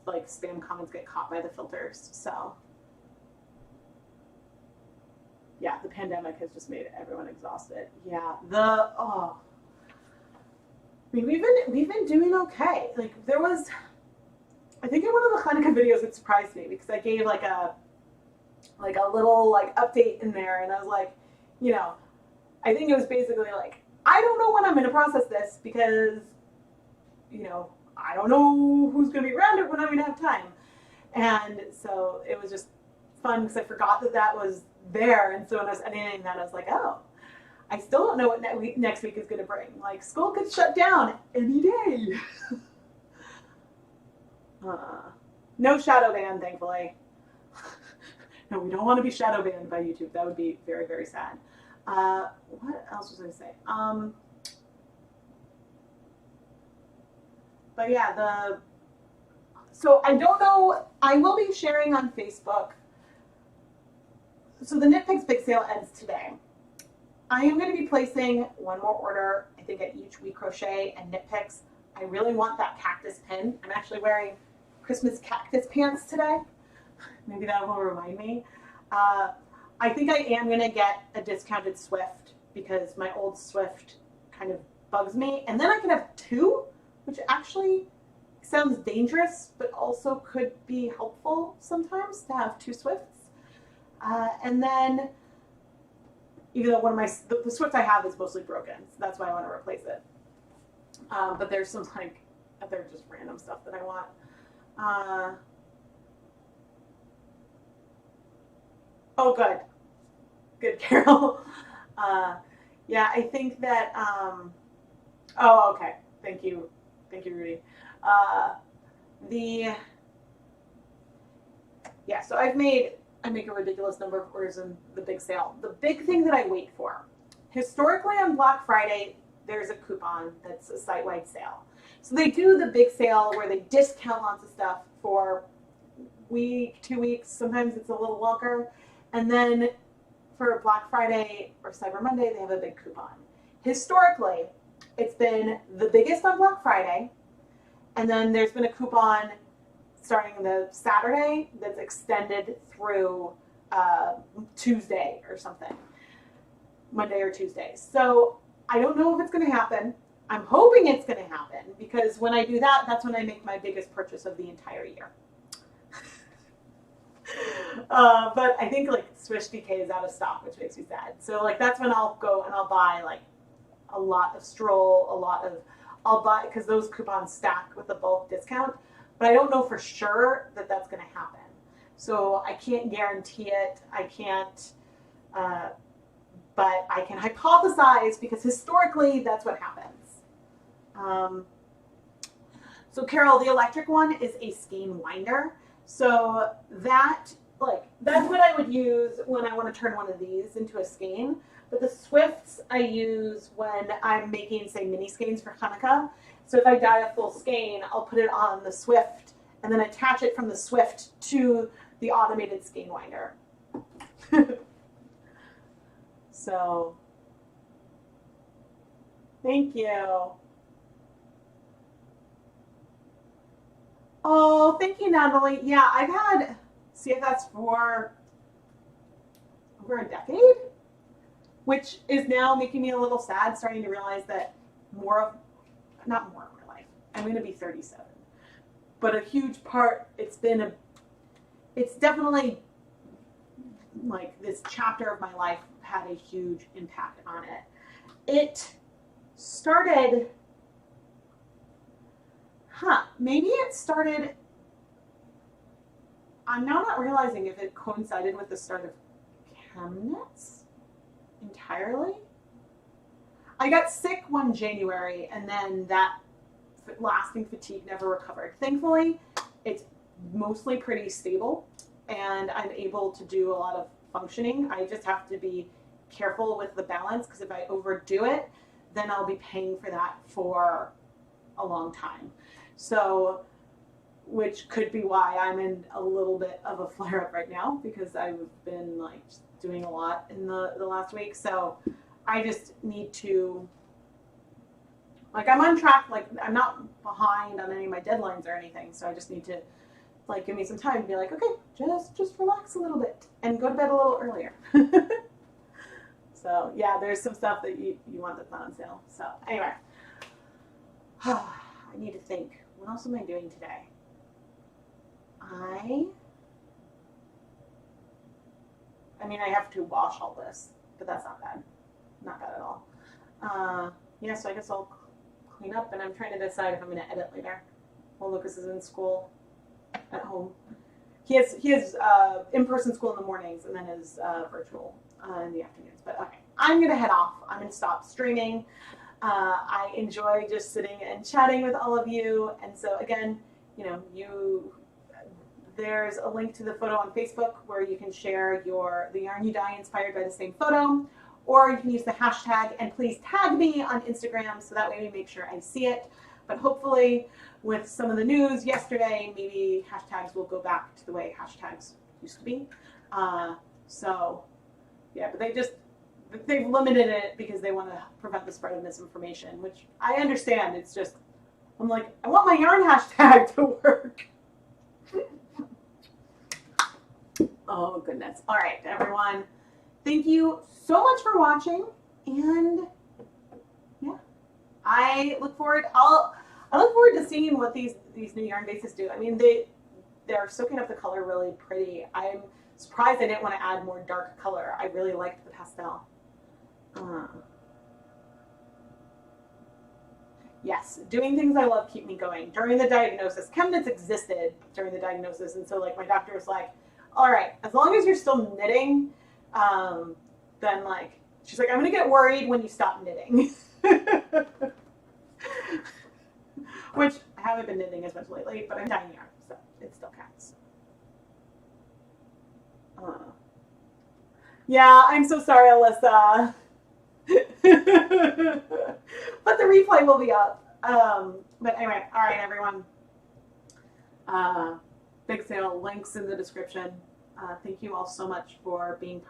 S1: like spam comments get caught by the filters. So yeah, the pandemic has just made everyone exhausted. Yeah, I mean, we've been doing okay. Like, there was, I think in one of the Hanukkah videos it surprised me because I gave like a little like update in there, and I was like, I think it was basically like, I don't know when I'm going to process this because, I don't know who's going to be around it when I'm going to have time. And so it was just fun because I forgot that was there. And so when I was editing that, I was like, oh, I still don't know what next week is going to bring. Like, school could shut down any day. No shadow ban, thankfully. No, we don't want to be shadow banned by YouTube. That would be very, very sad. What else was I going to say? But yeah, so I don't know, I will be sharing on Facebook. So the Knit Picks Big Sale ends today. I am going to be placing one more order, I think, at each We Crochet and Knit Picks. I really want that cactus pin. I'm actually wearing Christmas cactus pants today. Maybe that will remind me. I think I am going to get a discounted Swift because my old Swift kind of bugs me. And then I can have 2, which actually sounds dangerous, but also could be helpful sometimes to have 2 Swifts. And then, even though the Swift I have is mostly broken, so that's why I want to replace it. But there's some other just random stuff that I want. Oh, good. Good, Carol. Yeah, I think that, oh, okay. Thank you. Thank you, Rudy. Yeah, so I make a ridiculous number of orders in the big sale. The big thing that I wait for, historically on Black Friday, there's a coupon that's a site-wide sale. So they do the big sale where they discount lots of stuff for week, 2 weeks, sometimes it's a little longer. And then for Black Friday or Cyber Monday, they have a big coupon. Historically, it's been the biggest on Black Friday, and then there's been a coupon starting the Saturday that's extended through Tuesday or something, Monday or Tuesday. So I don't know if it's going to happen. I'm hoping it's going to happen because when I do that, that's when I make my biggest purchase of the entire year. But I think like Swish DK is out of stock, which makes me sad. So like that's when I'll go and I'll buy like a lot of Stroll, I'll buy, because those coupons stack with the bulk discount, but I don't know for sure that that's going to happen. So I can't guarantee it. I can't, but I can hypothesize because historically that's what happens. So Carol, the electric one is a skein winder. So that's what I would use when I want to turn one of these into a skein. But the Swifts I use when I'm making, say, mini skeins for Hanukkah. So if I dye a full skein, I'll put it on the Swift and then attach it from the Swift to the automated skein winder. So, Thank you. Oh, thank you, Natalie. Yeah, I've had CFS for over a decade, which is now making me a little sad, starting to realize that not more of my life, I'm going to be 37, but a huge part, it's definitely like this chapter of my life had a huge impact on it. It started, maybe it started, I'm now not realizing if it coincided with the start of ChemKnits entirely. I got sick one January, and then that lasting fatigue never recovered. Thankfully, it's mostly pretty stable, and I'm able to do a lot of functioning. I just have to be careful with the balance, because if I overdo it, then I'll be paying for that for a long time. So, which could be why I'm in a little bit of a flare-up right now, because I've been like doing a lot in the last week. So I just need to, like, I'm on track, like I'm not behind on any of my deadlines or anything. So I just need to like give me some time to be like, okay, just relax a little bit and go to bed a little earlier. So yeah, there's some stuff that you want that's not on sale. So anyway, I need to think, what else am I doing today? I mean, I have to wash all this, but that's not bad. Not bad at all. Yeah, so I guess I'll clean up, and I'm trying to decide if I'm going to edit later while Lucas is in school at home. He has in-person school in the mornings, and then his virtual in the afternoons. But okay, I'm going to head off. I'm going to stop streaming. I enjoy just sitting and chatting with all of you. And so again, there's a link to the photo on Facebook where you can share the yarn you dye inspired by the same photo, or you can use the hashtag, and please tag me on Instagram so that way we make sure I see it. But hopefully with some of the news yesterday, maybe hashtags will go back to the way hashtags used to be. So yeah, but they've limited it because they want to prevent the spread of misinformation, which I understand. It's just, I'm like, I want my yarn hashtag to work. Oh, goodness. All right, everyone. Thank you so much for watching. And yeah, I look forward to seeing what these new yarn bases do. I mean, they're soaking up the color really pretty. I'm surprised I didn't want to add more dark color. I really liked the pastel. Yes, doing things I love keep me going. During the diagnosis, ChemKnits existed during the diagnosis, and so like my doctor was like, all right, as long as you're still knitting, then like, she's like, I'm gonna get worried when you stop knitting. Which I haven't been knitting as much lately, but I'm dyeing yarn, so it still counts. Yeah, I'm so sorry, Alyssa. But the replay will be up. But anyway, all right, everyone. Big sale, links in the description. Thank you all so much for being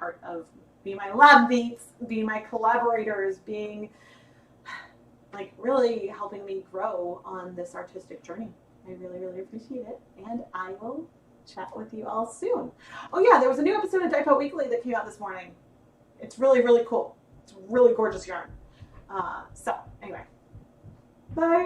S1: my lab mates, being my collaborators, being like really helping me grow on this artistic journey. I really, really appreciate it. And I will chat with you all soon. Oh yeah, there was a new episode of Dypo Weekly that came out this morning. It's really, really cool. It's really gorgeous yarn. So anyway, bye.